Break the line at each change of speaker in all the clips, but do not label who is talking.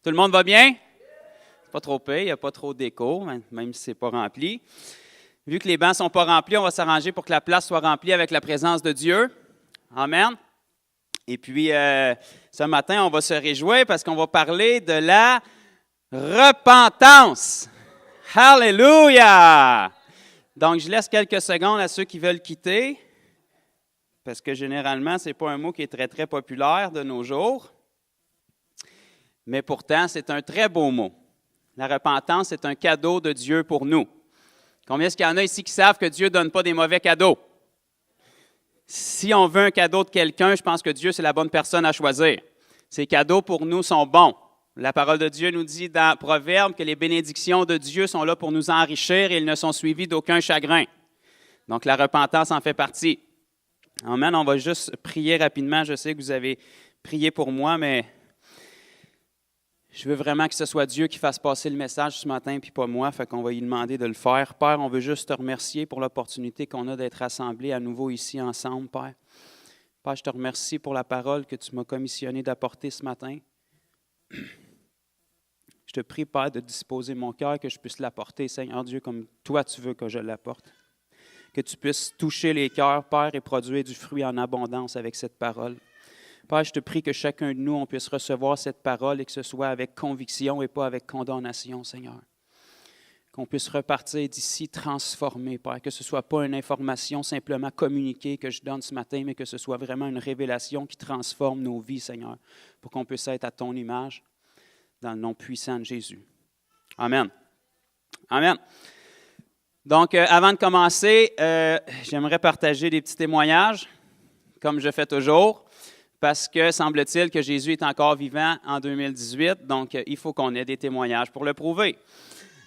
Tout le monde va bien? C'est pas trop pire, il n'y a pas trop d'écho, même si ce n'est pas rempli. Vu que les bancs ne sont pas remplis, on va s'arranger pour que la place soit remplie avec la présence de Dieu. Amen. Et puis, ce matin, on va se réjouir parce qu'on va parler de la repentance. Alléluia! Donc, je laisse quelques secondes à ceux qui veulent quitter, parce que généralement, ce n'est pas un mot qui est très, très populaire de nos jours. Mais pourtant, c'est un très beau mot. La repentance est un cadeau de Dieu pour nous. Combien est-ce qu'il y en a ici qui savent que Dieu ne donne pas des mauvais cadeaux? Si on veut un cadeau de quelqu'un, je pense que Dieu, c'est la bonne personne à choisir. Ces cadeaux pour nous sont bons. La parole de Dieu nous dit dans Proverbe que les bénédictions de Dieu sont là pour nous enrichir et ils ne sont suivis d'aucun chagrin. Donc, la repentance en fait partie. Amen. On va juste prier rapidement. Je sais que vous avez prié pour moi, mais je veux vraiment que ce soit Dieu qui fasse passer le message ce matin, puis pas moi, fait qu'on va lui demander de le faire. Père, on veut juste te remercier pour l'opportunité qu'on a d'être rassemblés à nouveau ici ensemble, Père. Père, je te remercie pour la parole que tu m'as commissionné d'apporter ce matin. Je te prie, Père, de disposer mon cœur, que je puisse l'apporter, Seigneur Dieu, comme toi tu veux que je l'apporte. Que tu puisses toucher les cœurs, Père, et produire du fruit en abondance avec cette parole. Père, je te prie que chacun de nous, on puisse recevoir cette parole et que ce soit avec conviction et pas avec condamnation, Seigneur. Qu'on puisse repartir d'ici transformé, Père, que ce ne soit pas une information simplement communiquée que je donne ce matin, mais que ce soit vraiment une révélation qui transforme nos vies, Seigneur, pour qu'on puisse être à ton image, dans le nom puissant de Jésus. Amen. Amen. Donc, avant de commencer, j'aimerais partager des petits témoignages, comme je fais toujours. Parce que semble-t-il que Jésus est encore vivant en 2018, donc il faut qu'on ait des témoignages pour le prouver.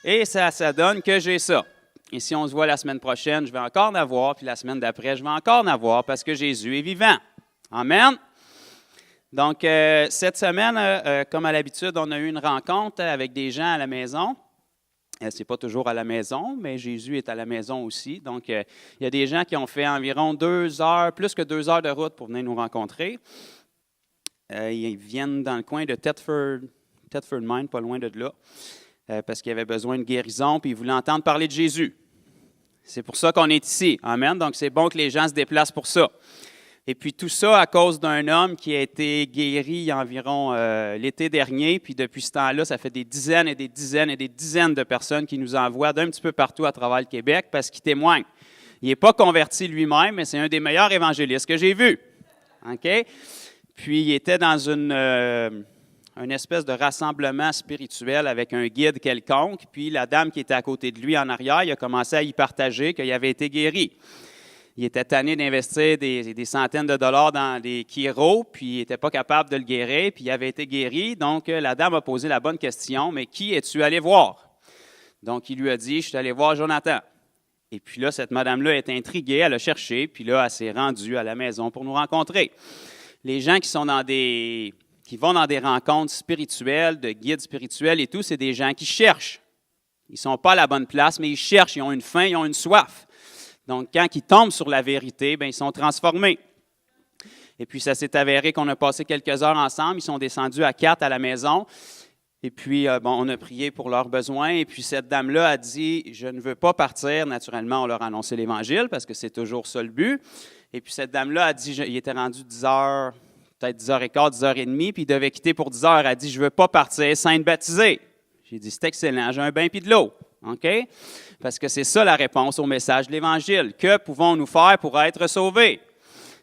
Et ça donne que j'ai ça. Et si on se voit la semaine prochaine, je vais encore en avoir, puis la semaine d'après, je vais encore en avoir parce que Jésus est vivant. Amen. Donc, cette semaine, comme à l'habitude, on a eu une rencontre avec des gens à la maison. Ce n'est pas toujours à la maison, mais Jésus est à la maison aussi. Donc, il y a des gens qui ont fait environ 2 heures, plus que 2 heures de route pour venir nous rencontrer. Ils viennent dans le coin de Thetford Mine, pas loin de là, parce qu'ils avaient besoin de guérison, puis ils voulaient entendre parler de Jésus. C'est pour ça qu'on est ici. Amen. Donc, c'est bon que les gens se déplacent pour ça. Et puis tout ça à cause d'un homme qui a été guéri il y a environ l'été dernier. Puis depuis ce temps-là, ça fait des dizaines et des dizaines et des dizaines de personnes qui nous envoient d'un petit peu partout à travers le Québec parce qu'il témoigne. Il n'est pas converti lui-même, mais c'est un des meilleurs évangélistes que j'ai vu. OK? Puis il était dans une espèce de rassemblement spirituel avec un guide quelconque. Puis la dame qui était à côté de lui en arrière, il a commencé à y partager qu'il avait été guéri. Il était tanné d'investir des centaines de dollars dans des chiro, puis il n'était pas capable de le guérir, puis il avait été guéri. Donc, la dame a posé la bonne question, « Mais qui es-tu allé voir? » Donc, il lui a dit, « Je suis allé voir Jonathan. » Et puis là, cette madame-là est intriguée, elle a cherché, puis là, elle s'est rendue à la maison pour nous rencontrer. Les gens qui vont dans des rencontres spirituelles, de guides spirituels et tout, c'est des gens qui cherchent. Ils ne sont pas à la bonne place, mais ils cherchent, ils ont une faim, ils ont une soif. Donc, quand ils tombent sur la vérité, bien, ils sont transformés. Et puis, ça s'est avéré qu'on a passé quelques heures ensemble. Ils sont descendus à 4 à la maison. Et puis, on a prié pour leurs besoins. Et puis, cette dame-là a dit, « Je ne veux pas partir. » Naturellement, on leur a annoncé l'Évangile parce que c'est toujours ça le but. Et puis, cette dame-là a dit, il était rendu 10 heures, peut-être 10h15, 10h30, puis il devait quitter pour 10 heures. Elle a dit, « Je ne veux pas partir sans être baptisé. » J'ai dit, « C'est excellent, j'ai un bain puis de l'eau. » OK? Parce que c'est ça la réponse au message de l'Évangile. Que pouvons-nous faire pour être sauvés?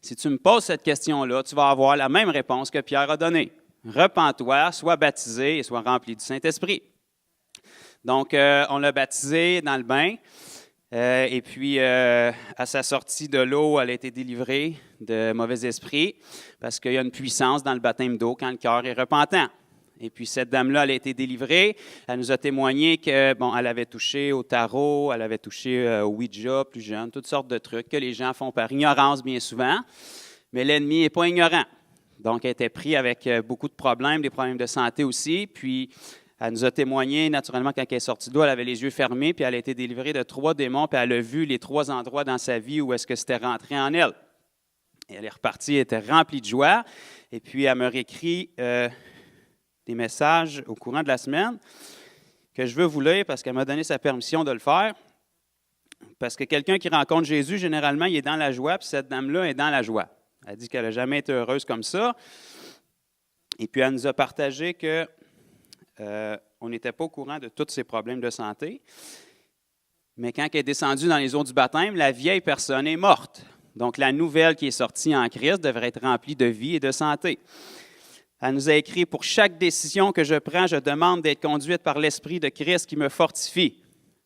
Si tu me poses cette question-là, tu vas avoir la même réponse que Pierre a donnée. Repens-toi, sois baptisé et sois rempli du Saint-Esprit. Donc, on l'a baptisé dans le bain. Et puis, à sa sortie de l'eau, elle a été délivrée de mauvais esprits parce qu'il y a une puissance dans le baptême d'eau quand le cœur est repentant. Et puis, cette dame-là, elle a été délivrée. Elle nous a témoigné que, elle avait touché au tarot, elle avait touché au Ouija, plus jeune, toutes sortes de trucs que les gens font par ignorance bien souvent. Mais l'ennemi n'est pas ignorant. Donc, elle était prise avec beaucoup de problèmes, des problèmes de santé aussi. Puis, elle nous a témoigné, naturellement, quand elle est sortie de l'eau, elle avait les yeux fermés, puis elle a été délivrée de 3 démons, puis elle a vu les 3 endroits dans sa vie où est-ce que c'était rentré en elle. Et elle est repartie, elle était remplie de joie. Et puis, elle me réécrit des messages au courant de la semaine que je veux vous lire parce qu'elle m'a donné sa permission de le faire. Parce que quelqu'un qui rencontre Jésus, généralement, il est dans la joie, puis cette dame-là est dans la joie. Elle dit qu'elle n'a jamais été heureuse comme ça. Et puis, elle nous a partagé que on n'était pas au courant de tous ses problèmes de santé. Mais quand elle est descendue dans les eaux du baptême, la vieille personne est morte. Donc, la nouvelle qui est sortie en Christ devrait être remplie de vie et de santé. Elle nous a écrit « Pour chaque décision que je prends, je demande d'être conduite par l'Esprit de Christ qui me fortifie. »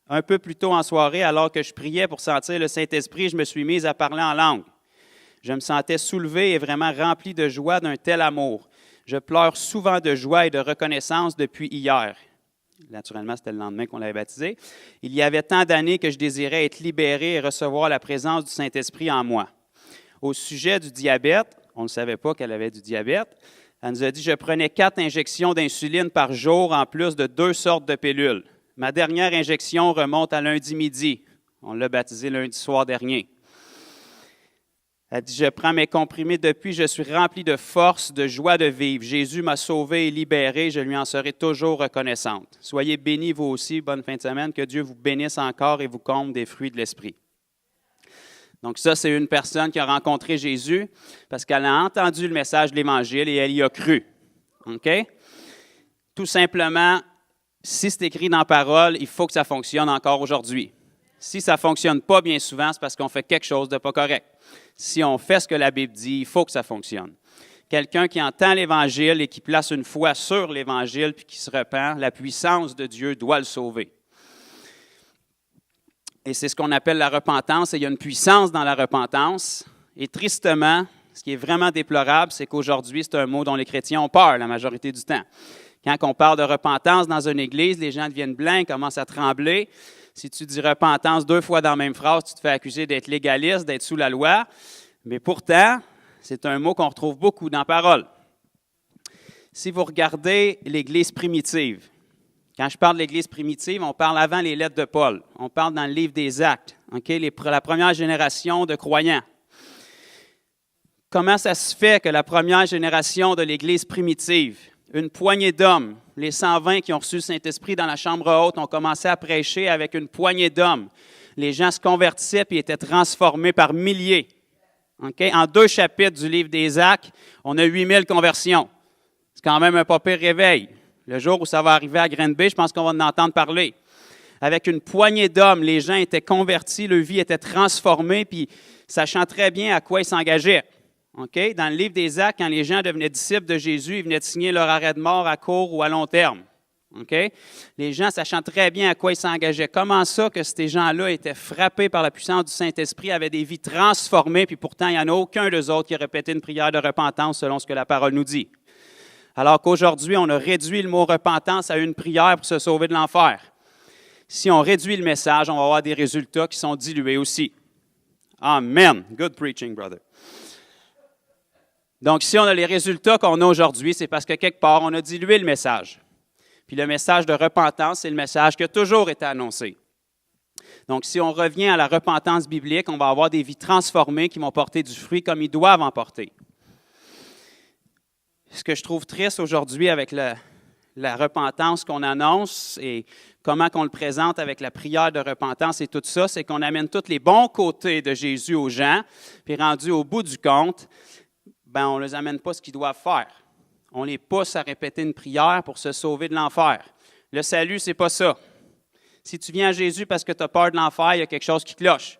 Un peu plus tôt en soirée, alors que je priais pour sentir le Saint-Esprit, je me suis mise à parler en langue. Je me sentais soulevée et vraiment remplie de joie d'un tel amour. Je pleure souvent de joie et de reconnaissance depuis hier. Naturellement, c'était le lendemain qu'on l'avait baptisé. Il y avait tant d'années que je désirais être libéré et recevoir la présence du Saint-Esprit en moi. Au sujet du diabète, on ne savait pas qu'elle avait du diabète, elle nous a dit « Je prenais 4 injections d'insuline par jour en plus de 2 sortes de pilules. Ma dernière injection remonte à lundi midi. » On l'a baptisé lundi soir dernier. Elle dit « Je prends mes comprimés depuis, je suis rempli de force, de joie de vivre. Jésus m'a sauvé et libéré, je lui en serai toujours reconnaissante. Soyez bénis vous aussi, bonne fin de semaine, que Dieu vous bénisse encore et vous comble des fruits de l'Esprit. » Donc ça, c'est une personne qui a rencontré Jésus parce qu'elle a entendu le message de l'Évangile et elle y a cru. OK? Tout simplement, si c'est écrit dans la parole, il faut que ça fonctionne encore aujourd'hui. Si ça ne fonctionne pas bien souvent, c'est parce qu'on fait quelque chose de pas correct. Si on fait ce que la Bible dit, il faut que ça fonctionne. Quelqu'un qui entend l'Évangile et qui place une foi sur l'Évangile puis qui se repent, la puissance de Dieu doit le sauver. Et c'est ce qu'on appelle la repentance, et il y a une puissance dans la repentance. Et tristement, ce qui est vraiment déplorable, c'est qu'aujourd'hui, c'est un mot dont les chrétiens ont peur la majorité du temps. Quand on parle de repentance dans une église, les gens deviennent blancs, commencent à trembler. Si tu dis repentance 2 fois dans la même phrase, tu te fais accuser d'être légaliste, d'être sous la loi. Mais pourtant, c'est un mot qu'on retrouve beaucoup dans la parole. Si vous regardez l'Église primitive, quand je parle de l'Église primitive, on parle avant les lettres de Paul. On parle dans le livre des Actes, la première génération de croyants. Comment ça se fait que la première génération de l'Église primitive, une poignée d'hommes, les 120 qui ont reçu le Saint-Esprit dans la chambre haute, ont commencé à prêcher avec une poignée d'hommes. Les gens se convertissaient et étaient transformés par milliers. En 2 chapitres du livre des Actes, on a 8000 conversions. C'est quand même un pas pire réveil. Le jour où ça va arriver à Granby, je pense qu'on va en entendre parler. Avec une poignée d'hommes, les gens étaient convertis, leur vie était transformée, puis sachant très bien à quoi ils s'engageaient. Dans le livre des Actes, quand les gens devenaient disciples de Jésus, ils venaient de signer leur arrêt de mort à court ou à long terme. Les gens sachant très bien à quoi ils s'engageaient. Comment ça que ces gens-là étaient frappés par la puissance du Saint-Esprit, avaient des vies transformées, puis pourtant, il n'y en a aucun d'eux autres qui a répété une prière de repentance selon ce que la parole nous dit. Alors qu'aujourd'hui, on a réduit le mot repentance à une prière pour se sauver de l'enfer. Si on réduit le message, on va avoir des résultats qui sont dilués aussi. Amen. Good preaching, brother. Donc, si on a les résultats qu'on a aujourd'hui, c'est parce que quelque part, on a dilué le message. Puis le message de repentance, c'est le message qui a toujours été annoncé. Donc, si on revient à la repentance biblique, on va avoir des vies transformées qui vont porter du fruit comme ils doivent en porter. Ce que je trouve triste aujourd'hui avec la repentance qu'on annonce et comment qu'on le présente avec la prière de repentance et tout ça, c'est qu'on amène tous les bons côtés de Jésus aux gens, puis rendu au bout du compte, on ne les amène pas ce qu'ils doivent faire. On les pousse à répéter une prière pour se sauver de l'enfer. Le salut, ce n'est pas ça. Si tu viens à Jésus parce que tu as peur de l'enfer, il y a quelque chose qui cloche.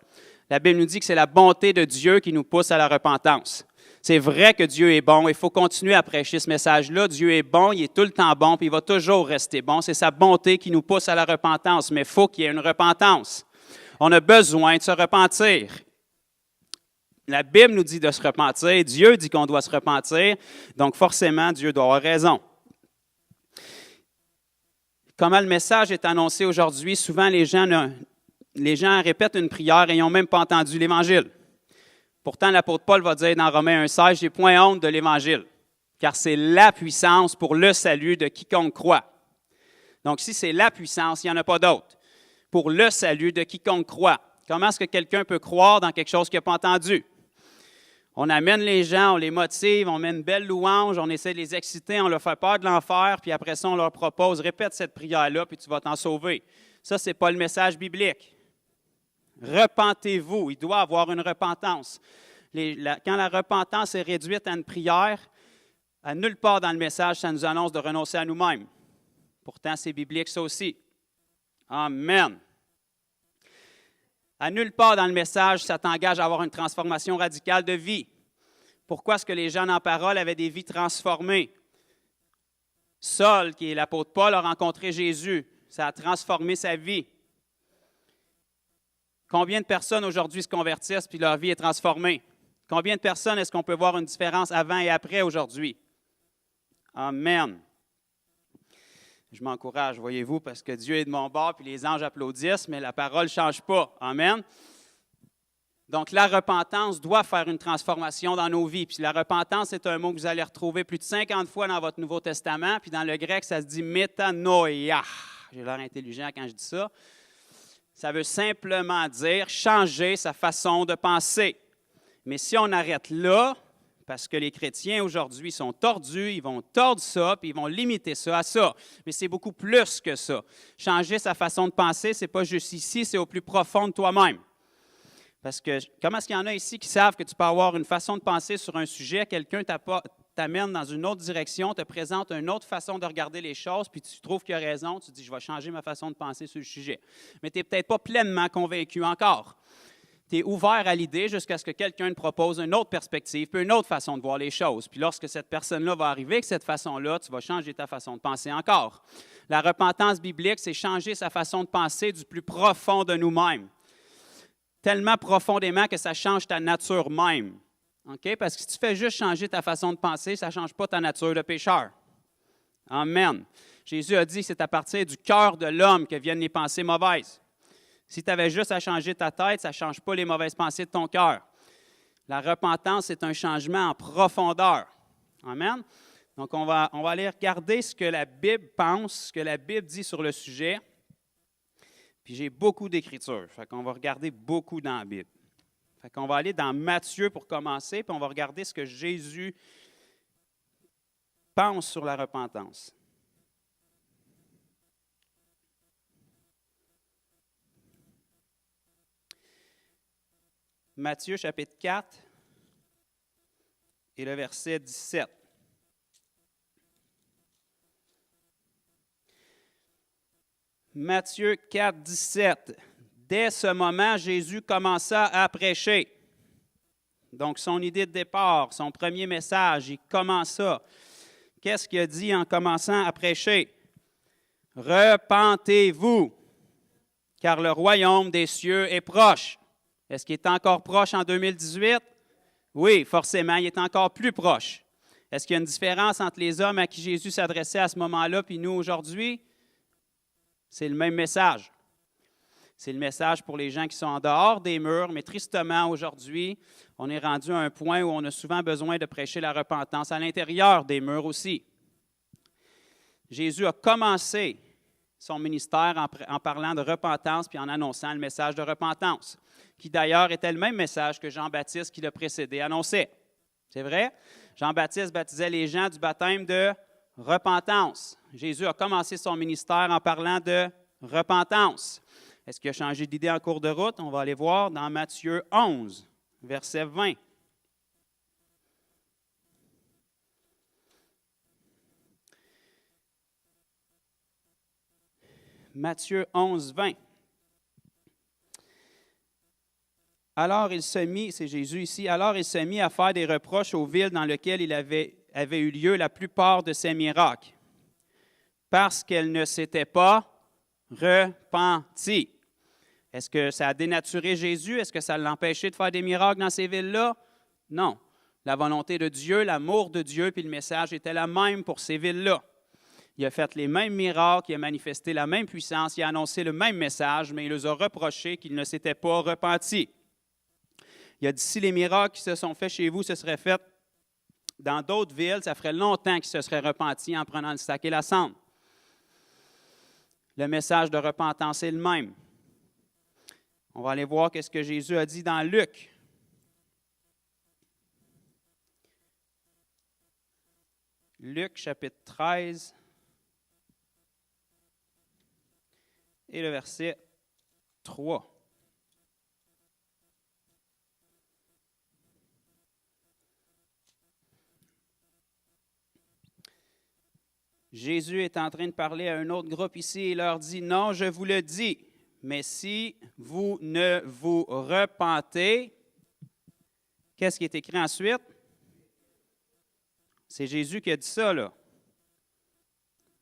La Bible nous dit que c'est la bonté de Dieu qui nous pousse à la repentance. C'est vrai que Dieu est bon. Il faut continuer à prêcher ce message-là. Dieu est bon, il est tout le temps bon, puis il va toujours rester bon. C'est sa bonté qui nous pousse à la repentance, mais il faut qu'il y ait une repentance. On a besoin de se repentir. La Bible nous dit de se repentir. Dieu dit qu'on doit se repentir. Donc forcément, Dieu doit avoir raison. Comment le message est annoncé aujourd'hui, souvent les gens répètent une prière et ils n'ont même pas entendu l'Évangile. Pourtant, l'apôtre Paul va dire dans Romains 1,16, « J'ai point honte de l'Évangile, car c'est la puissance pour le salut de quiconque croit. » Donc, si c'est la puissance, il n'y en a pas d'autre. Pour le salut de quiconque croit. Comment est-ce que quelqu'un peut croire dans quelque chose qu'il n'a pas entendu? On amène les gens, on les motive, on met une belle louange, on essaie de les exciter, on leur fait peur de l'enfer, puis après ça, on leur propose, répète cette prière-là, puis tu vas t'en sauver. Ça, ce n'est pas le message biblique. Repentez-vous, il doit y avoir une repentance. Quand la repentance est réduite à une prière, à nulle part dans le message, ça nous annonce de renoncer à nous-mêmes. Pourtant, c'est biblique ça aussi. Amen. À nulle part dans le message, ça t'engage à avoir une transformation radicale de vie. Pourquoi est-ce que les gens en parole avaient des vies transformées? Saul, qui est l'apôtre Paul, a rencontré Jésus. Ça a transformé sa vie. Combien de personnes aujourd'hui se convertissent puis leur vie est transformée? Combien de personnes est-ce qu'on peut voir une différence avant et après aujourd'hui? Amen. Je m'encourage, voyez-vous, parce que Dieu est de mon bord, puis les anges applaudissent, mais la parole ne change pas. Amen. Donc, la repentance doit faire une transformation dans nos vies. Puis la repentance, c'est un mot que vous allez retrouver plus de 50 fois dans votre Nouveau Testament. Puis dans le grec, ça se dit métanoïa. J'ai l'air intelligent quand je dis ça. Ça veut simplement dire changer sa façon de penser. Mais si on arrête là, parce que les chrétiens aujourd'hui sont tordus, ils vont tordre ça, puis ils vont limiter ça à ça. Mais c'est beaucoup plus que ça. Changer sa façon de penser, ce n'est pas juste ici, c'est au plus profond de toi-même. Parce que comment est-ce qu'il y en a ici qui savent que tu peux avoir une façon de penser sur un sujet, quelqu'un t'amène dans une autre direction, te présente une autre façon de regarder les choses, puis tu trouves qu'il a raison, tu dis « je vais changer ma façon de penser sur le sujet ». Mais tu n'es peut-être pas pleinement convaincu encore. Tu es ouvert à l'idée jusqu'à ce que quelqu'un te propose une autre perspective, puis une autre façon de voir les choses. Puis lorsque cette personne-là va arriver avec cette façon-là, tu vas changer ta façon de penser encore. La repentance biblique, c'est changer sa façon de penser du plus profond de nous-mêmes. Tellement profondément que ça change ta nature même. Okay? Parce que si tu fais juste changer ta façon de penser, ça ne change pas ta nature de pécheur. Amen. Jésus a dit que c'est à partir du cœur de l'homme que viennent les pensées mauvaises. Si tu avais juste à changer ta tête, ça ne change pas les mauvaises pensées de ton cœur. La repentance, c'est un changement en profondeur. Amen. Donc, on va aller regarder ce que la Bible pense, ce que la Bible dit sur le sujet. Puis j'ai beaucoup d'écritures. Fait qu'on va regarder beaucoup dans la Bible. Fait qu'on va aller dans Matthieu pour commencer, puis on va regarder ce que Jésus pense sur la repentance. Matthieu chapitre 4 et le verset 17. Matthieu 4, 17. Dès ce moment, Jésus commença à prêcher. Donc, son idée de départ, son premier message, il commença. Qu'est-ce qu'il a dit en commençant à prêcher? Repentez-vous, car le royaume des cieux est proche. Est-ce qu'il est encore proche en 2018? Oui, forcément, il est encore plus proche. Est-ce qu'il y a une différence entre les hommes à qui Jésus s'adressait à ce moment-là et nous aujourd'hui? C'est le même message. C'est le message pour les gens qui sont en dehors des murs, mais tristement, aujourd'hui, on est rendu à un point où on a souvent besoin de prêcher la repentance à l'intérieur des murs aussi. Jésus a commencé son ministère en parlant de repentance puis en annonçant le message de repentance, qui d'ailleurs était le même message que Jean-Baptiste qui le précédait annonçait. C'est vrai? Jean-Baptiste baptisait les gens du baptême de repentance. Jésus a commencé son ministère en parlant de repentance. Est-ce qu'il a changé d'idée en cours de route? On va aller voir dans Matthieu 11, verset 20. Matthieu 11, 20. Alors il se mit, c'est Jésus ici, alors il se mit à faire des reproches aux villes dans lesquelles il avait eu lieu la plupart de ses miracles, parce qu'elles ne s'étaient pas repenties. Est-ce que ça a dénaturé Jésus? Est-ce que ça l'empêchait de faire des miracles dans ces villes-là? Non. La volonté de Dieu, l'amour de Dieu, puis le message était la même pour ces villes-là. Il a fait les mêmes miracles, il a manifesté la même puissance, il a annoncé le même message, mais il leur a reproché qu'ils ne s'étaient pas repentis. Il a dit, si les miracles qui se sont faits chez vous se seraient faits dans d'autres villes, ça ferait longtemps qu'ils se seraient repentis en prenant le sac et la cendre. Le message de repentance est le même. On va aller voir ce que Jésus a dit dans Luc. Luc chapitre 13 et le verset 3. Jésus est en train de parler à un autre groupe ici et leur dit, « Non, je vous le dis, mais si vous ne vous repentez, qu'est-ce qui est écrit ensuite? » C'est Jésus qui a dit ça, là.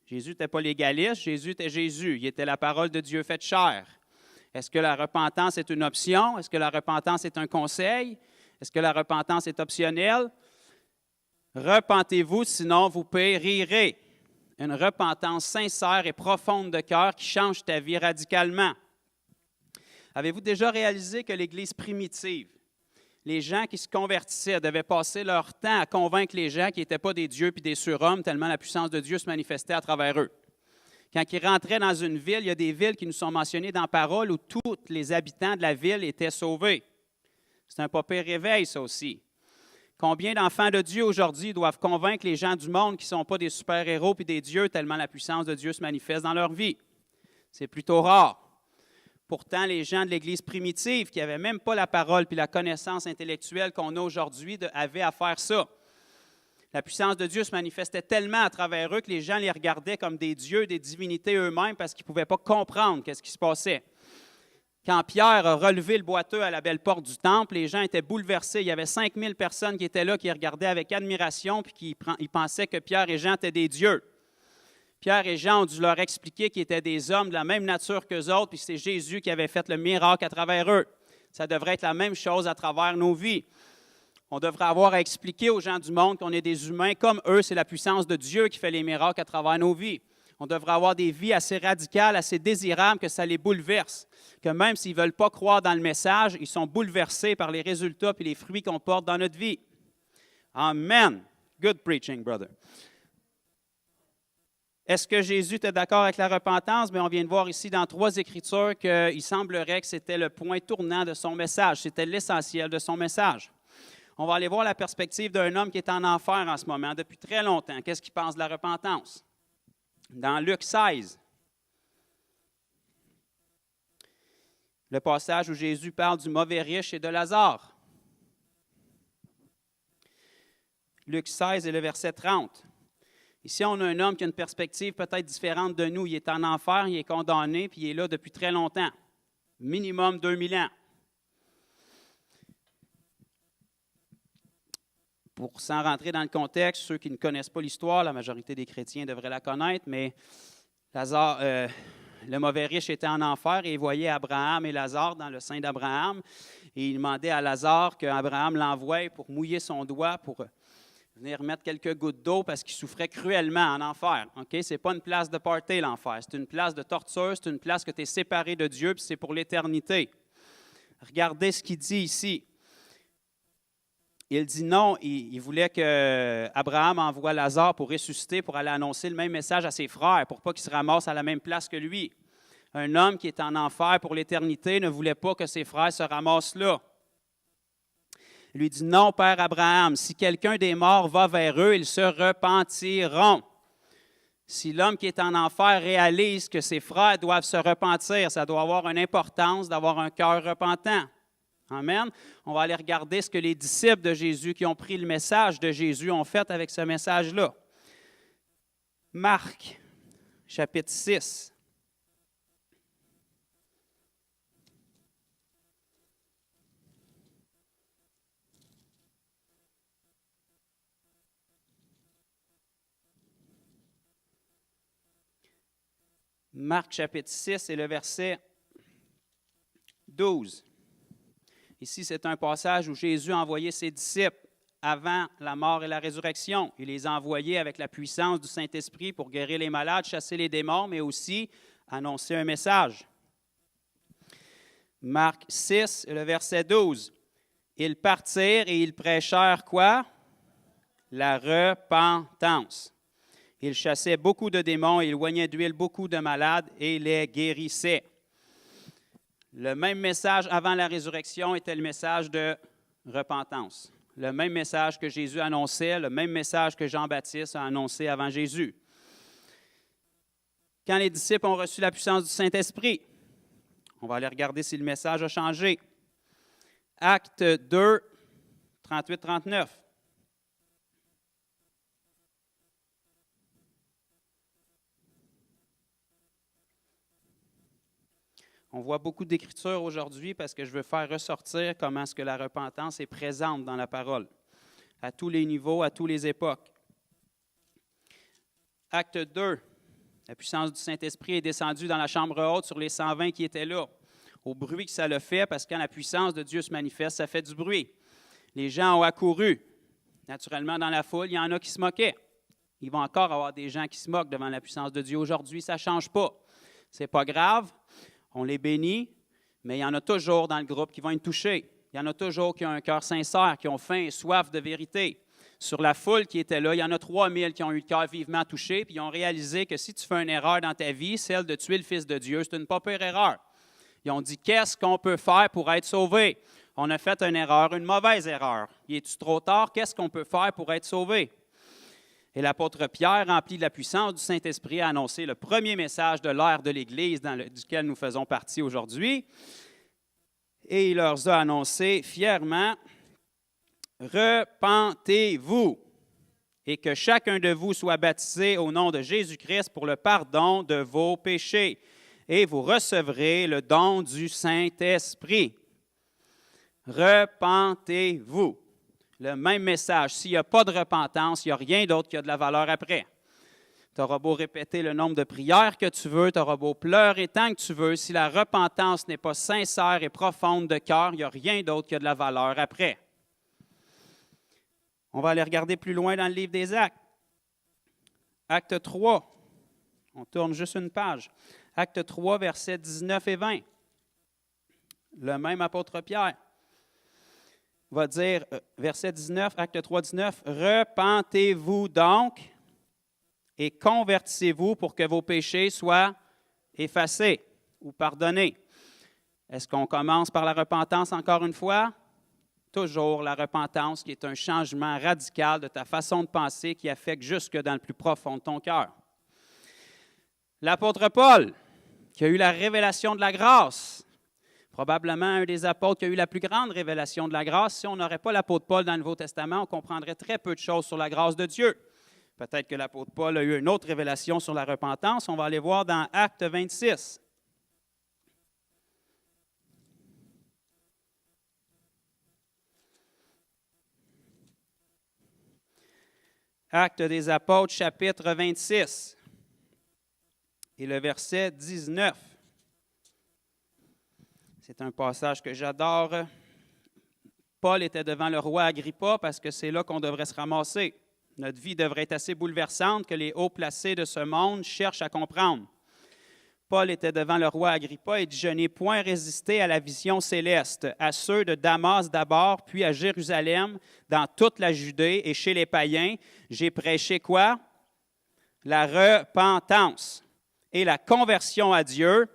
Jésus n'était pas légaliste, Jésus était Jésus. Il était la parole de Dieu faite chair. Est-ce que la repentance est une option? Est-ce que la repentance est un conseil? Est-ce que la repentance est optionnelle? Repentez-vous, sinon vous périrez. Une repentance sincère et profonde de cœur qui change ta vie radicalement. Avez-vous déjà réalisé que l'Église primitive, les gens qui se convertissaient devaient passer leur temps à convaincre les gens qui n'étaient pas des dieux puis des surhommes, tellement la puissance de Dieu se manifestait à travers eux. Quand ils rentraient dans une ville, il y a des villes qui nous sont mentionnées dans la parole où tous les habitants de la ville étaient sauvés. C'est un pas pire réveil, ça aussi. Combien d'enfants de Dieu aujourd'hui doivent convaincre les gens du monde qui ne sont pas des super-héros puis des dieux, tellement la puissance de Dieu se manifeste dans leur vie? C'est plutôt rare. Pourtant, les gens de l'Église primitive, qui n'avaient même pas la parole puis la connaissance intellectuelle qu'on a aujourd'hui, avaient à faire ça. La puissance de Dieu se manifestait tellement à travers eux que les gens les regardaient comme des dieux, des divinités eux-mêmes, parce qu'ils ne pouvaient pas comprendre ce qui se passait. Quand Pierre a relevé le boiteux à la belle porte du temple, les gens étaient bouleversés. Il y avait 5000 personnes qui étaient là, qui regardaient avec admiration, puis qui pensaient que Pierre et Jean étaient des dieux. Pierre et Jean ont dû leur expliquer qu'ils étaient des hommes de la même nature qu'eux autres, puis c'est Jésus qui avait fait le miracle à travers eux. Ça devrait être la même chose à travers nos vies. On devrait avoir à expliquer aux gens du monde qu'on est des humains comme eux. C'est la puissance de Dieu qui fait les miracles à travers nos vies. On devrait avoir des vies assez radicales, assez désirables que ça les bouleverse. Que même s'ils ne veulent pas croire dans le message, ils sont bouleversés par les résultats et les fruits qu'on porte dans notre vie. Amen. Good preaching, brother. Est-ce que Jésus était d'accord avec la repentance? Bien, on vient de voir ici dans 3 Écritures qu'il semblerait que c'était le point tournant de son message. C'était l'essentiel de son message. On va aller voir la perspective d'un homme qui est en enfer en ce moment depuis très longtemps. Qu'est-ce qu'il pense de la repentance? Dans Luc 16, le passage où Jésus parle du mauvais riche et de Lazare. Luc 16 et le verset 30. Ici, on a un homme qui a une perspective peut-être différente de nous. Il est en enfer, il est condamné, puis il est là depuis très longtemps. Minimum 2000 ans. Pour s'en rentrer dans le contexte, ceux qui ne connaissent pas l'histoire, la majorité des chrétiens devraient la connaître, mais Lazare, le mauvais riche était en enfer et il voyait Abraham et Lazare dans le sein d'Abraham. Et il demandait à Lazare qu'Abraham l'envoie pour mouiller son doigt, pour venir mettre quelques gouttes d'eau parce qu'il souffrait cruellement en enfer. Okay? Ce n'est pas une place de party, l'enfer. C'est une place de torture, c'est une place que tu es séparé de Dieu, puis c'est pour l'éternité. Regardez ce qu'il dit ici. Il dit non, il voulait qu'Abraham envoie Lazare pour ressusciter, pour aller annoncer le même message à ses frères, pour pas qu'ils se ramassent à la même place que lui. Un homme qui est en enfer pour l'éternité ne voulait pas que ses frères se ramassent là. Il lui dit, non, Père Abraham, si quelqu'un des morts va vers eux, ils se repentiront. Si l'homme qui est en enfer réalise que ses frères doivent se repentir, ça doit avoir une importance d'avoir un cœur repentant. Amen. On va aller regarder ce que les disciples de Jésus qui ont pris le message de Jésus ont fait avec ce message-là. Marc, chapitre 6. Marc, chapitre 6 et le verset 12. Ici, c'est un passage où Jésus a envoyé ses disciples avant la mort et la résurrection. Il les a envoyés avec la puissance du Saint-Esprit pour guérir les malades, chasser les démons, mais aussi annoncer un message. Marc 6, le verset 12. Ils partirent et ils prêchèrent quoi? La repentance. Ils chassaient beaucoup de démons, ils oignaient d'huile beaucoup de malades et les guérissaient. Le même message avant la résurrection était le message de repentance. le même message que Jésus annonçait, le même message que Jean-Baptiste a annoncé avant Jésus. Quand les disciples ont reçu la puissance du Saint-Esprit, on va aller regarder si le message a changé. Acte 2, 38-39. On voit beaucoup d'écritures aujourd'hui parce que je veux faire ressortir comment est-ce que la repentance est présente dans la parole, à tous les niveaux, à toutes les époques. Acte 2, la puissance du Saint-Esprit est descendue dans la chambre haute sur les 120 qui étaient là. Au bruit que ça le fait, parce que quand la puissance de Dieu se manifeste, ça fait du bruit. Les gens ont accouru. Naturellement, dans la foule, il y en a qui se moquaient. Il va encore avoir des gens qui se moquent devant la puissance de Dieu. Aujourd'hui, ça ne change pas. Ce n'est pas grave. On les bénit, mais il y en a toujours dans le groupe qui vont être touchés. Il y en a toujours qui ont un cœur sincère, qui ont faim et soif de vérité. Sur la foule qui était là, il y en a 3000 qui ont eu le cœur vivement touché, puis ils ont réalisé que si tu fais une erreur dans ta vie, celle de tuer le Fils de Dieu, c'est une pas pire erreur. Ils ont dit, qu'est-ce qu'on peut faire pour être sauvé? On a fait une erreur, une mauvaise erreur. Il est-tu trop tard? Qu'est-ce qu'on peut faire pour être sauvé? Et l'apôtre Pierre, rempli de la puissance du Saint-Esprit, a annoncé le premier message de l'ère de l'Église duquel nous faisons partie aujourd'hui. Et il leur a annoncé fièrement, « Repentez-vous et que chacun de vous soit baptisé au nom de Jésus-Christ pour le pardon de vos péchés. Et vous recevrez le don du Saint-Esprit. » Repentez-vous. Le même message. S'il n'y a pas de repentance, il n'y a rien d'autre qui a de la valeur après. Tu auras beau répéter le nombre de prières que tu veux, tu auras beau pleurer tant que tu veux. Si la repentance n'est pas sincère et profonde de cœur, il n'y a rien d'autre qui a de la valeur après. On va aller regarder plus loin dans le livre des Actes. Acte 3. On tourne juste une page. Acte 3, versets 19 et 20. Le même apôtre Pierre va dire, verset 19, acte 3, 19, « Repentez-vous donc et convertissez-vous pour que vos péchés soient effacés ou pardonnés. » Est-ce qu'on commence par la repentance encore une fois? Toujours la repentance qui est un changement radical de ta façon de penser qui affecte jusque dans le plus profond de ton cœur. L'apôtre Paul, qui a eu la révélation de la grâce, probablement un des apôtres qui a eu la plus grande révélation de la grâce. Si on n'aurait pas l'apôtre Paul dans le Nouveau Testament, on comprendrait très peu de choses sur la grâce de Dieu. Peut-être que l'apôtre Paul a eu une autre révélation sur la repentance. On va aller voir dans Acte 26. Actes des Apôtres, chapitre 26, et le verset 19. C'est un passage que j'adore. Paul était devant le roi Agrippa parce que c'est là qu'on devrait se ramasser. Notre vie devrait être assez bouleversante que les hauts placés de ce monde cherchent à comprendre. Paul était devant le roi Agrippa et dit « Je n'ai point résisté à la vision céleste, à ceux de Damas d'abord, puis à Jérusalem, dans toute la Judée et chez les païens. J'ai prêché quoi? La repentance et la conversion à Dieu. »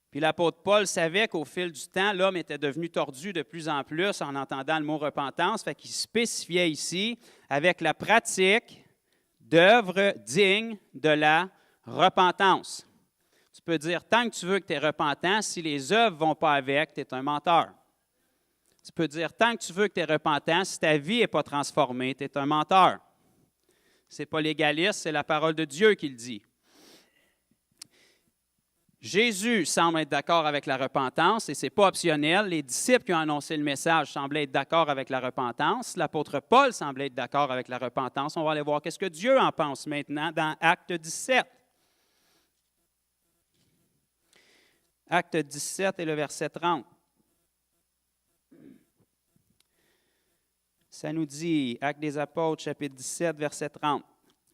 Puis l'apôtre Paul savait qu'au fil du temps, l'homme était devenu tordu de plus en plus en entendant le mot repentance. Fait qu'il spécifiait ici avec la pratique d'œuvres dignes de la repentance. Tu peux dire, tant que tu veux que tu es repentant, si les œuvres ne vont pas avec, tu es un menteur. Tu peux dire, tant que tu veux que tu es repentant, si ta vie n'est pas transformée, tu es un menteur. Ce n'est pas légaliste, c'est la parole de Dieu qui le dit. Jésus semble être d'accord avec la repentance et ce n'est pas optionnel. Les disciples qui ont annoncé le message semblaient être d'accord avec la repentance. L'apôtre Paul semblait être d'accord avec la repentance. On va aller voir qu'est-ce que Dieu en pense maintenant dans Acte 17. Acte 17 et le verset 30. Ça nous dit, Acte des Apôtres, chapitre 17, verset 30.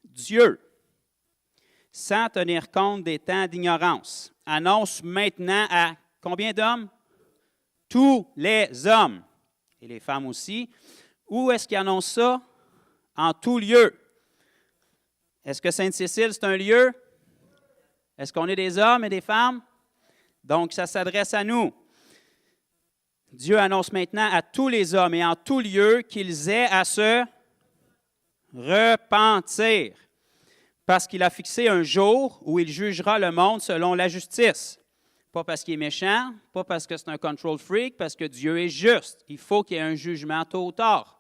Dieu, sans tenir compte des temps d'ignorance, annonce maintenant à combien d'hommes? Tous les hommes, et les femmes aussi. Où est-ce qu'il annonce ça? En tout lieu. Est-ce que Sainte-Cécile, c'est un lieu? Est-ce qu'on est des hommes et des femmes? Donc, ça s'adresse à nous. Dieu annonce maintenant à tous les hommes et en tout lieu qu'ils aient à se repentir, parce qu'il a fixé un jour où il jugera le monde selon la justice. Pas parce qu'il est méchant, pas parce que c'est un control freak, parce que Dieu est juste. Il faut qu'il y ait un jugement tôt ou tard.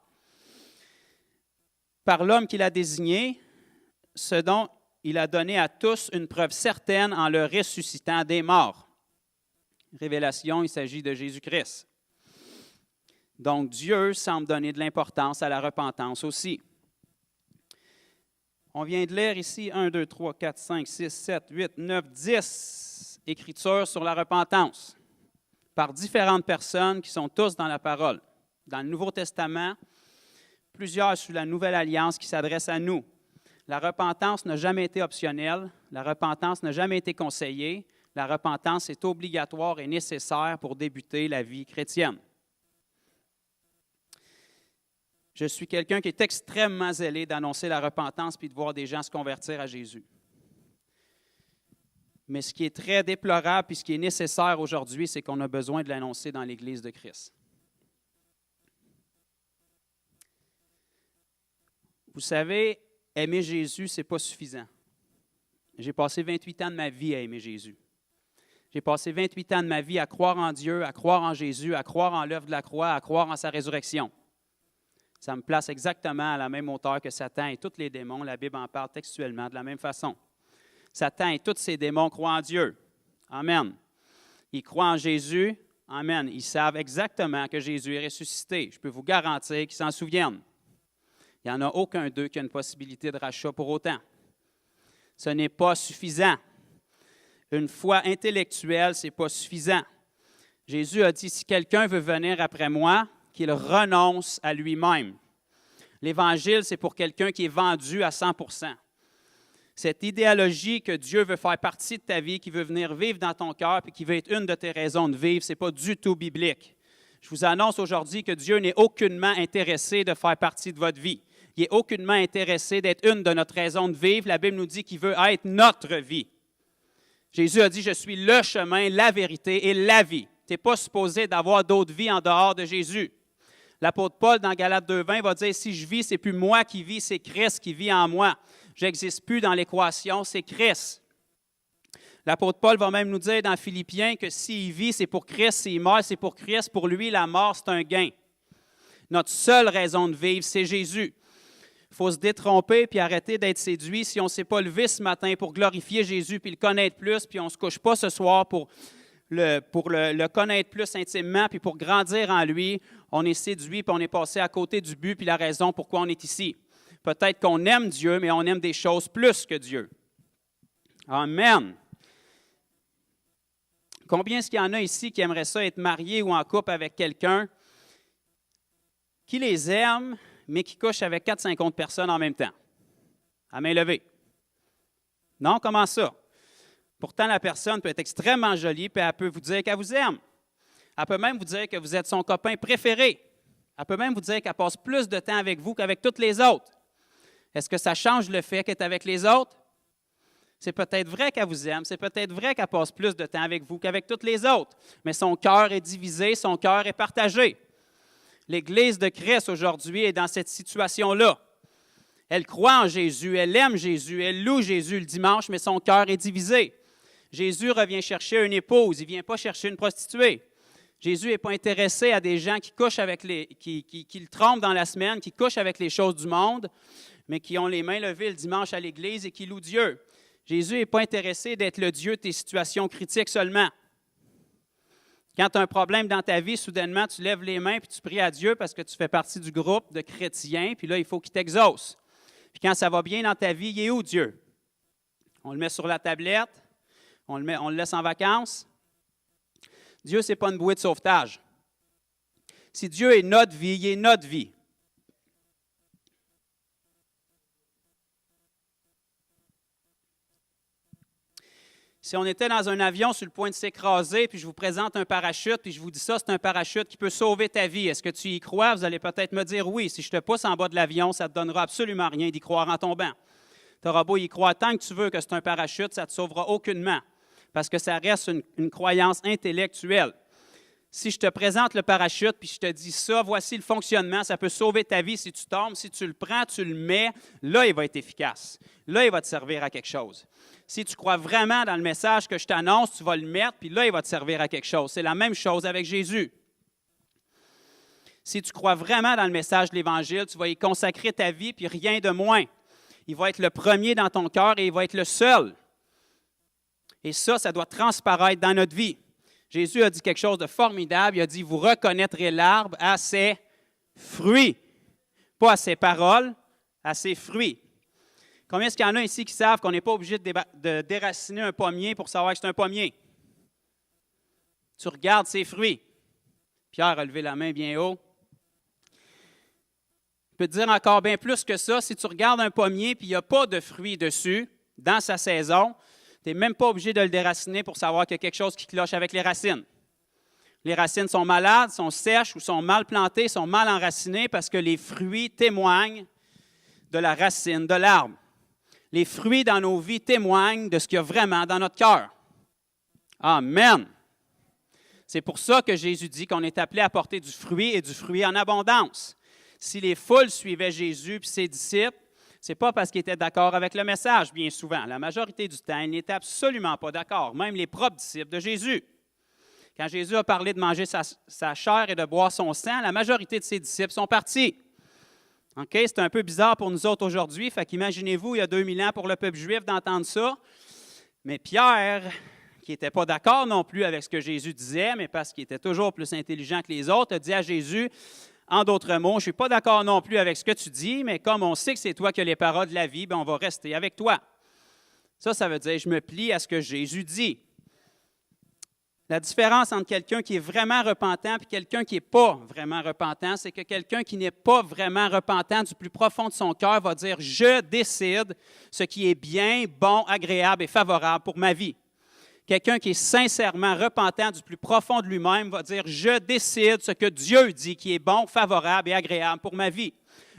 Par l'homme qu'il a désigné, ce dont il a donné à tous une preuve certaine en le ressuscitant des morts. Révélation, il s'agit de Jésus-Christ. Donc Dieu semble donner de l'importance à la repentance aussi. On vient de lire ici 1, 2, 3, 4, 5, 6, 7, 8, 9, 10 écritures sur la repentance par différentes personnes qui sont tous dans la parole. Dans le Nouveau Testament, plusieurs sous la Nouvelle Alliance qui s'adressent à nous. La repentance n'a jamais été optionnelle, la repentance n'a jamais été conseillée, la repentance est obligatoire et nécessaire pour débuter la vie chrétienne. Je suis quelqu'un qui est extrêmement zélé d'annoncer la repentance puis de voir des gens se convertir à Jésus. Mais ce qui est très déplorable puis ce qui est nécessaire aujourd'hui, c'est qu'on a besoin de l'annoncer dans l'Église de Christ. Vous savez, aimer Jésus, ce n'est pas suffisant. J'ai passé 28 ans de ma vie à aimer Jésus. J'ai passé 28 ans de ma vie à croire en Dieu, à croire en Jésus, à croire en l'œuvre de la croix, à croire en sa résurrection. Ça me place exactement à la même hauteur que Satan et tous les démons. La Bible en parle textuellement de la même façon. Satan et tous ses démons croient en Dieu. Amen. Ils croient en Jésus. Amen. Ils savent exactement que Jésus est ressuscité. Je peux vous garantir qu'ils s'en souviennent. Il n'y en a aucun d'eux qui a une possibilité de rachat pour autant. Ce n'est pas suffisant. Une foi intellectuelle, ce n'est pas suffisant. Jésus a dit, si quelqu'un veut venir après moi, qu'il renonce à lui-même. L'Évangile, c'est pour quelqu'un qui est vendu à 100%. Cette idéologie que Dieu veut faire partie de ta vie, qui veut venir vivre dans ton cœur et qui veut être une de tes raisons de vivre, ce n'est pas du tout biblique. Je vous annonce aujourd'hui que Dieu n'est aucunement intéressé de faire partie de votre vie. Il n'est aucunement intéressé d'être une de notre raison de vivre. La Bible nous dit qu'il veut être notre vie. Jésus a dit, je suis le chemin, la vérité et la vie. Tu n'es pas supposé d'avoir d'autres vies en dehors de Jésus. L'apôtre Paul, dans Galates 2,20, va dire, si je vis, ce n'est plus moi qui vis, c'est Christ qui vit en moi. Je n'existe plus dans l'équation, c'est Christ. L'apôtre Paul va même nous dire dans Philippiens que s'il vit, c'est pour Christ, s'il meurt, c'est pour Christ. Pour lui, la mort, c'est un gain. Notre seule raison de vivre, c'est Jésus. Il faut se détromper puis arrêter d'être séduit. Si on ne s'est pas levé ce matin pour glorifier Jésus puis le connaître plus, puis on ne se couche pas ce soir pour le connaître plus intimement, puis pour grandir en lui, on est séduit, puis on est passé à côté du but, puis la raison pourquoi on est ici. Peut-être qu'on aime Dieu, mais on aime des choses plus que Dieu. Amen. Combien est-ce qu'il y en a ici qui aimeraient ça être mariés ou en couple avec quelqu'un qui les aime, mais qui couche avec 4-5 autres personnes en même temps? À main levée. Non, comment ça? Pourtant, la personne peut être extrêmement jolie, puis elle peut vous dire qu'elle vous aime. Elle peut même vous dire que vous êtes son copain préféré. Elle peut même vous dire qu'elle passe plus de temps avec vous qu'avec toutes les autres. Est-ce que ça change le fait qu'elle est avec les autres? C'est peut-être vrai qu'elle vous aime, c'est peut-être vrai qu'elle passe plus de temps avec vous qu'avec toutes les autres, mais son cœur est divisé, son cœur est partagé. L'Église de Christ aujourd'hui est dans cette situation-là. Elle croit en Jésus, elle aime Jésus, elle loue Jésus le dimanche, mais son cœur est divisé. Jésus revient chercher une épouse, il ne vient pas chercher une prostituée. Jésus n'est pas intéressé à des gens qui couchent avec qui le trompent dans la semaine, qui couchent avec les choses du monde, mais qui ont les mains levées le dimanche à l'Église et qui louent Dieu. Jésus n'est pas intéressé d'être le Dieu de tes situations critiques seulement. Quand tu as un problème dans ta vie, soudainement, tu lèves les mains et tu pries à Dieu parce que tu fais partie du groupe de chrétiens, puis là, il faut qu'il t'exauce. Puis quand ça va bien dans ta vie, il est où Dieu? On le met sur la tablette, on le laisse en vacances. Dieu, ce n'est pas une bouée de sauvetage. Si Dieu est notre vie, il est notre vie. Si on était dans un avion sur le point de s'écraser, puis je vous présente un parachute, puis je vous dis ça, c'est un parachute qui peut sauver ta vie. Est-ce que tu y crois? Vous allez peut-être me dire oui. Si je te pousse en bas de l'avion, ça ne te donnera absolument rien d'y croire en tombant. Tu auras beau y croire tant que tu veux que c'est un parachute, ça ne te sauvera aucunement, parce que ça reste une croyance intellectuelle. Si je te présente le parachute, puis je te dis ça, voici le fonctionnement, ça peut sauver ta vie si tu tombes. Si tu le prends, tu le mets, là, il va être efficace. Là, il va te servir à quelque chose. Si tu crois vraiment dans le message que je t'annonce, tu vas le mettre, puis là, il va te servir à quelque chose. C'est la même chose avec Jésus. Si tu crois vraiment dans le message de l'Évangile, tu vas y consacrer ta vie, puis rien de moins. Il va être le premier dans ton cœur et il va être le seul. Et ça doit transparaître dans notre vie. Jésus a dit quelque chose de formidable. Il a dit, vous reconnaîtrez l'arbre à ses fruits. Pas à ses paroles, à ses fruits. Combien est-ce qu'il y en a ici qui savent qu'on n'est pas obligé de déraciner un pommier pour savoir que c'est un pommier? Tu regardes ses fruits. Pierre a levé la main bien haut. Je peux te dire encore bien plus que ça. Si tu regardes un pommier et il n'y a pas de fruits dessus, dans sa saison, tu n'es même pas obligé de le déraciner pour savoir qu'il y a quelque chose qui cloche avec les racines. Les racines sont malades, sont sèches ou sont mal plantées, sont mal enracinées parce que les fruits témoignent de la racine de l'arbre. Les fruits dans nos vies témoignent de ce qu'il y a vraiment dans notre cœur. Amen. C'est pour ça que Jésus dit qu'on est appelé à porter du fruit et du fruit en abondance. Si les foules suivaient Jésus et ses disciples, ce n'est pas parce qu'ils étaient d'accord avec le message, bien souvent. La majorité du temps, ils n'étaient absolument pas d'accord, même les propres disciples de Jésus. Quand Jésus a parlé de manger sa chair et de boire son sang, la majorité de ses disciples sont partis. Okay? C'est un peu bizarre pour nous autres aujourd'hui, fait qu'imaginez-vous, il y a 2000 ans pour le peuple juif d'entendre ça. Mais Pierre, qui n'était pas d'accord non plus avec ce que Jésus disait, mais parce qu'il était toujours plus intelligent que les autres, a dit à Jésus, en d'autres mots, je ne suis pas d'accord non plus avec ce que tu dis, mais comme on sait que c'est toi qui as les paroles de la vie, bien, on va rester avec toi. Ça veut dire je me plie à ce que Jésus dit. La différence entre quelqu'un qui est vraiment repentant et quelqu'un qui n'est pas vraiment repentant, c'est que quelqu'un qui n'est pas vraiment repentant du plus profond de son cœur va dire « Je décide ce qui est bien, bon, agréable et favorable pour ma vie ». Quelqu'un qui est sincèrement repentant du plus profond de lui-même va dire « Je décide ce que Dieu dit qui est bon, favorable et agréable pour ma vie ».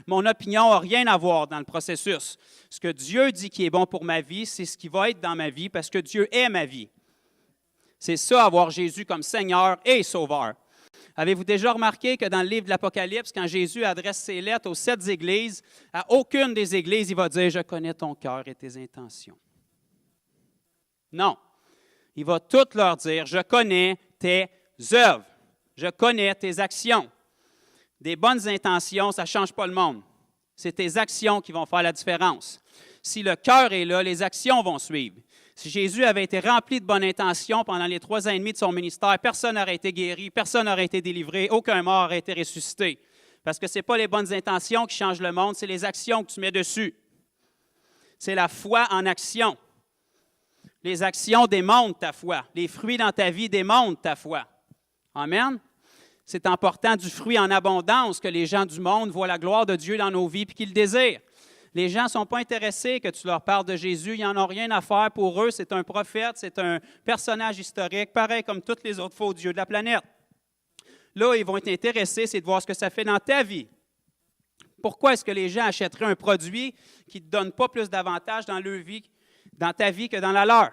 Mon opinion n'a rien à voir dans le processus. Ce que Dieu dit qui est bon pour ma vie, c'est ce qui va être dans ma vie parce que Dieu est ma vie. C'est ça, avoir Jésus comme Seigneur et Sauveur. Avez-vous déjà remarqué que dans le livre de l'Apocalypse, quand Jésus adresse ses lettres aux 7 églises, à aucune des églises, il va dire « Je connais ton cœur et tes intentions ». Non. Il va tout leur dire, je connais tes œuvres, je connais tes actions. Des bonnes intentions, ça ne change pas le monde. C'est tes actions qui vont faire la différence. Si le cœur est là, les actions vont suivre. Si Jésus avait été rempli de bonnes intentions pendant les 3 ans et demi de son ministère, personne n'aurait été guéri, personne n'aurait été délivré, aucun mort n'aurait été ressuscité. Parce que ce n'est pas les bonnes intentions qui changent le monde, c'est les actions que tu mets dessus. C'est la foi en action. Les actions démontrent ta foi. Les fruits dans ta vie démontrent ta foi. Amen. C'est en portant du fruit en abondance que les gens du monde voient la gloire de Dieu dans nos vies et qu'ils le désirent. Les gens ne sont pas intéressés que tu leur parles de Jésus. Ils n'en ont rien à faire pour eux. C'est un prophète, c'est un personnage historique, pareil comme tous les autres faux dieux de la planète. Là, ils vont être intéressés, c'est de voir ce que ça fait dans ta vie. Pourquoi est-ce que les gens achèteraient un produit qui ne te donne pas plus d'avantages dans leur vie, dans ta vie que dans la leur?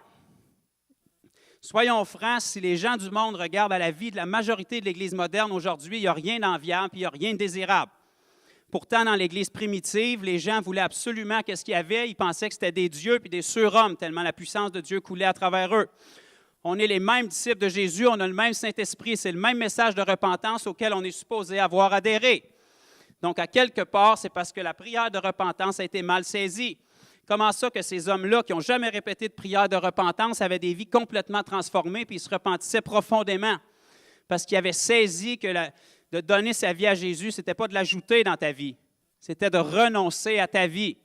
Soyons francs, si les gens du monde regardent à la vie de la majorité de l'Église moderne aujourd'hui, il n'y a rien d'enviable et il n'y a rien de désirable. Pourtant, dans l'Église primitive, les gens voulaient absolument qu'est-ce qu'il y avait. Ils pensaient que c'était des dieux puis des surhommes, tellement la puissance de Dieu coulait à travers eux. On est les mêmes disciples de Jésus, on a le même Saint-Esprit, c'est le même message de repentance auquel on est supposé avoir adhéré. Donc, à quelque part, c'est parce que la prière de repentance a été mal saisie. Comment ça que ces hommes-là, qui n'ont jamais répété de prière de repentance, avaient des vies complètement transformées puis ils se repentissaient profondément? Parce qu'ils avaient saisi que de donner sa vie à Jésus, ce n'était pas de l'ajouter dans ta vie, c'était de renoncer à ta vie.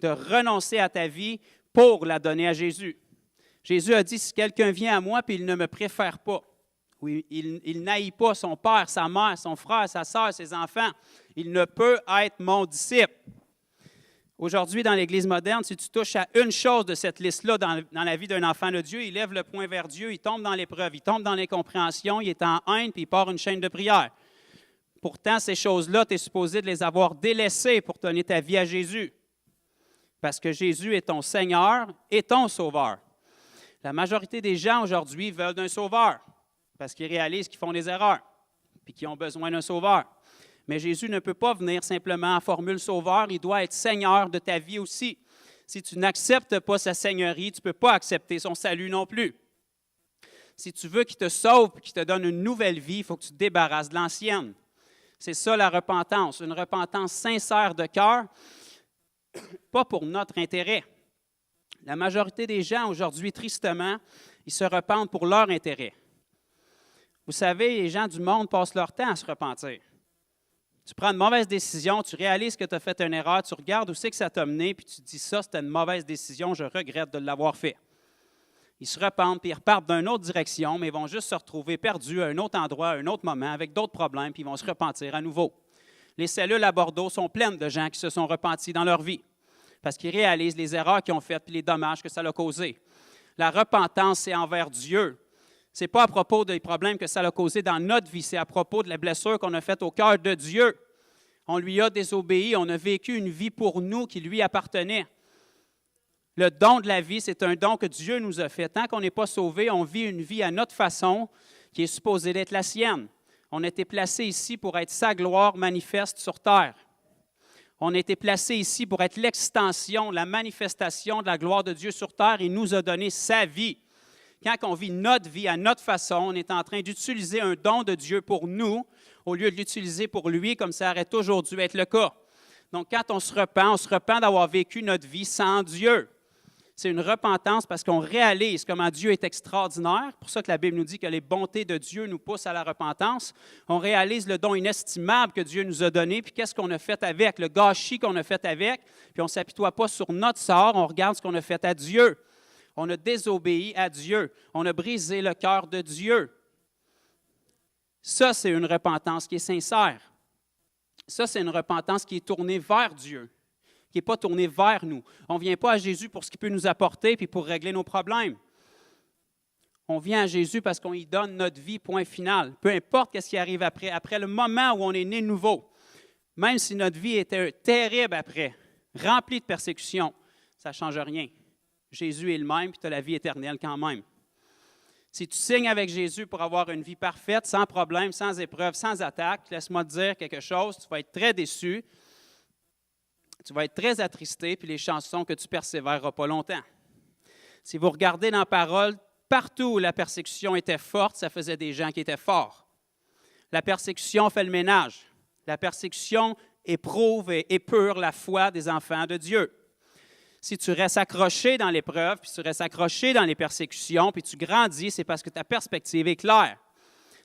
De renoncer à ta vie pour la donner à Jésus. Jésus a dit, si quelqu'un vient à moi puis il ne me préfère pas, oui, il n'haït pas son père, sa mère, son frère, sa sœur, ses enfants, il ne peut être mon disciple. Aujourd'hui, dans l'Église moderne, si tu touches à une chose de cette liste-là dans la vie d'un enfant de Dieu, il lève le poing vers Dieu, il tombe dans l'épreuve, il tombe dans l'incompréhension, il est en haine, puis il part une chaîne de prière. Pourtant, ces choses-là, tu es supposé de les avoir délaissées pour donner ta vie à Jésus. Parce que Jésus est ton Seigneur et ton Sauveur. La majorité des gens aujourd'hui veulent un Sauveur. parce qu'ils réalisent qu'ils font des erreurs et qu'ils ont besoin d'un sauveur. Mais Jésus ne peut pas venir simplement en formule sauveur, il doit être Seigneur de ta vie aussi. Si tu n'acceptes pas sa seigneurie, tu ne peux pas accepter son salut non plus. Si tu veux qu'il te sauve et qu'il te donne une nouvelle vie, il faut que tu te débarrasses de l'ancienne. C'est ça la repentance, une repentance sincère de cœur, pas pour notre intérêt. La majorité des gens aujourd'hui, tristement, ils se repentent pour leur intérêt. Vous savez, les gens du monde passent leur temps à se repentir. Tu prends une mauvaise décision, tu réalises que tu as fait une erreur, tu regardes où c'est que ça t'a mené, puis tu te dis ça, c'était une mauvaise décision, je regrette de l'avoir fait. Ils se repentent, puis ils repartent d'une autre direction, mais ils vont juste se retrouver perdus à un autre endroit, à un autre moment, avec d'autres problèmes, puis ils vont se repentir à nouveau. Les cellules à Bordeaux sont pleines de gens qui se sont repentis dans leur vie, parce qu'ils réalisent les erreurs qu'ils ont faites et les dommages que ça a causés. La repentance, c'est envers Dieu. Ce n'est pas à propos des problèmes que ça a causés dans notre vie, c'est à propos de la blessure qu'on a faite au cœur de Dieu. On lui a désobéi, on a vécu une vie pour nous qui lui appartenait. Le don de la vie, c'est un don que Dieu nous a fait. Tant qu'on n'est pas sauvé, on vit une vie à notre façon qui est supposée d'être la sienne. On a été placé ici pour être sa gloire manifeste sur terre. On a été placé ici pour être l'extension, la manifestation de la gloire de Dieu sur terre. Il nous a donné sa vie. Quand on vit notre vie à notre façon, on est en train d'utiliser un don de Dieu pour nous au lieu de l'utiliser pour lui, comme ça aurait toujours dû être le cas. Donc, quand on se repent d'avoir vécu notre vie sans Dieu. C'est une repentance parce qu'on réalise comment Dieu est extraordinaire. C'est pour ça que la Bible nous dit que les bontés de Dieu nous poussent à la repentance. On réalise le don inestimable que Dieu nous a donné, puis qu'est-ce qu'on a fait avec, le gâchis qu'on a fait avec, puis on ne s'apitoie pas sur notre sort, on regarde ce qu'on a fait à Dieu. On a désobéi à Dieu. On a brisé le cœur de Dieu. Ça, c'est une repentance qui est sincère. Ça, c'est une repentance qui est tournée vers Dieu, qui n'est pas tournée vers nous. On ne vient pas à Jésus pour ce qu'il peut nous apporter puis pour régler nos problèmes. On vient à Jésus parce qu'on lui donne notre vie, point final. Peu importe ce qui arrive après le moment où on est né nouveau. Même si notre vie était terrible après, remplie de persécutions, ça ne change rien. Jésus est le même, puis tu as la vie éternelle quand même. Si tu signes avec Jésus pour avoir une vie parfaite, sans problème, sans épreuve, sans attaque, laisse-moi te dire quelque chose, tu vas être très déçu, tu vas être très attristé, puis les chances sont que tu ne persévéreras pas longtemps. Si vous regardez dans la parole, partout où la persécution était forte, ça faisait des gens qui étaient forts. La persécution fait le ménage. La persécution éprouve et épure la foi des enfants de Dieu. Si tu restes accroché dans l'épreuve, puis tu restes accroché dans les persécutions, puis tu grandis, c'est parce que ta perspective est claire.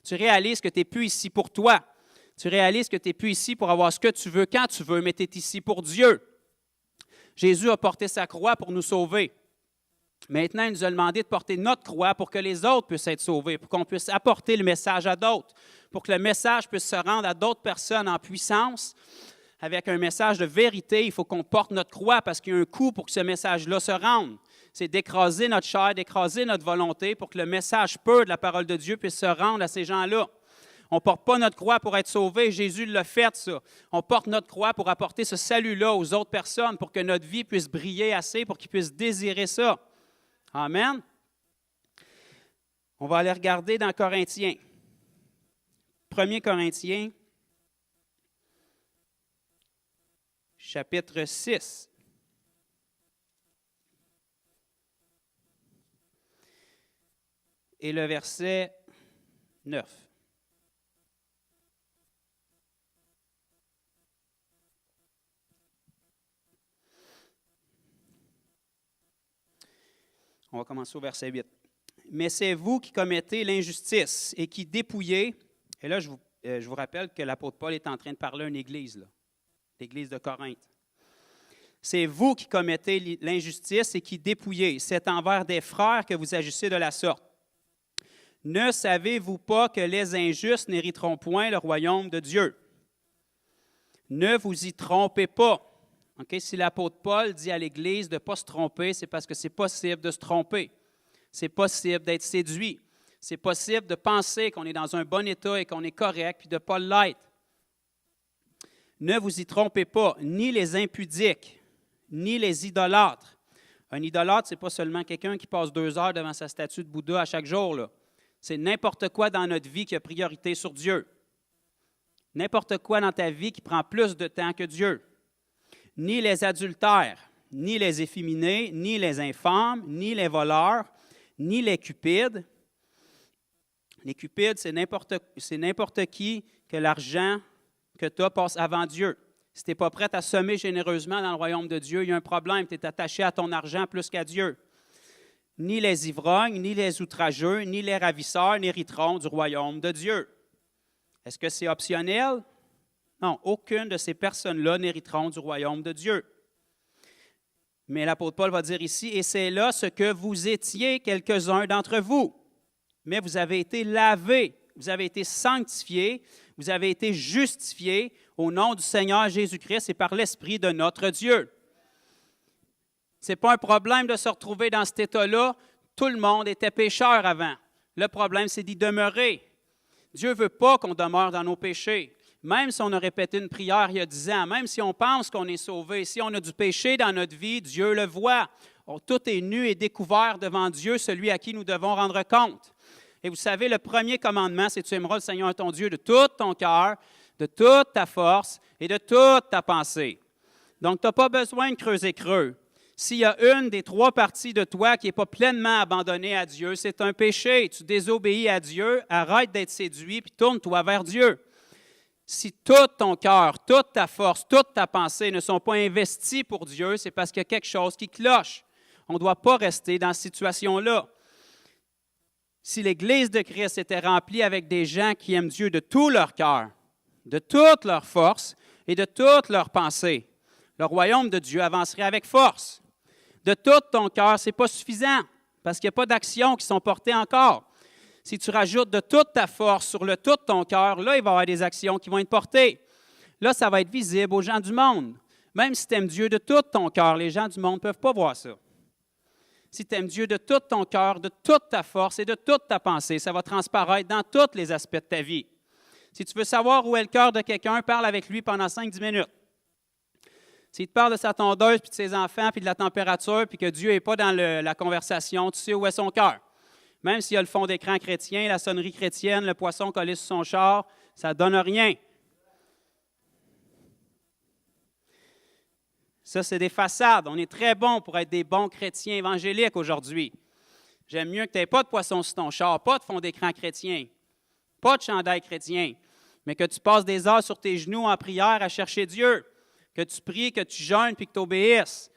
Tu réalises que tu n'es plus ici pour toi. Tu réalises que tu n'es plus ici pour avoir ce que tu veux quand tu veux, mais tu es ici pour Dieu. Jésus a porté sa croix pour nous sauver. Maintenant, il nous a demandé de porter notre croix pour que les autres puissent être sauvés, pour qu'on puisse apporter le message à d'autres, pour que le message puisse se rendre à d'autres personnes en puissance. Avec un message de vérité, il faut qu'on porte notre croix parce qu'il y a un coût pour que ce message-là se rende. C'est d'écraser notre chair, d'écraser notre volonté pour que le message pur de la parole de Dieu puisse se rendre à ces gens-là. On ne porte pas notre croix pour être sauvé. Jésus l'a fait, ça. On porte notre croix pour apporter ce salut-là aux autres personnes, pour que notre vie puisse briller assez, pour qu'ils puissent désirer ça. Amen. On va aller regarder dans Corinthiens. 1 Corinthiens, chapitre 6. Et le verset 9. On va commencer au verset 8. « Mais c'est vous qui commettez l'injustice et qui dépouillez. » Et là, je vous rappelle que l'apôtre Paul est en train de parler à une église, là, l'église de Corinthe. « C'est vous qui commettez l'injustice et qui dépouillez. C'est envers des frères que vous agissez de la sorte. Ne savez-vous pas que les injustes n'hériteront point le royaume de Dieu? Ne vous y trompez pas. » Okay? Si l'apôtre Paul dit à l'Église de ne pas se tromper, c'est parce que c'est possible de se tromper. C'est possible d'être séduit. C'est possible de penser qu'on est dans un bon état et qu'on est correct, puis de ne pas l'être. Ne vous y trompez pas, ni les impudiques, ni les idolâtres. Un idolâtre, ce n'est pas seulement quelqu'un qui passe 2 heures devant sa statue de Bouddha à chaque jour, là. C'est n'importe quoi dans notre vie qui a priorité sur Dieu. N'importe quoi dans ta vie qui prend plus de temps que Dieu. Ni les adultères, ni les efféminés, ni les infâmes, ni les voleurs, ni les cupides. Les cupides, c'est n'importe qui que l'argent que tu as passe avant Dieu. Si tu n'es pas prêt à semer généreusement dans le royaume de Dieu, il y a un problème. Tu es attaché à ton argent plus qu'à Dieu. Ni les ivrognes, ni les outrageux, ni les ravisseurs n'hériteront du royaume de Dieu. Est-ce que c'est optionnel? Non, aucune de ces personnes-là n'hériteront du royaume de Dieu. Mais l'apôtre Paul va dire ici, « Et c'est là ce que vous étiez quelques-uns d'entre vous. Mais vous avez été lavés, vous avez été sanctifiés, vous avez été justifiés au nom du Seigneur Jésus-Christ et par l'Esprit de notre Dieu. » Ce n'est pas un problème de se retrouver dans cet état-là. Tout le monde était pécheur avant. Le problème, c'est d'y demeurer. Dieu ne veut pas qu'on demeure dans nos péchés. Même si on a répété une prière il y a 10 ans, même si on pense qu'on est sauvé, si on a du péché dans notre vie, Dieu le voit. Tout est nu et découvert devant Dieu, celui à qui nous devons rendre compte. Et vous savez, le premier commandement, c'est « Tu aimeras le Seigneur ton Dieu de tout ton cœur, de toute ta force et de toute ta pensée. » Donc, tu n'as pas besoin de creuser creux. S'il y a une des 3 parties de toi qui n'est pas pleinement abandonnée à Dieu, c'est un péché. Tu désobéis à Dieu, arrête d'être séduit, puis tourne-toi vers Dieu. Si tout ton cœur, toute ta force, toute ta pensée ne sont pas investis pour Dieu, c'est parce qu'il y a quelque chose qui cloche. On ne doit pas rester dans cette situation-là. Si l'Église de Christ était remplie avec des gens qui aiment Dieu de tout leur cœur, de toute leur force et de toute leur pensée, le royaume de Dieu avancerait avec force. De tout ton cœur, ce n'est pas suffisant parce qu'il n'y a pas d'actions qui sont portées encore. Si tu rajoutes de toute ta force sur le tout ton cœur, là, il va y avoir des actions qui vont être portées. Là, ça va être visible aux gens du monde. Même si tu aimes Dieu de tout ton cœur, les gens du monde ne peuvent pas voir ça. Si tu aimes Dieu de tout ton cœur, de toute ta force et de toute ta pensée, ça va transparaître dans tous les aspects de ta vie. Si tu veux savoir où est le cœur de quelqu'un, parle avec lui pendant 5-10 minutes. S'il te parle de sa tondeuse, puis de ses enfants, puis de la température, puis que Dieu n'est pas dans la conversation, tu sais où est son cœur. Même s'il y a le fond d'écran chrétien, la sonnerie chrétienne, le poisson collé sur son char, ça ne donne rien. Ça, c'est des façades. On est très bon pour être des bons chrétiens évangéliques aujourd'hui. J'aime mieux que tu n'aies pas de poisson sur ton char, pas de fond d'écran chrétien, pas de chandail chrétien, mais que tu passes des heures sur tes genoux en prière à chercher Dieu, que tu pries, que tu jeûnes puis que tu obéisses,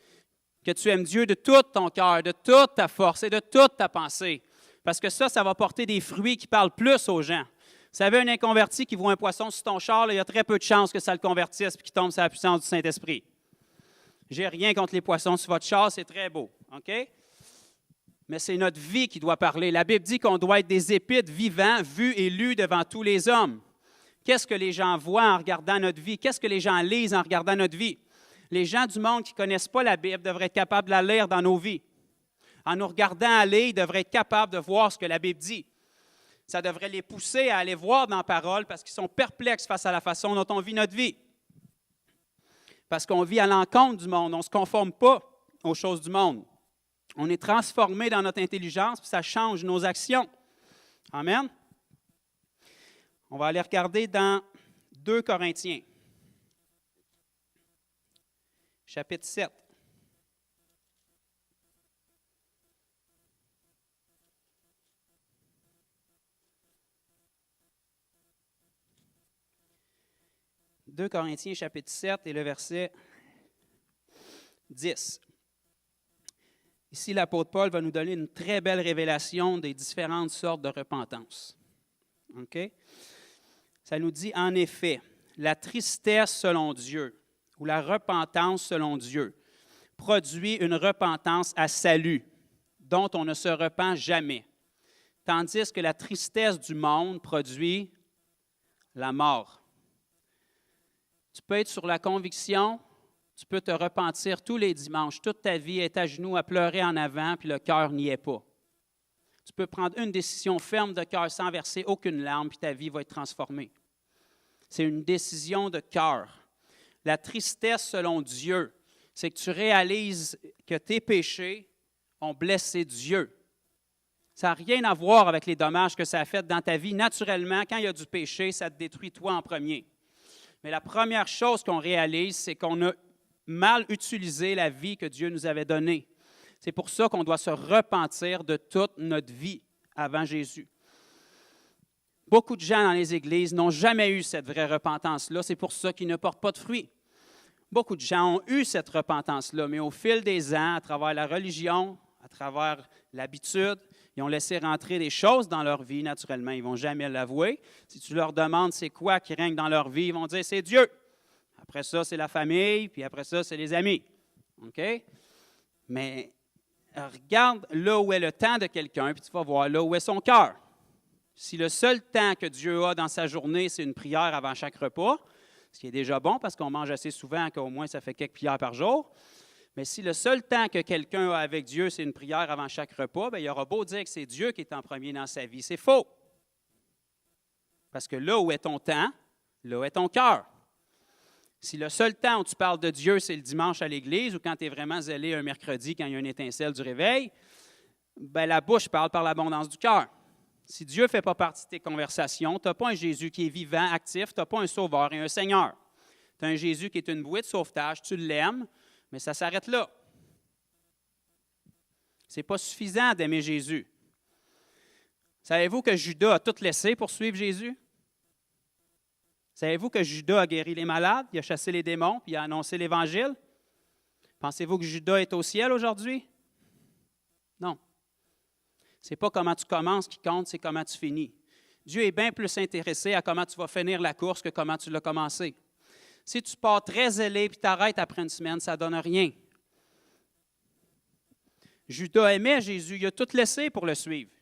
que tu aimes Dieu de tout ton cœur, de toute ta force et de toute ta pensée. Parce que ça va porter des fruits qui parlent plus aux gens. Vous savez, un inconverti qui voit un poisson sur ton char, là, il y a très peu de chances que ça le convertisse et qu'il tombe sous la puissance du Saint-Esprit. J'ai rien contre les poissons sur votre char, c'est très beau. OK? Mais c'est notre vie qui doit parler. La Bible dit qu'on doit être des épîtres vivants, vus et lus devant tous les hommes. Qu'est-ce que les gens voient en regardant notre vie? Qu'est-ce que les gens lisent en regardant notre vie? Les gens du monde qui ne connaissent pas la Bible devraient être capables de la lire dans nos vies. En nous regardant aller, ils devraient être capables de voir ce que la Bible dit. Ça devrait les pousser à aller voir dans la parole parce qu'ils sont perplexes face à la façon dont on vit notre vie. Parce qu'on vit à l'encontre du monde, on ne se conforme pas aux choses du monde. On est transformé dans notre intelligence, puis ça change nos actions. Amen. On va aller regarder dans 2 Corinthiens, chapitre 7. « 2 Corinthiens, chapitre 7, et le verset 10. Ici, l'apôtre Paul va nous donner une très belle révélation des différentes sortes de repentance. OK? Ça nous dit, en effet, la tristesse selon Dieu, ou la repentance selon Dieu, produit une repentance à salut, dont on ne se repent jamais, tandis que la tristesse du monde produit la mort. Tu peux être sur la conviction, tu peux te repentir tous les dimanches, toute ta vie, être à genoux à pleurer en avant, puis le cœur n'y est pas. Tu peux prendre une décision ferme de cœur sans verser aucune larme, puis ta vie va être transformée. C'est une décision de cœur. La tristesse selon Dieu, c'est que tu réalises que tes péchés ont blessé Dieu. Ça n'a rien à voir avec les dommages que ça a fait dans ta vie. Naturellement, quand il y a du péché, ça te détruit toi en premier. Mais la première chose qu'on réalise, c'est qu'on a mal utilisé la vie que Dieu nous avait donnée. C'est pour ça qu'on doit se repentir de toute notre vie avant Jésus. Beaucoup de gens dans les églises n'ont jamais eu cette vraie repentance-là. C'est pour ça qu'ils ne portent pas de fruits. Beaucoup de gens ont eu cette repentance-là, mais au fil des ans, à travers la religion, à travers l'habitude, ils ont laissé rentrer des choses dans leur vie naturellement. Ils ne vont jamais l'avouer. Si tu leur demandes c'est quoi qui règne dans leur vie, ils vont dire c'est Dieu. Après ça, c'est la famille, puis après ça, c'est les amis. OK? Mais regarde là où est le temps de quelqu'un, puis tu vas voir là où est son cœur. Si le seul temps que Dieu a dans sa journée, c'est une prière avant chaque repas, ce qui est déjà bon parce qu'on mange assez souvent qu'au moins ça fait quelques prières par jour, mais si le seul temps que quelqu'un a avec Dieu, c'est une prière avant chaque repas, bien, il aura beau dire que c'est Dieu qui est en premier dans sa vie. C'est faux. Parce que là où est ton temps, là où est ton cœur. Si le seul temps où tu parles de Dieu, c'est le dimanche à l'église ou quand tu es vraiment zélé un mercredi quand il y a une étincelle du réveil, bien, la bouche parle par l'abondance du cœur. Si Dieu ne fait pas partie de tes conversations, tu n'as pas un Jésus qui est vivant, actif, tu n'as pas un sauveur et un Seigneur. Tu as un Jésus qui est une bouée de sauvetage, tu l'aimes, mais ça s'arrête là. Ce n'est pas suffisant d'aimer Jésus. Savez-vous que Judas a tout laissé pour suivre Jésus? Savez-vous que Judas a guéri les malades, il a chassé les démons, puis il a annoncé l'Évangile? Pensez-vous que Judas est au ciel aujourd'hui? Non. Ce n'est pas comment tu commences qui compte, c'est comment tu finis. Dieu est bien plus intéressé à comment tu vas finir la course que comment tu l'as commencé. Si tu pars très zélé et t'arrêtes après une semaine, ça ne donne rien. Judas aimait Jésus, il a tout laissé pour le suivre.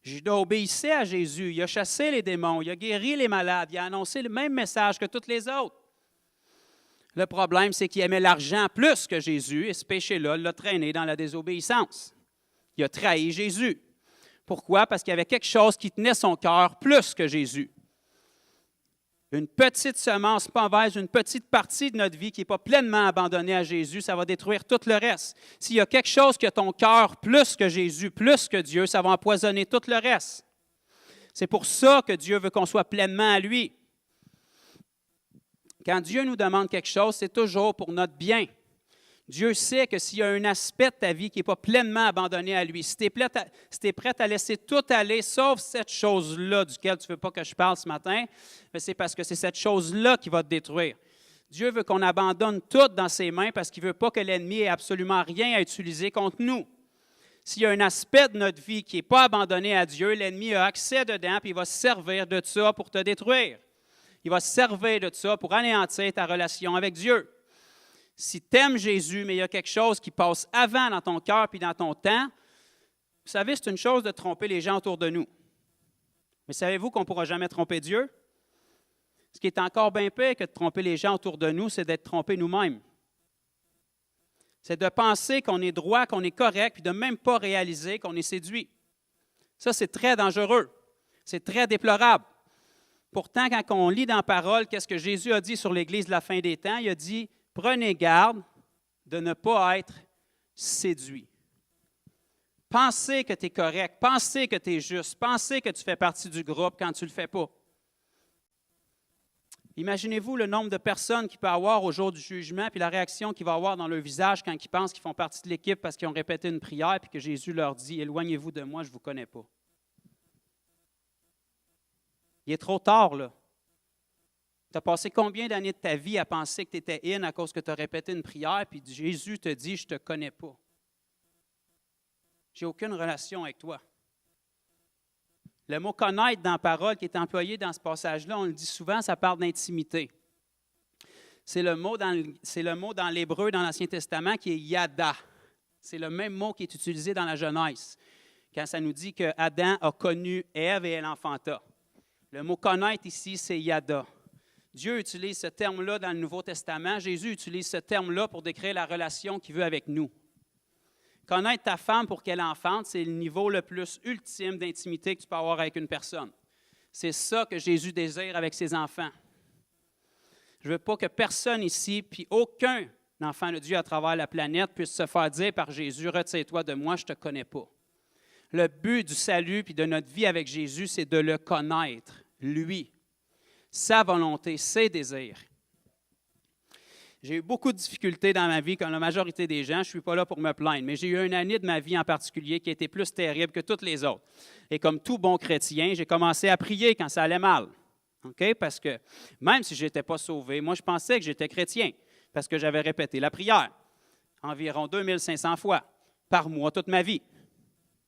Judas obéissait à Jésus, il a chassé les démons, il a guéri les malades, il a annoncé le même message que tous les autres. Le problème, c'est qu'il aimait l'argent plus que Jésus et ce péché-là l'a traîné dans la désobéissance. Il a trahi Jésus. Pourquoi? Parce qu'il y avait quelque chose qui tenait son cœur plus que Jésus. Une petite semence mauvaise, une petite partie de notre vie qui n'est pas pleinement abandonnée à Jésus, ça va détruire tout le reste. S'il y a quelque chose qui a ton cœur plus que Jésus, plus que Dieu, ça va empoisonner tout le reste. C'est pour ça que Dieu veut qu'on soit pleinement à lui. Quand Dieu nous demande quelque chose, c'est toujours pour notre bien. Dieu sait que s'il y a un aspect de ta vie qui n'est pas pleinement abandonné à lui, si tu es prêt à laisser tout aller, sauf cette chose-là duquel tu ne veux pas que je parle ce matin, c'est parce que c'est cette chose-là qui va te détruire. Dieu veut qu'on abandonne tout dans ses mains parce qu'il ne veut pas que l'ennemi ait absolument rien à utiliser contre nous. S'il y a un aspect de notre vie qui n'est pas abandonné à Dieu, l'ennemi a accès dedans et il va se servir de ça pour te détruire. Il va se servir de ça pour anéantir ta relation avec Dieu. Si tu aimes Jésus, mais il y a quelque chose qui passe avant dans ton cœur puis dans ton temps, vous savez, c'est une chose de tromper les gens autour de nous. Mais savez-vous qu'on ne pourra jamais tromper Dieu? Ce qui est encore bien pire que de tromper les gens autour de nous, c'est d'être trompés nous-mêmes. C'est de penser qu'on est droit, qu'on est correct, puis de même pas réaliser qu'on est séduit. Ça, c'est très dangereux. C'est très déplorable. Pourtant, quand on lit dans la parole, qu'est-ce que Jésus a dit sur l'Église de la fin des temps? Il a dit, prenez garde de ne pas être séduit. Pensez que tu es correct, pensez que tu es juste, pensez que tu fais partie du groupe quand tu ne le fais pas. Imaginez-vous le nombre de personnes qu'il peut y avoir au jour du jugement, puis la réaction qu'il va avoir dans leur visage quand ils pensent qu'ils font partie de l'équipe parce qu'ils ont répété une prière, puis que Jésus leur dit « Éloignez-vous de moi, je ne vous connais pas ». Il est trop tard, là. Tu as passé combien d'années de ta vie à penser que tu étais in à cause que tu as répété une prière, puis Jésus te dit « Je ne te connais pas. J'ai aucune relation avec toi. » Le mot « connaître » dans la parole qui est employé dans ce passage-là, on le dit souvent, ça parle d'intimité. C'est le mot dans l'hébreu, dans l'Ancien Testament, qui est « yada ». C'est le même mot qui est utilisé dans la Genèse, quand ça nous dit que Adam a connu Ève et elle enfanta. Le mot « connaître » ici, c'est « yada ». Dieu utilise ce terme-là dans le Nouveau Testament. Jésus utilise ce terme-là pour décrire la relation qu'il veut avec nous. Connaître ta femme pour qu'elle enfante, c'est le niveau le plus ultime d'intimité que tu peux avoir avec une personne. C'est ça que Jésus désire avec ses enfants. Je ne veux pas que personne ici, puis aucun enfant de Dieu à travers la planète, puisse se faire dire par Jésus, « Retire-toi de moi, je ne te connais pas. » Le but du salut puis de notre vie avec Jésus, c'est de le connaître, lui, sa volonté, ses désirs. J'ai eu beaucoup de difficultés dans ma vie, comme la majorité des gens. Je ne suis pas là pour me plaindre, mais j'ai eu une année de ma vie en particulier qui a été plus terrible que toutes les autres. Et comme tout bon chrétien, j'ai commencé à prier quand ça allait mal. Okay? Parce que même si je n'étais pas sauvé, moi, je pensais que j'étais chrétien parce que j'avais répété la prière environ 2500 fois par mois toute ma vie.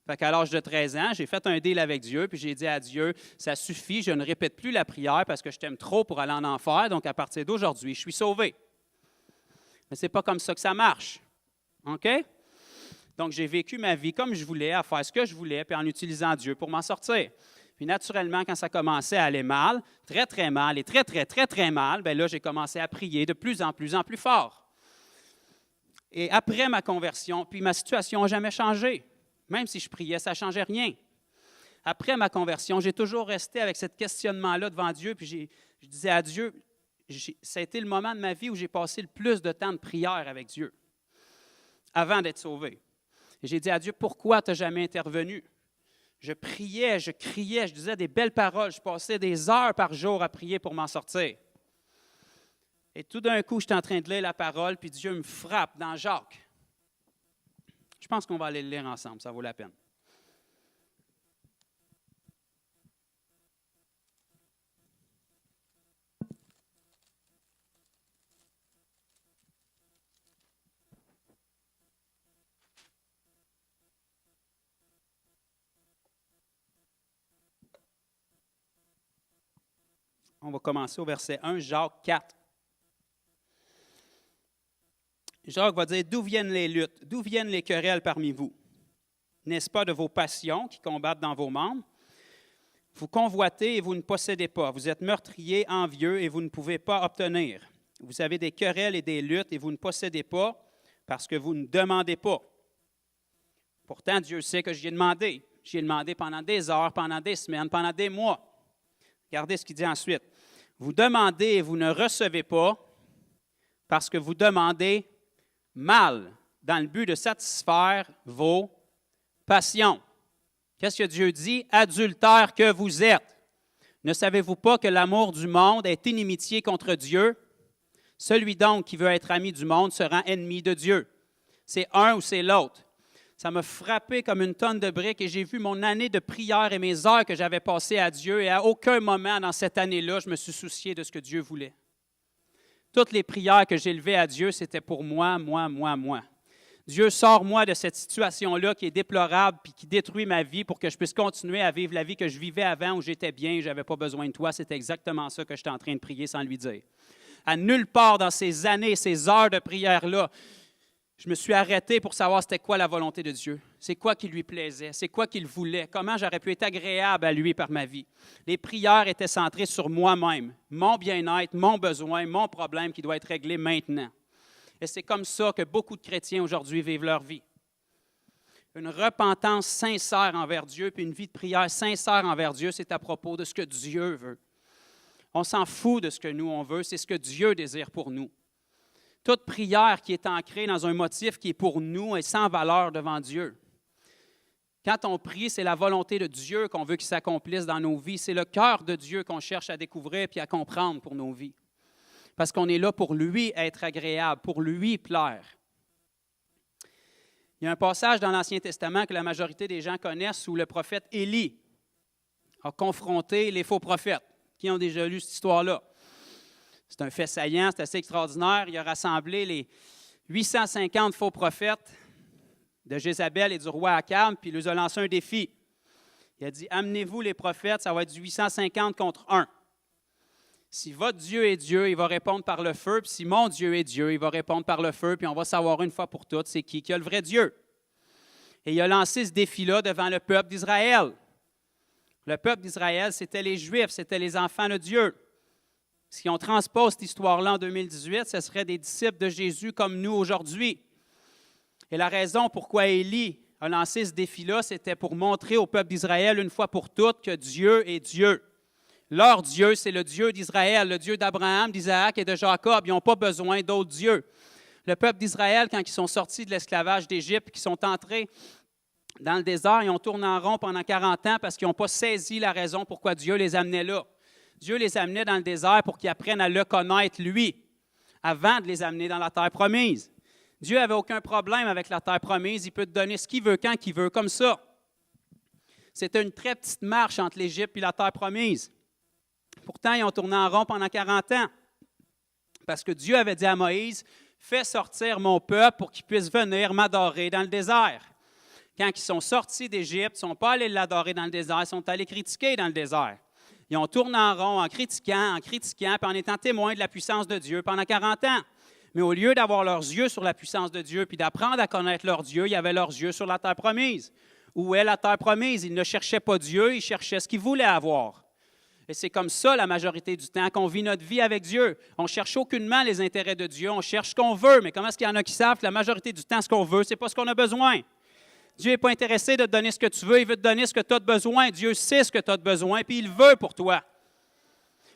Fait qu'à l'âge de 13 ans, j'ai fait un deal avec Dieu, puis j'ai dit à Dieu, ça suffit, je ne répète plus la prière parce que je t'aime trop pour aller en enfer, donc à partir d'aujourd'hui, je suis sauvé. Mais ce n'est pas comme ça que ça marche. OK? Donc, j'ai vécu ma vie comme je voulais, à faire ce que je voulais, puis en utilisant Dieu pour m'en sortir. Puis naturellement, quand ça commençait à aller mal, très, très mal, et très, très, très, très mal, bien là, j'ai commencé à prier de plus en plus fort. Et après ma conversion, puis ma situation n'a jamais changé. Même si je priais, ça ne changeait rien. Après ma conversion, j'ai toujours resté avec ce questionnement-là devant Dieu, puis je disais à Dieu, ça a été le moment de ma vie où j'ai passé le plus de temps de prière avec Dieu, avant d'être sauvé. Et j'ai dit à Dieu, pourquoi tu n'as jamais intervenu? Je priais, je criais, je disais des belles paroles, je passais des heures par jour à prier pour m'en sortir. Et tout d'un coup, j'étais en train de lire la parole, puis Dieu me frappe dans Jacques. Je pense qu'on va aller le lire ensemble, ça vaut la peine. On va commencer au verset 1, Jacques 4. Jacques va dire, d'où viennent les luttes, d'où viennent les querelles parmi vous? N'est-ce pas de vos passions qui combattent dans vos membres? Vous convoitez et vous ne possédez pas. Vous êtes meurtriers, envieux et vous ne pouvez pas obtenir. Vous avez des querelles et des luttes et vous ne possédez pas parce que vous ne demandez pas. Pourtant, Dieu sait que j'y ai demandé. J'y ai demandé pendant des heures, pendant des semaines, pendant des mois. Regardez ce qu'il dit ensuite. Vous demandez et vous ne recevez pas parce que vous demandez mal dans le but de satisfaire vos passions. Qu'est-ce que Dieu dit? Adultères que vous êtes. Ne savez-vous pas que l'amour du monde est inimitié contre Dieu? Celui donc qui veut être ami du monde se rend ennemi de Dieu. C'est un ou c'est l'autre. Ça m'a frappé comme une tonne de briques et j'ai vu mon année de prière et mes heures que j'avais passées à Dieu et à aucun moment dans cette année-là, je me suis soucié de ce que Dieu voulait. Toutes les prières que j'ai levées à Dieu, c'était pour moi. Dieu, sors-moi de cette situation-là qui est déplorable et qui détruit ma vie pour que je puisse continuer à vivre la vie que je vivais avant où j'étais bien, je n'avais pas besoin de toi. C'est exactement ça que j'étais en train de prier sans lui dire. À nulle part dans ces années, ces heures de prière-là, je me suis arrêté pour savoir c'était quoi la volonté de Dieu. C'est quoi qui lui plaisait, c'est quoi qu'il voulait, comment j'aurais pu être agréable à lui par ma vie. Les prières étaient centrées sur moi-même, mon bien-être, mon besoin, mon problème qui doit être réglé maintenant. Et c'est comme ça que beaucoup de chrétiens aujourd'hui vivent leur vie. Une repentance sincère envers Dieu, puis une vie de prière sincère envers Dieu, c'est à propos de ce que Dieu veut. On s'en fout de ce que nous on veut, c'est ce que Dieu désire pour nous. Toute prière qui est ancrée dans un motif qui est pour nous est sans valeur devant Dieu. Quand on prie, c'est la volonté de Dieu qu'on veut qu'il s'accomplisse dans nos vies. C'est le cœur de Dieu qu'on cherche à découvrir et à comprendre pour nos vies. Parce qu'on est là pour lui être agréable, pour lui plaire. Il y a un passage dans l'Ancien Testament que la majorité des gens connaissent où le prophète Élie a confronté les faux prophètes. Qui ont déjà lu cette histoire-là? C'est un fait saillant, c'est assez extraordinaire. Il a rassemblé les 850 faux prophètes de Jézabel et du roi Akab, puis il leur a lancé un défi. Il a dit, amenez-vous les prophètes, ça va être du 850 contre 1. Si votre Dieu est Dieu, il va répondre par le feu, puis si mon Dieu est Dieu, il va répondre par le feu, puis on va savoir une fois pour toutes c'est qui a le vrai Dieu. Et il a lancé ce défi-là devant le peuple d'Israël. Le peuple d'Israël, c'était les Juifs, c'était les enfants de Dieu. Si on transpose cette histoire-là en 2018, ce serait des disciples de Jésus comme nous aujourd'hui. Et la raison pourquoi Élie a lancé ce défi-là, c'était pour montrer au peuple d'Israël une fois pour toutes que Dieu est Dieu. Leur Dieu, c'est le Dieu d'Israël, le Dieu d'Abraham, d'Isaac et de Jacob. Ils n'ont pas besoin d'autres dieux. Le peuple d'Israël, quand ils sont sortis de l'esclavage d'Égypte, qu'ils sont entrés Dans le désert, ils ont tourné en rond pendant 40 ans parce qu'ils n'ont pas saisi la raison pourquoi Dieu les amenait là. Dieu les amenait dans le désert pour qu'ils apprennent à le connaître, lui, avant de les amener dans la terre promise. Dieu n'avait aucun problème avec la terre promise. Il peut te donner ce qu'il veut, quand il veut, comme ça. C'était une très petite marche entre l'Égypte et la terre promise. Pourtant, ils ont tourné en rond pendant 40 ans. Parce que Dieu avait dit à Moïse, « Fais sortir mon peuple pour qu'il puisse venir m'adorer dans le désert. » Quand ils sont sortis d'Égypte, ils ne sont pas allés l'adorer dans le désert, ils sont allés critiquer dans le désert. Ils ont tourné en rond en critiquant, puis en étant témoins de la puissance de Dieu pendant 40 ans. Mais au lieu d'avoir leurs yeux sur la puissance de Dieu, puis d'apprendre à connaître leur Dieu, ils avaient leurs yeux sur la terre promise. Où est la terre promise? Ils ne cherchaient pas Dieu, ils cherchaient ce qu'ils voulaient avoir. Et c'est comme ça la majorité du temps qu'on vit notre vie avec Dieu. On ne cherche aucunement les intérêts de Dieu, on cherche ce qu'on veut. Mais comment est-ce qu'il y en a qui savent que la majorité du temps, ce qu'on veut, ce n'est pas ce qu'on a besoin? Dieu n'est pas intéressé de te donner ce que tu veux, il veut te donner ce que tu as besoin. Dieu sait ce que tu as besoin, puis il veut pour toi.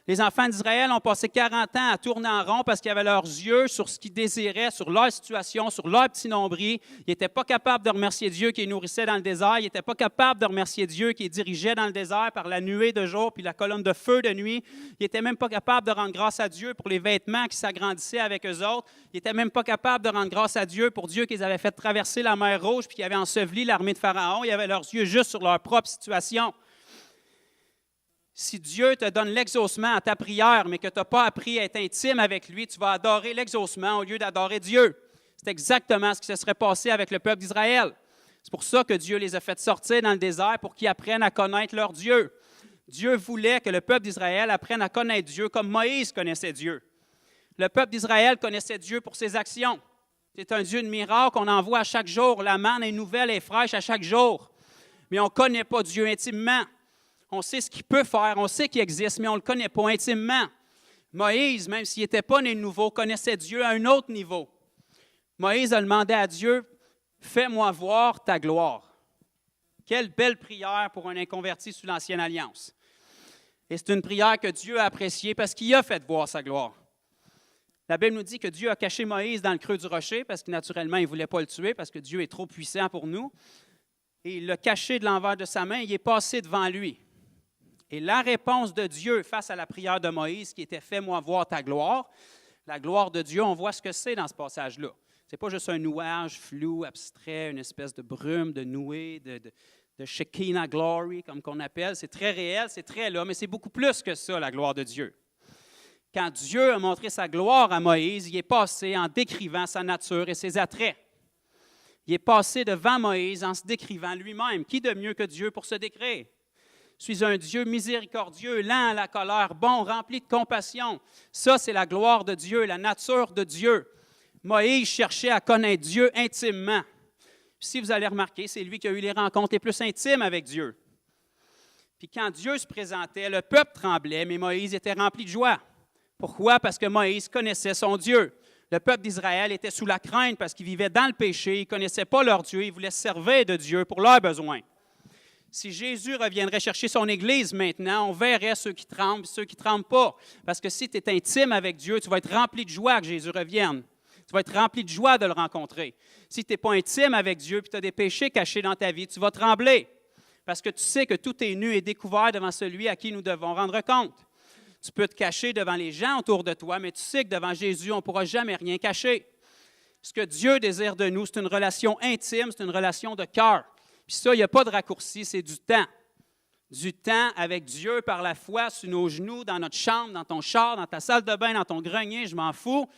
Les enfants d'Israël ont passé 40 ans à tourner en rond parce qu'ils avaient leurs yeux sur ce qu'ils désiraient, sur leur situation, sur leur petit nombril. Ils n'étaient pas capables de remercier Dieu qui les nourrissait dans le désert. Ils n'étaient pas capables de remercier Dieu qui les dirigeait dans le désert par la nuée de jour puis la colonne de feu de nuit. Ils n'étaient même pas capables de rendre grâce à Dieu pour les vêtements qui s'agrandissaient avec eux autres. Ils n'étaient même pas capables de rendre grâce à Dieu pour Dieu qu'ils avaient fait traverser la mer Rouge puis qu'ils avaient enseveli l'armée de Pharaon. Ils avaient leurs yeux juste sur leur propre situation. Si Dieu te donne l'exaucement à ta prière, mais que tu n'as pas appris à être intime avec lui, tu vas adorer l'exaucement au lieu d'adorer Dieu. C'est exactement ce qui se serait passé avec le peuple d'Israël. C'est pour ça que Dieu les a fait sortir dans le désert pour qu'ils apprennent à connaître leur Dieu. Dieu voulait que le peuple d'Israël apprenne à connaître Dieu comme Moïse connaissait Dieu. Le peuple d'Israël connaissait Dieu pour ses actions. C'est un Dieu de miracle qu'on envoie à chaque jour. La manne est nouvelle et fraîche à chaque jour. Mais on ne connaît pas Dieu intimement. On sait ce qu'il peut faire, on sait qu'il existe, mais on ne le connaît pas intimement. Moïse, même s'il n'était pas né de nouveau, connaissait Dieu à un autre niveau. Moïse a demandé à Dieu, « Fais-moi voir ta gloire. » Quelle belle prière pour un inconverti sous l'Ancienne Alliance. Et c'est une prière que Dieu a appréciée parce qu'il a fait voir sa gloire. La Bible nous dit que Dieu a caché Moïse dans le creux du rocher parce que naturellement, il ne voulait pas le tuer parce que Dieu est trop puissant pour nous. Et il l'a caché de l'envers de sa main, il est passé devant lui. Et la réponse de Dieu face à la prière de Moïse qui était « Fais-moi voir ta gloire », la gloire de Dieu, on voit ce que c'est dans ce passage-là. Ce n'est pas juste un nuage flou, abstrait, une espèce de brume, de nuée, de Shekinah glory, comme qu'on appelle. C'est très réel, c'est très là, mais c'est beaucoup plus que ça, la gloire de Dieu. Quand Dieu a montré sa gloire à Moïse, il est passé en décrivant sa nature et ses attraits. Il est passé devant Moïse en se décrivant lui-même. Qui de mieux que Dieu pour se décrire? Je suis un Dieu miséricordieux, lent à la colère, bon, rempli de compassion. Ça, c'est la gloire de Dieu, la nature de Dieu. Moïse cherchait à connaître Dieu intimement. Puis si vous allez remarquer, c'est lui qui a eu les rencontres les plus intimes avec Dieu. Puis quand Dieu se présentait, le peuple tremblait, mais Moïse était rempli de joie. Pourquoi? Parce que Moïse connaissait son Dieu. Le peuple d'Israël était sous la crainte parce qu'ils vivaient dans le péché, ils ne connaissaient pas leur Dieu, ils voulaient se servir de Dieu pour leurs besoins. Si Jésus reviendrait chercher son Église maintenant, on verrait ceux qui tremblent et ceux qui ne tremblent pas. Parce que si tu es intime avec Dieu, tu vas être rempli de joie que Jésus revienne. Tu vas être rempli de joie de le rencontrer. Si tu n'es pas intime avec Dieu et tu as des péchés cachés dans ta vie, tu vas trembler. Parce que tu sais que tout est nu et découvert devant celui à qui nous devons rendre compte. Tu peux te cacher devant les gens autour de toi, mais tu sais que devant Jésus, on ne pourra jamais rien cacher. Ce que Dieu désire de nous, c'est une relation intime, c'est une relation de cœur. Puis ça, il n'y a pas de raccourci, c'est du temps. Du temps avec Dieu par la foi, sur nos genoux, dans notre chambre, dans ton char, dans ta salle de bain, dans ton grenier, je m'en fous.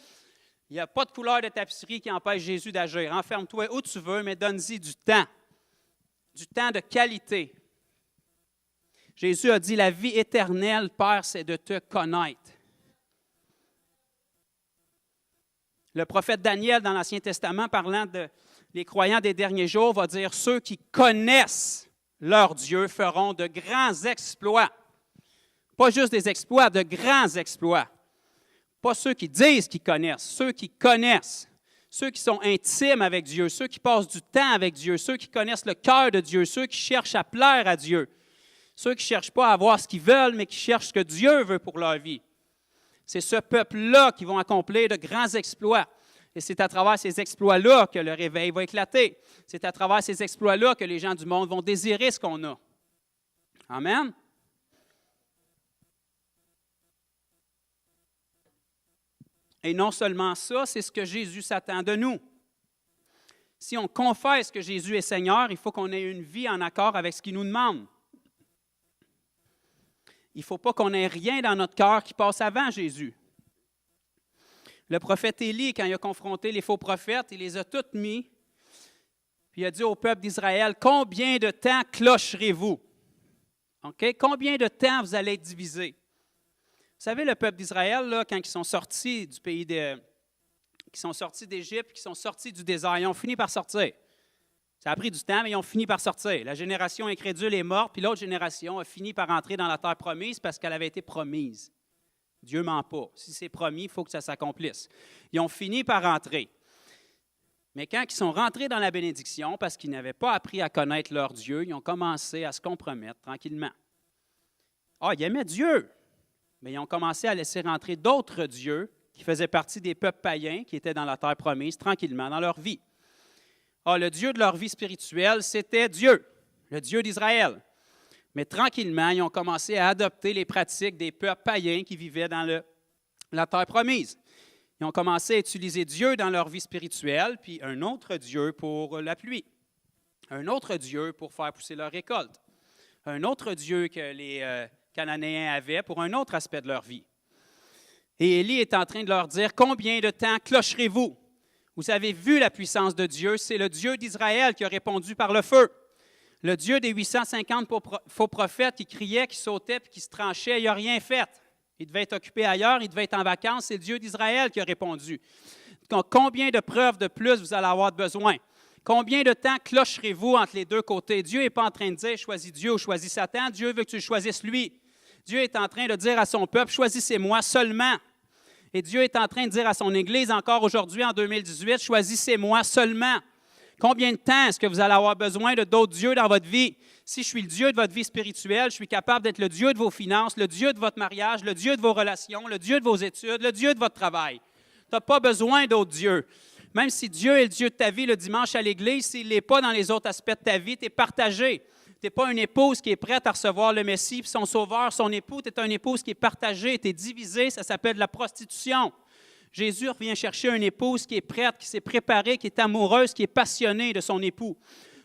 Il n'y a pas de couleur de tapisserie qui empêche Jésus d'agir. Enferme-toi où tu veux, mais donne-y du temps. Du temps de qualité. Jésus a dit, la vie éternelle, Père, c'est de te connaître. Le prophète Daniel, dans l'Ancien Testament, parlant des croyants des derniers jours, va dire, ceux qui connaissent leur Dieu feront de grands exploits. Pas juste des exploits, de grands exploits. Pas ceux qui disent qu'ils connaissent, ceux qui connaissent. Ceux qui sont intimes avec Dieu, ceux qui passent du temps avec Dieu, ceux qui connaissent le cœur de Dieu, ceux qui cherchent à plaire à Dieu. Ceux qui ne cherchent pas à avoir ce qu'ils veulent, mais qui cherchent ce que Dieu veut pour leur vie. C'est ce peuple-là qui va accomplir de grands exploits. Et c'est à travers ces exploits-là que le réveil va éclater. C'est à travers ces exploits-là que les gens du monde vont désirer ce qu'on a. Amen. Et non seulement ça, c'est ce que Jésus s'attend de nous. Si on confesse que Jésus est Seigneur, il faut qu'on ait une vie en accord avec ce qu'il nous demande. Il ne faut pas qu'on ait rien dans notre cœur qui passe avant Jésus. Le prophète Élie, quand il a confronté les faux prophètes, il les a tous mis, puis il a dit au peuple d'Israël, « Combien de temps clocherez-vous? » Okay? Combien de temps vous allez être divisés? Vous savez, le peuple d'Israël, là, quand ils sont sortis du pays qui sont sortis d'Égypte, qui sont sortis du désert, ils ont fini par sortir. Ça a pris du temps, mais ils ont fini par sortir. La génération incrédule est morte, puis l'autre génération a fini par entrer dans la terre promise parce qu'elle avait été promise. Dieu ne ment pas. Si c'est promis, il faut que ça s'accomplisse. Ils ont fini par rentrer. Mais quand ils sont rentrés dans la bénédiction, parce qu'ils n'avaient pas appris à connaître leur Dieu, ils ont commencé à se compromettre tranquillement. Ah, ils aimaient Dieu, mais ils ont commencé à laisser rentrer d'autres dieux qui faisaient partie des peuples païens qui étaient dans la terre promise tranquillement dans leur vie. Ah, le Dieu de leur vie spirituelle, c'était Dieu, le Dieu d'Israël. Mais tranquillement, ils ont commencé à adopter les pratiques des peuples païens qui vivaient dans la terre promise. Ils ont commencé à utiliser Dieu dans leur vie spirituelle, puis un autre Dieu pour la pluie, un autre Dieu pour faire pousser leur récolte, un autre Dieu que les Cananéens avaient pour un autre aspect de leur vie. Et Élie est en train de leur dire, « Combien de temps clocherez-vous? Vous avez vu la puissance de Dieu, c'est le Dieu d'Israël qui a répondu par le feu. Le Dieu des 850 faux prophètes qui criaient, qui sautaient puis qui se tranchaient, il n'a rien fait. Il devait être occupé ailleurs, il devait être en vacances, c'est le Dieu d'Israël qui a répondu. Donc, combien de preuves de plus vous allez avoir besoin? Combien de temps clocherez-vous entre les deux côtés? Dieu n'est pas en train de dire « choisis Dieu ou choisis Satan », Dieu veut que tu choisisses lui. Dieu est en train de dire à son peuple « choisissez-moi seulement ». Et Dieu est en train de dire à son Église encore aujourd'hui, en 2018, « choisissez-moi seulement ». Combien de temps est-ce que vous allez avoir besoin de d'autres dieux dans votre vie? Si je suis le Dieu de votre vie spirituelle, je suis capable d'être le Dieu de vos finances, le Dieu de votre mariage, le Dieu de vos relations, le Dieu de vos études, le Dieu de votre travail. Tu n'as pas besoin d'autres dieux. Même si Dieu est le Dieu de ta vie le dimanche à l'Église, s'il n'est pas dans les autres aspects de ta vie, tu es partagé. Tu n'es pas une épouse qui est prête à recevoir le Messie, puis son sauveur, son époux. Tu es une épouse qui est partagée, tu es divisée, ça s'appelle de la prostitution. Jésus revient chercher une épouse qui est prête, qui s'est préparée, qui est amoureuse, qui est passionnée de son époux.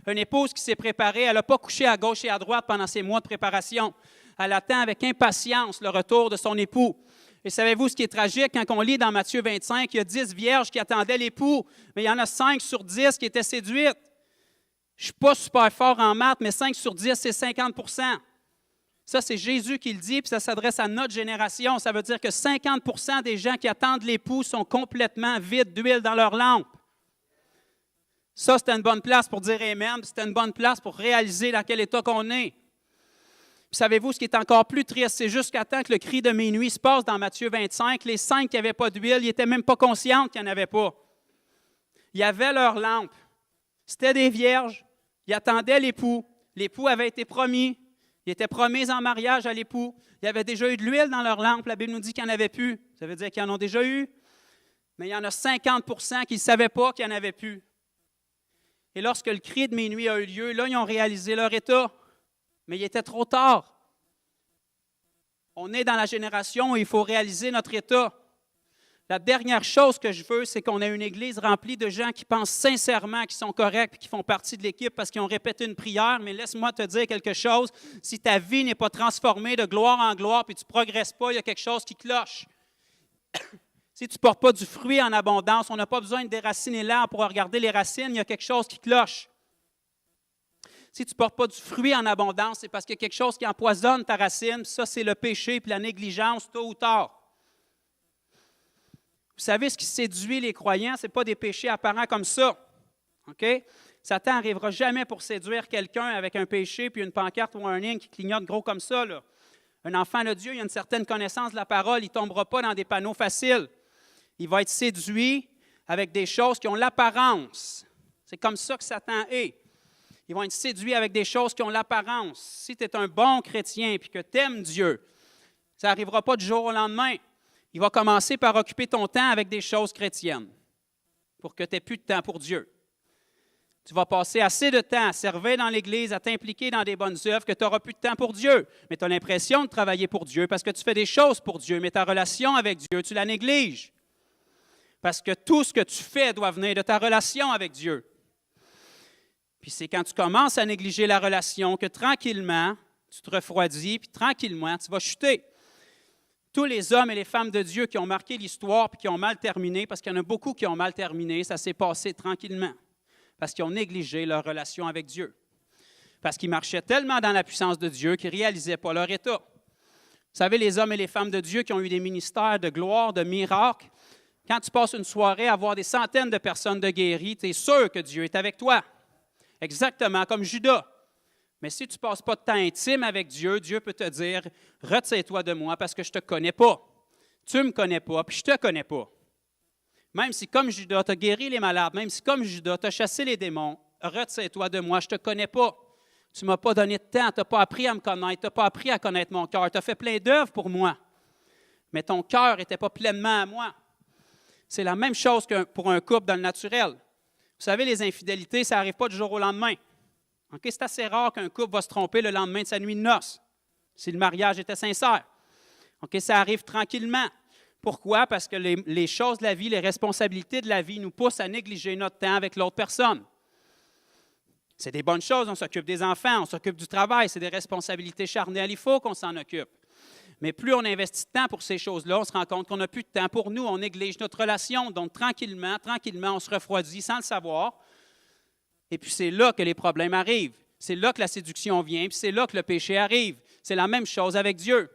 Une épouse qui s'est préparée, elle n'a pas couché à gauche et à droite pendant ces mois de préparation. Elle attend avec impatience le retour de son époux. Et savez-vous ce qui est tragique? Quand on lit dans Matthieu 25, il y a 10 vierges qui attendaient l'époux, mais il y en a 5 sur 10 qui étaient séduites. Je ne suis pas super fort en maths, mais 5 sur 10, c'est 50 %. Ça, c'est Jésus qui le dit, puis ça s'adresse à notre génération. Ça veut dire que 50 % des gens qui attendent l'époux sont complètement vides d'huile dans leur lampe. Ça, c'était une bonne place pour dire Amen, puis c'était une bonne place pour réaliser dans quel état qu'on est. Puis savez-vous, ce qui est encore plus triste, c'est jusqu'à temps que le cri de minuit se passe dans Matthieu 25, les 5 qui n'avaient pas d'huile, ils n'étaient même pas conscients qu'il n'y en avait pas. Ils avaient leur lampe. C'était des vierges. Ils attendaient l'époux. L'époux avait été promis. Ils étaient promis en mariage à l'époux. Il y avait déjà eu de l'huile dans leur lampe. La Bible nous dit qu'il n'y en avait plus. Ça veut dire qu'ils en ont déjà eu. Mais il y en a 50 % qui ne savaient pas qu'il n'y en avait plus. Et lorsque le cri de minuit a eu lieu, là, ils ont réalisé leur état. Mais il était trop tard. On est dans la génération où il faut réaliser notre état. La dernière chose que je veux, c'est qu'on ait une Église remplie de gens qui pensent sincèrement qu'ils sont corrects et qui font partie de l'équipe parce qu'ils ont répété une prière. Mais laisse-moi te dire quelque chose. Si ta vie n'est pas transformée de gloire en gloire et tu ne progresses pas, il y a quelque chose qui cloche. Si tu ne portes pas du fruit en abondance, on n'a pas besoin de déraciner l'arbre pour regarder les racines, il y a quelque chose qui cloche. Si tu ne portes pas du fruit en abondance, c'est parce qu'il y a quelque chose qui empoisonne ta racine. Ça, c'est le péché et la négligence, tôt ou tard. Vous savez, ce qui séduit les croyants, ce n'est pas des péchés apparents comme ça. OK? Satan n'arrivera jamais pour séduire quelqu'un avec un péché puis une pancarte ou un ligne qui clignote gros comme ça, là. Un enfant de Dieu, il a une certaine connaissance de la parole, il ne tombera pas dans des panneaux faciles. Il va être séduit avec des choses qui ont l'apparence. C'est comme ça que Satan est. Ils vont être séduits avec des choses qui ont l'apparence. Si tu es un bon chrétien et que tu aimes Dieu, ça n'arrivera pas du jour au lendemain. Il va commencer par occuper ton temps avec des choses chrétiennes. pour que tu n'aies plus de temps pour Dieu. Tu vas passer assez de temps à servir dans l'Église, à t'impliquer dans des bonnes œuvres, que tu n'auras plus de temps pour Dieu. Mais tu as l'impression de travailler pour Dieu parce que tu fais des choses pour Dieu, mais ta relation avec Dieu, tu la négliges. Parce que tout ce que tu fais doit venir de ta relation avec Dieu. Puis c'est quand tu commences à négliger la relation que tranquillement, tu te refroidis, puis tranquillement, tu vas chuter. Tous les hommes et les femmes de Dieu qui ont marqué l'histoire puis qui ont mal terminé, parce qu'il y en a beaucoup qui ont mal terminé, ça s'est passé tranquillement, parce qu'ils ont négligé leur relation avec Dieu. Parce qu'ils marchaient tellement dans la puissance de Dieu qu'ils ne réalisaient pas leur état. Vous savez, les hommes et les femmes de Dieu qui ont eu des ministères de gloire, de miracles, quand tu passes une soirée à voir des centaines de personnes de guéries, tu es sûr que Dieu est avec toi. Exactement comme Judas. Mais si tu ne passes pas de temps intime avec Dieu, Dieu peut te dire « Retire-toi de moi parce que je ne te connais pas. Tu ne me connais pas, puis je ne te connais pas. » Même si, comme Judas, tu as guéri les malades, même si, comme Judas, tu as chassé les démons, retire-toi de moi, je ne te connais pas. Tu ne m'as pas donné de temps, tu n'as pas appris à me connaître, tu n'as pas appris à connaître mon cœur. Tu as fait plein d'œuvres pour moi, mais ton cœur n'était pas pleinement à moi. C'est la même chose que pour un couple dans le naturel. Vous savez, les infidélités, ça n'arrive pas du jour au lendemain. Okay? C'est assez rare qu'un couple va se tromper le lendemain de sa nuit de noces, si le mariage était sincère. Okay? Ça arrive tranquillement. Pourquoi? Parce que les choses de la vie, les responsabilités de la vie nous poussent à négliger notre temps avec l'autre personne. C'est des bonnes choses, on s'occupe des enfants, on s'occupe du travail, c'est des responsabilités charnelles, il faut qu'on s'en occupe. Mais plus on investit de temps pour ces choses-là, on se rend compte qu'on n'a plus de temps pour nous, on néglige notre relation. Donc, tranquillement, on se refroidit sans le savoir. Et puis, c'est là que les problèmes arrivent. C'est là que la séduction vient, puis c'est là que le péché arrive. C'est la même chose avec Dieu.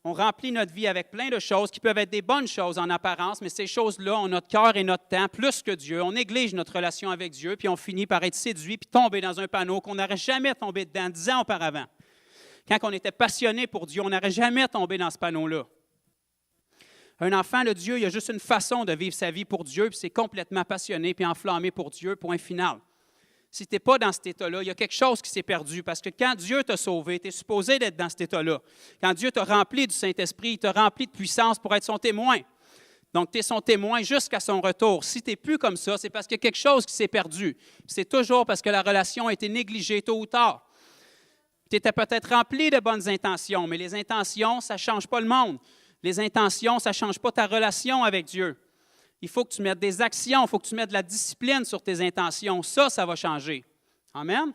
On remplit notre vie avec plein de choses qui peuvent être des bonnes choses en apparence, mais ces choses-là ont notre cœur et notre temps plus que Dieu. On néglige notre relation avec Dieu, puis on finit par être séduit, puis tomber dans un panneau qu'on n'aurait jamais tombé dedans 10 ans auparavant. Quand on était passionné pour Dieu, on n'aurait jamais tombé dans ce panneau-là. Un enfant de Dieu, il a juste une façon de vivre sa vie pour Dieu, puis c'est complètement passionné puis enflammé pour Dieu, point final. Si tu n'es pas dans cet état-là, il y a quelque chose qui s'est perdu, parce que quand Dieu t'a sauvé, tu es supposé d'être dans cet état-là. Quand Dieu t'a rempli du Saint-Esprit, il t'a rempli de puissance pour être son témoin. Donc, tu es son témoin jusqu'à son retour. Si tu n'es plus comme ça, c'est parce qu'il y a quelque chose qui s'est perdu. C'est toujours parce que la relation a été négligée tôt ou tard. Tu étais peut-être rempli de bonnes intentions, mais les intentions, ça ne change pas le monde. Les intentions, ça ne change pas ta relation avec Dieu. Il faut que tu mettes des actions, il faut que tu mettes de la discipline sur tes intentions. Ça va changer. Amen?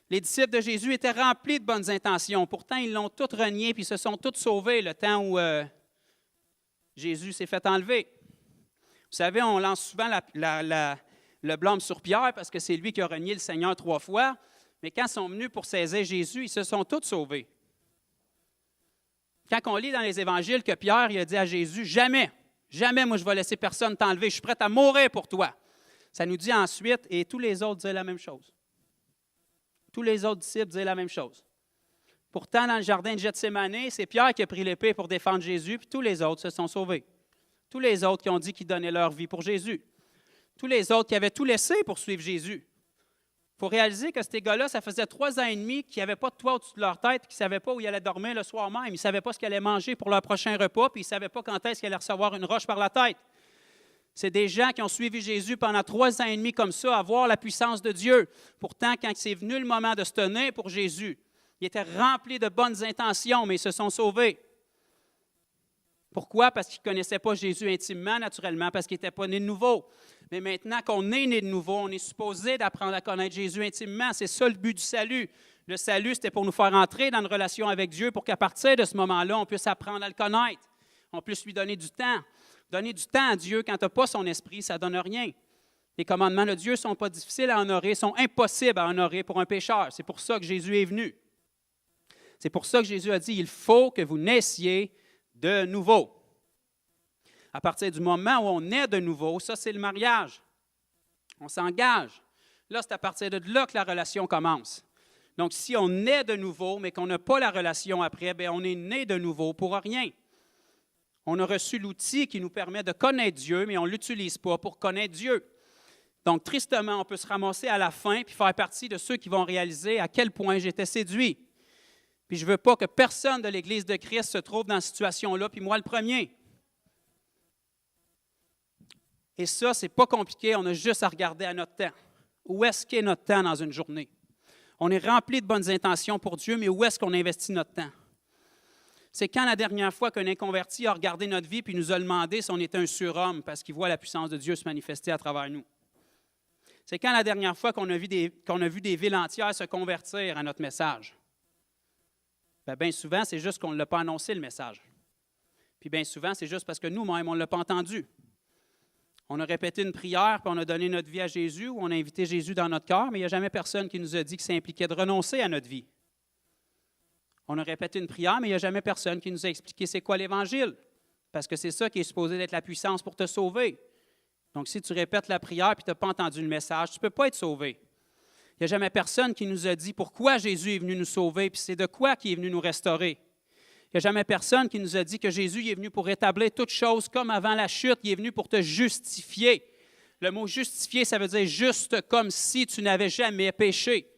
Les disciples de Jésus étaient remplis de bonnes intentions. Pourtant, ils l'ont toutes renié puis ils se sont tous sauvés le temps où Jésus s'est fait enlever. Vous savez, on lance souvent le blâme sur Pierre parce que c'est lui qui a renié le Seigneur 3 fois. Mais quand ils sont venus pour saisir Jésus, ils se sont tous sauvés. Quand on lit dans les évangiles que Pierre il a dit à Jésus, « Jamais, jamais moi je vais laisser personne t'enlever, je suis prêt à mourir pour toi. » Ça nous dit ensuite, et tous les autres disaient la même chose. Tous les autres disciples disaient la même chose. Pourtant, dans le jardin de Gethsémani, c'est Pierre qui a pris l'épée pour défendre Jésus, puis tous les autres se sont sauvés. Tous les autres qui ont dit qu'ils donnaient leur vie pour Jésus. Tous les autres qui avaient tout laissé pour suivre Jésus. Il faut réaliser que ces gars-là, ça faisait 3 ans et demi qu'ils n'avaient pas de toit au-dessus de leur tête, qu'ils ne savaient pas où ils allaient dormir le soir même. Ils ne savaient pas ce qu'ils allaient manger pour leur prochain repas, puis ils ne savaient pas quand est-ce qu'ils allaient recevoir une roche par la tête. C'est des gens qui ont suivi Jésus pendant 3 ans et demi comme ça, à voir la puissance de Dieu. Pourtant, quand c'est venu le moment de se tenir pour Jésus, ils étaient remplis de bonnes intentions, mais ils se sont sauvés. Pourquoi? Parce qu'ils ne connaissaient pas Jésus intimement, naturellement, parce qu'ils n'étaient pas nés de nouveau. Mais maintenant qu'on est né de nouveau, on est supposé d'apprendre à connaître Jésus intimement. C'est ça le but du salut. Le salut, c'était pour nous faire entrer dans une relation avec Dieu pour qu'à partir de ce moment-là, on puisse apprendre à le connaître. On puisse lui donner du temps. Donner du temps à Dieu quand tu n'as pas son esprit, ça ne donne rien. Les commandements de Dieu ne sont pas difficiles à honorer, sont impossibles à honorer pour un pécheur. C'est pour ça que Jésus est venu. C'est pour ça que Jésus a dit, il faut que vous naissiez de nouveau. À partir du moment où on naît de nouveau, ça c'est le mariage. On s'engage. Là, c'est à partir de là que la relation commence. Donc, si on naît de nouveau, mais qu'on n'a pas la relation après, bien, on est né de nouveau pour rien. On a reçu l'outil qui nous permet de connaître Dieu, mais on ne l'utilise pas pour connaître Dieu. Donc, tristement, on peut se ramasser à la fin puis faire partie de ceux qui vont réaliser à quel point j'étais séduit. Puis je ne veux pas que personne de l'Église de Christ se trouve dans cette situation-là, puis moi le premier. Et ça, c'est pas compliqué, on a juste à regarder à notre temps. Où est-ce qu'est notre temps dans une journée? On est rempli de bonnes intentions pour Dieu, mais où est-ce qu'on investit notre temps? C'est quand la dernière fois qu'un inconverti a regardé notre vie puis nous a demandé si on était un surhomme parce qu'il voit la puissance de Dieu se manifester à travers nous. C'est quand la dernière fois qu'on a vu des villes entières se convertir à notre message. Bien souvent, c'est juste qu'on ne l'a pas annoncé, le message. Puis bien souvent, c'est juste parce que nous-mêmes, on ne l'a pas entendu. On a répété une prière, puis on a donné notre vie à Jésus, ou on a invité Jésus dans notre cœur, mais il n'y a jamais personne qui nous a dit que ça impliquait de renoncer à notre vie. On a répété une prière, mais il n'y a jamais personne qui nous a expliqué c'est quoi l'Évangile, parce que c'est ça qui est supposé d'être la puissance pour te sauver. Donc, si tu répètes la prière et tu n'as pas entendu le message, tu ne peux pas être sauvé. Il n'y a jamais personne qui nous a dit pourquoi Jésus est venu nous sauver, puis c'est de quoi qu'il est venu nous restaurer. Il n'y a jamais personne qui nous a dit que Jésus est venu pour rétablir toutes choses comme avant la chute. Il est venu pour te justifier. Le mot « justifier », ça veut dire « juste comme si tu n'avais jamais péché ».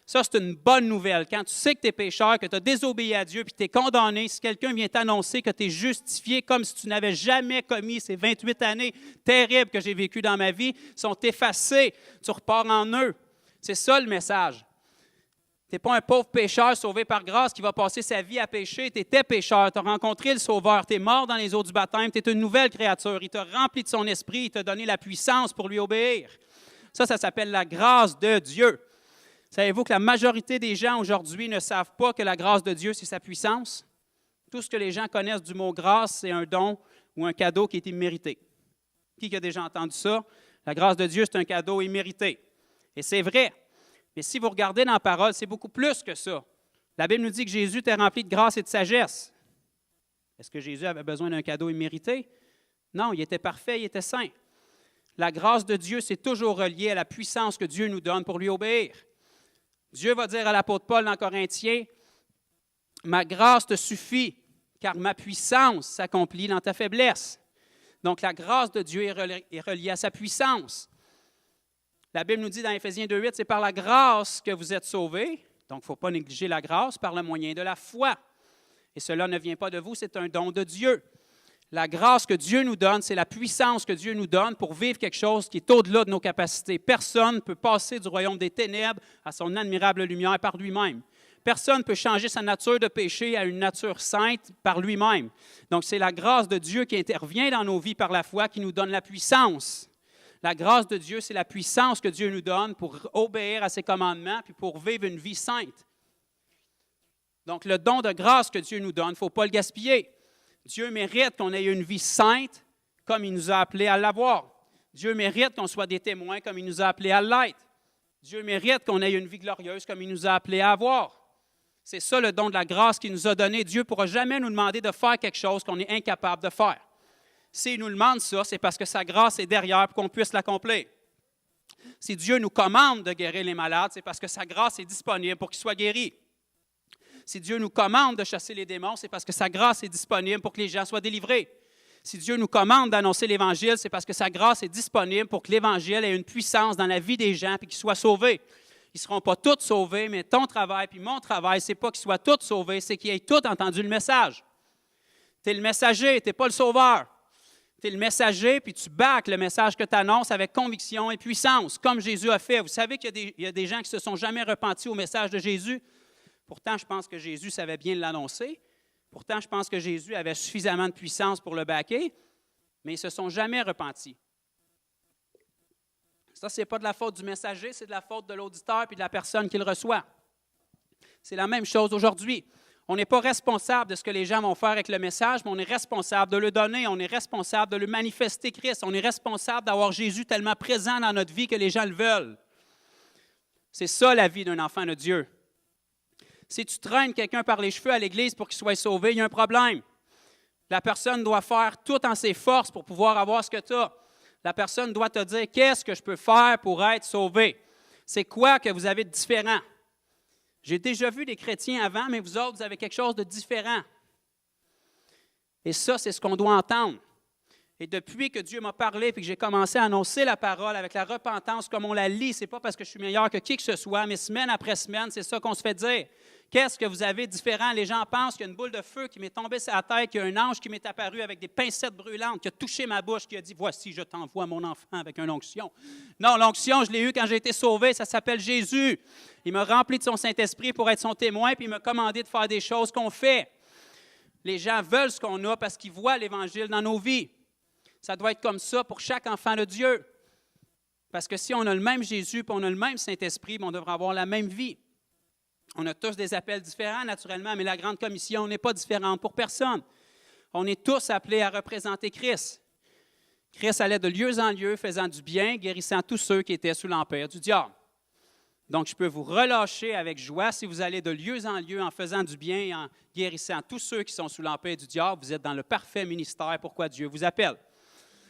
Ça, c'est une bonne nouvelle. Quand tu sais que tu es pécheur, que tu as désobéi à Dieu, puis que tu es condamné, si quelqu'un vient t'annoncer que tu es justifié comme si tu n'avais jamais commis ces 28 années terribles que j'ai vécues dans ma vie, sont effacées, tu repars en eux. C'est ça le message. Tu n'es pas un pauvre pécheur sauvé par grâce qui va passer sa vie à pécher. Tu étais pécheur, tu as rencontré le Sauveur, tu es mort dans les eaux du baptême, tu es une nouvelle créature. Il t'a rempli de son esprit, il t'a donné la puissance pour lui obéir. Ça s'appelle la grâce de Dieu. Savez-vous que la majorité des gens aujourd'hui ne savent pas que la grâce de Dieu, c'est sa puissance? Tout ce que les gens connaissent du mot grâce, c'est un don ou un cadeau qui est immérité. Qui a déjà entendu ça? La grâce de Dieu, c'est un cadeau immérité. Et c'est vrai. Mais si vous regardez dans la parole, c'est beaucoup plus que ça. La Bible nous dit que Jésus était rempli de grâce et de sagesse. Est-ce que Jésus avait besoin d'un cadeau immérité? Non, il était parfait, il était saint. La grâce de Dieu, c'est toujours relié à la puissance que Dieu nous donne pour lui obéir. Dieu va dire à l'apôtre Paul dans Corinthiens, « Ma grâce te suffit, car ma puissance s'accomplit dans ta faiblesse. » Donc, la grâce de Dieu est reliée à sa puissance. La Bible nous dit dans Éphésiens 2,8, c'est par la grâce que vous êtes sauvés. Donc, il ne faut pas négliger la grâce par le moyen de la foi. Et cela ne vient pas de vous, c'est un don de Dieu. La grâce que Dieu nous donne, c'est la puissance que Dieu nous donne pour vivre quelque chose qui est au-delà de nos capacités. Personne ne peut passer du royaume des ténèbres à son admirable lumière par lui-même. Personne ne peut changer sa nature de péché à une nature sainte par lui-même. Donc, c'est la grâce de Dieu qui intervient dans nos vies par la foi qui nous donne la puissance. La grâce de Dieu, c'est la puissance que Dieu nous donne pour obéir à ses commandements puis pour vivre une vie sainte. Donc, le don de grâce que Dieu nous donne, il ne faut pas le gaspiller. Dieu mérite qu'on ait une vie sainte comme il nous a appelés à l'avoir. Dieu mérite qu'on soit des témoins comme il nous a appelés à l'être. Dieu mérite qu'on ait une vie glorieuse comme il nous a appelés à avoir. C'est ça le don de la grâce qu'il nous a donné. Dieu ne pourra jamais nous demander de faire quelque chose qu'on est incapable de faire. S'il nous demande ça, c'est parce que sa grâce est derrière pour qu'on puisse l'accomplir. Si Dieu nous commande de guérir les malades, c'est parce que sa grâce est disponible pour qu'ils soient guéris. Si Dieu nous commande de chasser les démons, c'est parce que sa grâce est disponible pour que les gens soient délivrés. Si Dieu nous commande d'annoncer l'Évangile, c'est parce que sa grâce est disponible pour que l'Évangile ait une puissance dans la vie des gens et qu'ils soient sauvés. Ils ne seront pas tous sauvés, mais ton travail puis mon travail, ce n'est pas qu'ils soient tous sauvés, c'est qu'ils aient tous entendu le message. Tu es le messager, tu n'es pas le sauveur. Tu es le messager, puis tu bacs le message que tu annonces avec conviction et puissance, comme Jésus a fait. Vous savez qu'il y a des gens qui ne se sont jamais repentis au message de Jésus. Pourtant, je pense que Jésus savait bien l'annoncer. Pourtant, je pense que Jésus avait suffisamment de puissance pour le baquer, mais ils ne se sont jamais repentis. Ça, ce n'est pas de la faute du messager, c'est de la faute de l'auditeur et de la personne qui le reçoit. C'est la même chose aujourd'hui. On n'est pas responsable de ce que les gens vont faire avec le message, mais on est responsable de le donner, on est responsable de le manifester Christ, on est responsable d'avoir Jésus tellement présent dans notre vie que les gens le veulent. C'est ça la vie d'un enfant de Dieu. Si tu traînes quelqu'un par les cheveux à l'église pour qu'il soit sauvé, il y a un problème. La personne doit faire tout en ses forces pour pouvoir avoir ce que tu as. La personne doit te dire, qu'est-ce que je peux faire pour être sauvé? C'est quoi que vous avez de différent? J'ai déjà vu des chrétiens avant, mais vous autres, vous avez quelque chose de différent. Et ça, c'est ce qu'on doit entendre. Et depuis que Dieu m'a parlé et que j'ai commencé à annoncer la parole avec la repentance comme on la lit, ce n'est pas parce que je suis meilleur que qui que ce soit, mais semaine après semaine, c'est ça qu'on se fait dire. Qu'est-ce que vous avez de différent? Les gens pensent qu'il y a une boule de feu qui m'est tombée sur la tête, qu'il y a un ange qui m'est apparu avec des pincettes brûlantes, qui a touché ma bouche, qui a dit « Voici, je t'envoie mon enfant avec une onction. » Non, l'onction, je l'ai eue quand j'ai été sauvé, ça s'appelle Jésus. Il m'a rempli de son Saint-Esprit pour être son témoin, puis il m'a commandé de faire des choses qu'on fait. Les gens veulent ce qu'on a parce qu'ils voient l'Évangile dans nos vies. Ça doit être comme ça pour chaque enfant de Dieu. Parce que si on a le même Jésus et on a le même Saint-Esprit, on devrait avoir la même vie. On a tous des appels différents, naturellement, mais la Grande Commission n'est pas différente pour personne. On est tous appelés à représenter Christ. Christ allait de lieu en lieu, faisant du bien, guérissant tous ceux qui étaient sous l'empire du diable. Donc, je peux vous relâcher avec joie si vous allez de lieu en lieu en faisant du bien et en guérissant tous ceux qui sont sous l'empire du diable. Vous êtes dans le parfait ministère, pourquoi Dieu vous appelle.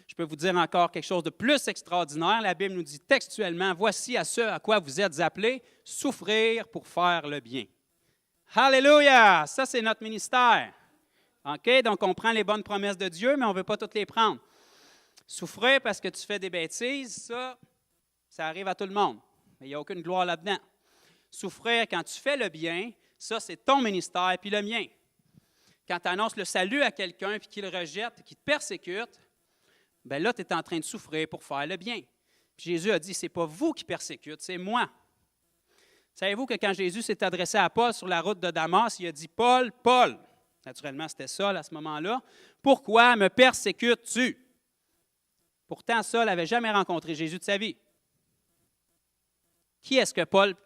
Je peux vous dire encore quelque chose de plus extraordinaire. La Bible nous dit textuellement, « Voici à ce à quoi vous êtes appelés, souffrir pour faire le bien. » Alléluia! Ça, c'est notre ministère. OK? Donc, on prend les bonnes promesses de Dieu, mais on ne veut pas toutes les prendre. Souffrir parce que tu fais des bêtises, ça arrive à tout le monde. Mais il n'y a aucune gloire là-dedans. Souffrir quand tu fais le bien, ça, c'est ton ministère puis le mien. Quand tu annonces le salut à quelqu'un puis qu'il le rejette, qu'il te persécute, bien là, tu es en train de souffrir pour faire le bien. Puis Jésus a dit, ce n'est pas vous qui persécute, c'est moi. Savez-vous que quand Jésus s'est adressé à Paul sur la route de Damas, il a dit, « Paul, Paul, naturellement c'était Saul à ce moment-là, pourquoi me persécutes-tu? » Pourtant, Saul n'avait jamais rencontré Jésus de sa vie. Qui est-ce que Paul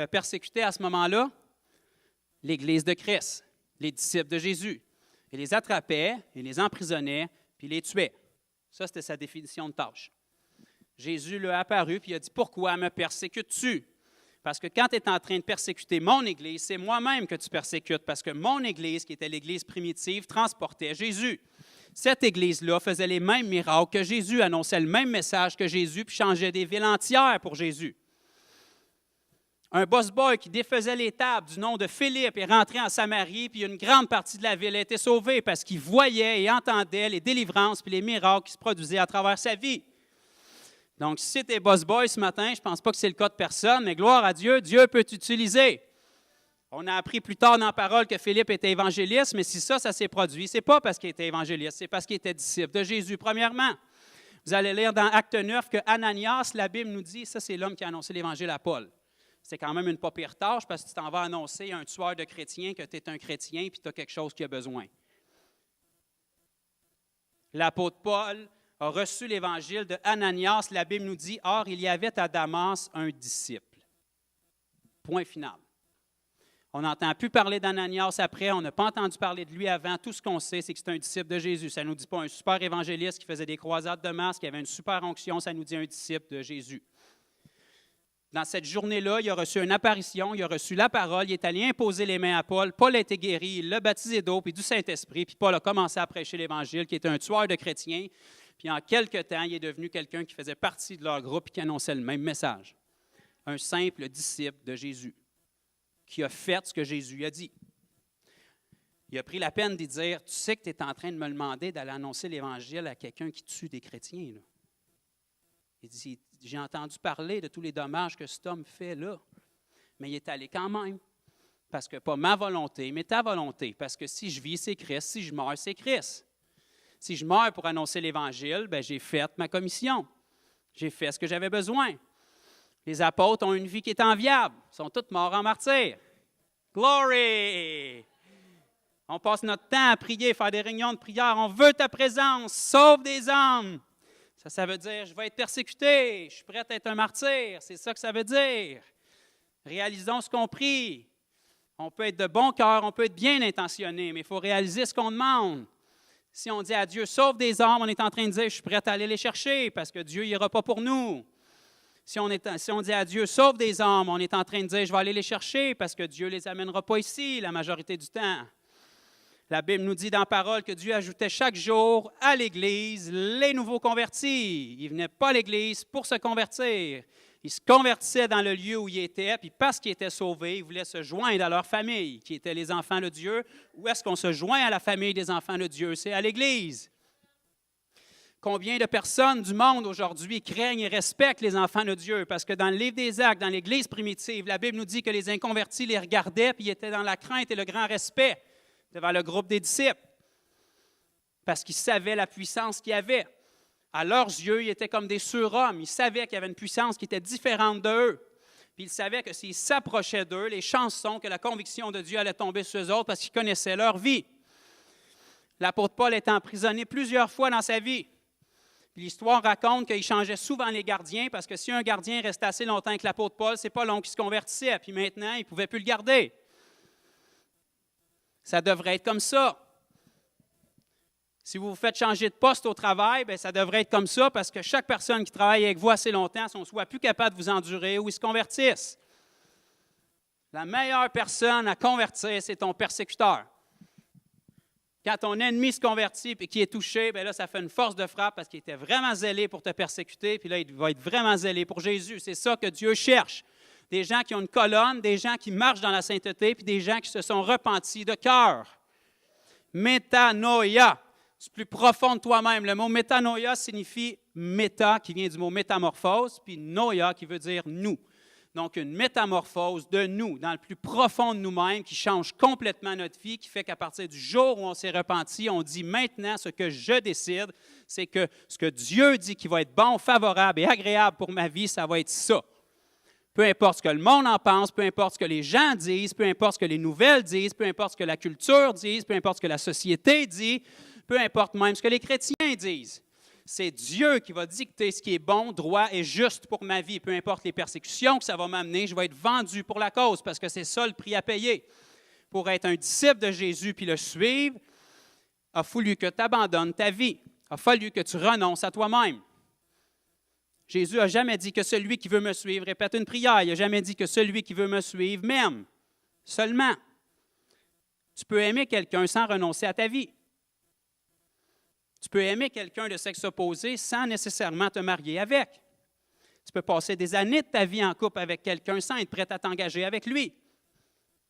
persécutait à ce moment-là? L'Église de Christ, les disciples de Jésus. Il les attrapait, il les emprisonnait, puis il les tuait. Ça, c'était sa définition de tâche. Jésus lui a apparu, puis il a dit, « Pourquoi me persécutes-tu? » Parce que quand tu es en train de persécuter mon Église, c'est moi-même que tu persécutes, parce que mon Église, qui était l'Église primitive, transportait Jésus. Cette Église-là faisait les mêmes miracles que Jésus, annonçait le même message que Jésus, puis changeait des villes entières pour Jésus. Un boss-boy qui défaisait les tables du nom de Philippe est rentré en Samarie, puis une grande partie de la ville a été sauvée parce qu'il voyait et entendait les délivrances puis les miracles qui se produisaient à travers sa vie. Donc, si tu es boss-boy ce matin, je ne pense pas que c'est le cas de personne, mais gloire à Dieu, Dieu peut t'utiliser. On a appris plus tard dans la parole que Philippe était évangéliste, mais si ça s'est produit, ce n'est pas parce qu'il était évangéliste, c'est parce qu'il était disciple de Jésus, premièrement. Vous allez lire dans Acte 9 que Ananias, la Bible nous dit, ça c'est l'homme qui a annoncé l'Évangile à Paul. C'est quand même une pas pire tâche parce que tu t'en vas annoncer à un tueur de chrétiens que tu es un chrétien et tu as quelque chose qui a besoin. L'apôtre Paul a reçu l'Évangile de Ananias. La Bible nous dit, « Or, il y avait à Damas un disciple. » Point final. On n'entend plus parler d'Ananias après, on n'a pas entendu parler de lui avant. Tout ce qu'on sait, c'est que c'est un disciple de Jésus. Ça ne nous dit pas un super évangéliste qui faisait des croisades de masse, qui avait une super onction, ça nous dit un disciple de Jésus. Dans cette journée-là, il a reçu une apparition, il a reçu la parole, il est allé imposer les mains à Paul. Paul a été guéri, il l'a baptisé d'eau puis du Saint-Esprit, puis Paul a commencé à prêcher l'Évangile, qui était un tueur de chrétiens. Puis en quelque temps, il est devenu quelqu'un qui faisait partie de leur groupe et qui annonçait le même message. Un simple disciple de Jésus, qui a fait ce que Jésus a dit. Il a pris la peine d'y dire, « Tu sais que tu es en train de me demander d'aller annoncer l'Évangile à quelqu'un qui tue des chrétiens. » là. Il dit, « J'ai entendu parler de tous les dommages que cet homme fait là. » Mais il est allé quand même. Parce que pas ma volonté, mais ta volonté. Parce que si je vis, c'est Christ. Si je meurs, c'est Christ. Si je meurs pour annoncer l'Évangile, bien, j'ai fait ma commission. J'ai fait ce que j'avais besoin. Les apôtres ont une vie qui est enviable. Ils sont tous morts en martyrs. Glory! On passe notre temps à prier, faire des réunions de prière. On veut ta présence. Sauve des âmes. Ça veut dire, je vais être persécuté, je suis prêt à être un martyr. C'est ça que ça veut dire. Réalisons ce qu'on prie. On peut être de bon cœur, on peut être bien intentionné, mais il faut réaliser ce qu'on demande. Si on dit à Dieu, sauve des âmes, on est en train de dire, je suis prêt à aller les chercher parce que Dieu n'ira pas pour nous. Si on dit à Dieu, sauve des âmes, on est en train de dire, je vais aller les chercher parce que Dieu ne les amènera pas ici la majorité du temps. La Bible nous dit dans la parole que Dieu ajoutait chaque jour à l'Église les nouveaux convertis. Ils ne venaient pas à l'Église pour se convertir. Ils se convertissaient dans le lieu où ils étaient, puis parce qu'ils étaient sauvés, ils voulaient se joindre à leur famille, qui étaient les enfants de Dieu. Où est-ce qu'on se joint à la famille des enfants de Dieu? C'est à l'Église. Combien de personnes du monde aujourd'hui craignent et respectent les enfants de Dieu? Parce que dans le livre des Actes, dans l'Église primitive, la Bible nous dit que les inconvertis les regardaient puis ils étaient dans la crainte et le grand respect devant le groupe des disciples. Parce qu'ils savaient la puissance qu'il y avait. À leurs yeux, ils étaient comme des surhommes. Ils savaient qu'il y avait une puissance qui était différente d'eux. Puis ils savaient que s'ils s'approchaient d'eux, les chances sont que la conviction de Dieu allait tomber sur eux autres parce qu'ils connaissaient leur vie. L'apôtre Paul était emprisonné plusieurs fois dans sa vie. Puis l'histoire raconte qu'il changeait souvent les gardiens parce que si un gardien restait assez longtemps avec l'apôtre Paul, c'est pas long qu'il se convertissait. Puis maintenant, il ne pouvait plus le garder. Ça devrait être comme ça. Si vous vous faites changer de poste au travail, bien, ça devrait être comme ça parce que chaque personne qui travaille avec vous assez longtemps sont soit plus capables de vous endurer ou ils se convertissent. La meilleure personne à convertir, c'est ton persécuteur. Quand ton ennemi se convertit et qu'il est touché, bien là, ça fait une force de frappe parce qu'il était vraiment zélé pour te persécuter, puis là, il va être vraiment zélé pour Jésus. C'est ça que Dieu cherche. Des gens qui ont une colonne, des gens qui marchent dans la sainteté, puis des gens qui se sont repentis de cœur. Métanoïa. C'est plus profond de toi-même. Le mot métanoïa signifie méta, qui vient du mot métamorphose, puis noïa, qui veut dire nous. Donc, une métamorphose de nous, dans le plus profond de nous-mêmes, qui change complètement notre vie, qui fait qu'à partir du jour où on s'est repenti, on dit maintenant, ce que je décide, c'est que ce que Dieu dit qui va être bon, favorable et agréable pour ma vie, ça va être ça. Peu importe ce que le monde en pense, peu importe ce que les gens disent, peu importe ce que les nouvelles disent, peu importe ce que la culture dit, peu importe ce que la société dit, peu importe même ce que les chrétiens disent. C'est Dieu qui va dicter ce qui est bon, droit et juste pour ma vie. Peu importe les persécutions que ça va m'amener, je vais être vendu pour la cause parce que c'est ça le prix à payer. Pour être un disciple de Jésus puis le suivre, il a fallu que tu abandonnes ta vie. Il a fallu que tu renonces à toi-même. Jésus n'a jamais dit que celui qui veut me suivre répète une prière. Il n'a jamais dit que celui qui veut me suivre m'aime. Seulement, tu peux aimer quelqu'un sans renoncer à ta vie. Tu peux aimer quelqu'un de sexe opposé sans nécessairement te marier avec. Tu peux passer des années de ta vie en couple avec quelqu'un sans être prêt à t'engager avec lui.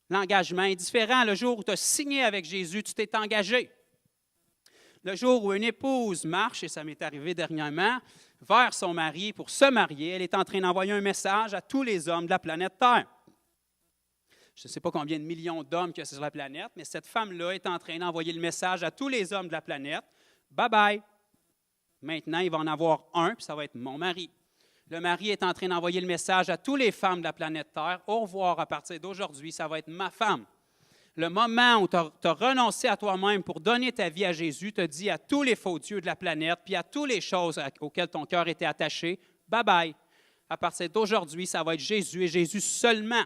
L'engagement est différent. Le jour où tu as signé avec Jésus, tu t'es engagé. Le jour où une épouse marche, et ça m'est arrivé dernièrement, vers son mari pour se marier, elle est en train d'envoyer un message à tous les hommes de la planète Terre. Je ne sais pas combien de millions d'hommes qu'il y a sur la planète, mais cette femme-là est en train d'envoyer le message à tous les hommes de la planète. Bye-bye. Maintenant, il va en avoir un, puis ça va être mon mari. Le mari est en train d'envoyer le message à toutes les femmes de la planète Terre. Au revoir, à partir d'aujourd'hui, ça va être ma femme. Le moment où tu as renoncé à toi-même pour donner ta vie à Jésus, te dit à tous les faux dieux de la planète, puis à toutes les choses auxquelles ton cœur était attaché, bye-bye. À partir d'aujourd'hui, ça va être Jésus et Jésus seulement.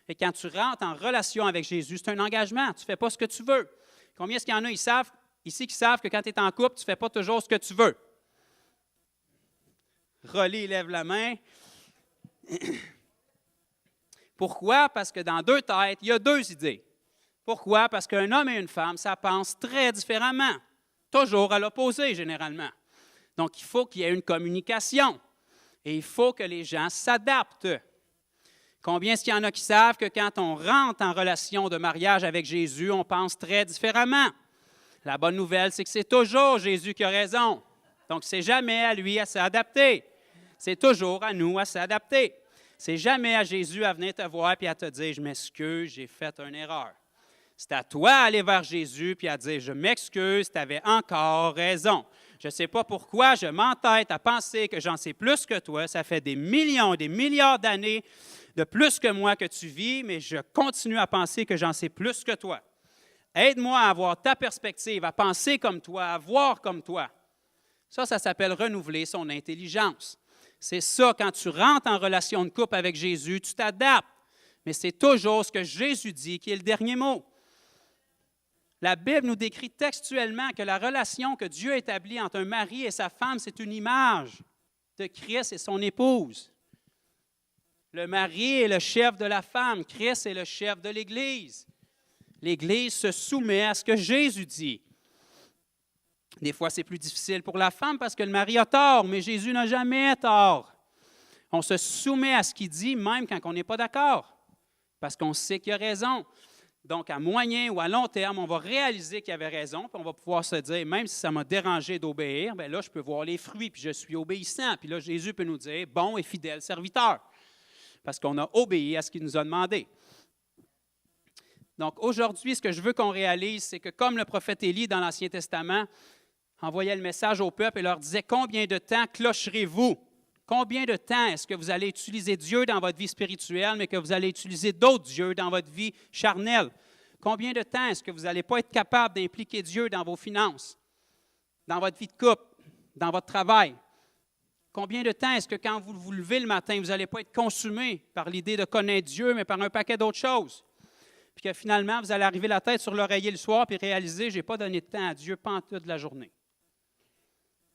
Et quand tu rentres en relation avec Jésus, c'est un engagement. Tu ne fais pas ce que tu veux. Combien est-ce qu'il y en a ici qui savent que quand tu es en couple, tu ne fais pas toujours ce que tu veux? Rolly lève la main. Pourquoi? Parce que dans deux têtes, il y a deux idées. Pourquoi? Parce qu'un homme et une femme, ça pense très différemment. Toujours à l'opposé, généralement. Donc, il faut qu'il y ait une communication. Et il faut que les gens s'adaptent. Combien est-ce qu'il y en a qui savent que quand on rentre en relation de mariage avec Jésus, on pense très différemment? La bonne nouvelle, c'est que c'est toujours Jésus qui a raison. Donc, c'est jamais à lui à s'adapter. C'est toujours à nous à s'adapter. C'est jamais à Jésus à venir te voir et à te dire « Je m'excuse, j'ai fait une erreur ». C'est à toi d'aller vers Jésus et à dire « Je m'excuse, tu avais encore raison. Je ne sais pas pourquoi je m'entête à penser que j'en sais plus que toi. Ça fait des millions, des milliards d'années de plus que moi que tu vis, mais je continue à penser que j'en sais plus que toi. Aide-moi à avoir ta perspective, à penser comme toi, à voir comme toi. » Ça s'appelle renouveler son intelligence. C'est ça, quand tu rentres en relation de couple avec Jésus, tu t'adaptes. Mais c'est toujours ce que Jésus dit qui est le dernier mot. La Bible nous décrit textuellement que la relation que Dieu établit entre un mari et sa femme, c'est une image de Christ et son épouse. Le mari est le chef de la femme, Christ est le chef de l'Église. L'Église se soumet à ce que Jésus dit. Des fois, c'est plus difficile pour la femme parce que le mari a tort, mais Jésus n'a jamais tort. On se soumet à ce qu'il dit, même quand on n'est pas d'accord, parce qu'on sait qu'il a raison. Donc, à moyen ou à long terme, on va réaliser qu'il avait raison, puis on va pouvoir se dire, même si ça m'a dérangé d'obéir, bien là, je peux voir les fruits, puis je suis obéissant. Puis là, Jésus peut nous dire, bon et fidèle serviteur, parce qu'on a obéi à ce qu'il nous a demandé. Donc, aujourd'hui, ce que je veux qu'on réalise, c'est que comme le prophète Élie dans l'Ancien Testament envoyait le message au peuple et leur disait, combien de temps clocherez-vous? Combien de temps est-ce que vous allez utiliser Dieu dans votre vie spirituelle, mais que vous allez utiliser d'autres dieux dans votre vie charnelle? Combien de temps est-ce que vous n'allez pas être capable d'impliquer Dieu dans vos finances, dans votre vie de couple, dans votre travail? Combien de temps est-ce que quand vous vous levez le matin, vous n'allez pas être consumé par l'idée de connaître Dieu, mais par un paquet d'autres choses? Puis que finalement, vous allez arriver la tête sur l'oreiller le soir et réaliser, je n'ai pas donné de temps à Dieu pendant toute la journée.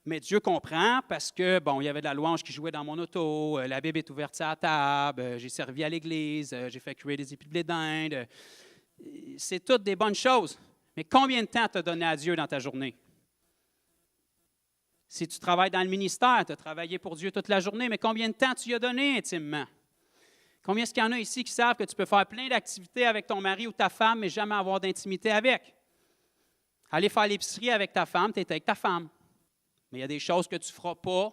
Mais Dieu comprend parce que, bon, il y avait de la louange qui jouait dans mon auto, la Bible est ouverte à la table, j'ai servi à l'église, j'ai fait cuire des épis de blé d'Inde. C'est toutes des bonnes choses. Mais combien de temps tu as donné à Dieu dans ta journée? Si tu travailles dans le ministère, tu as travaillé pour Dieu toute la journée, mais combien de temps tu y as donné intimement? Combien est-ce qu'il y en a ici qui savent que tu peux faire plein d'activités avec ton mari ou ta femme, mais jamais avoir d'intimité avec? Aller faire l'épicerie avec ta femme, tu es avec ta femme. Mais il y a des choses que tu ne feras pas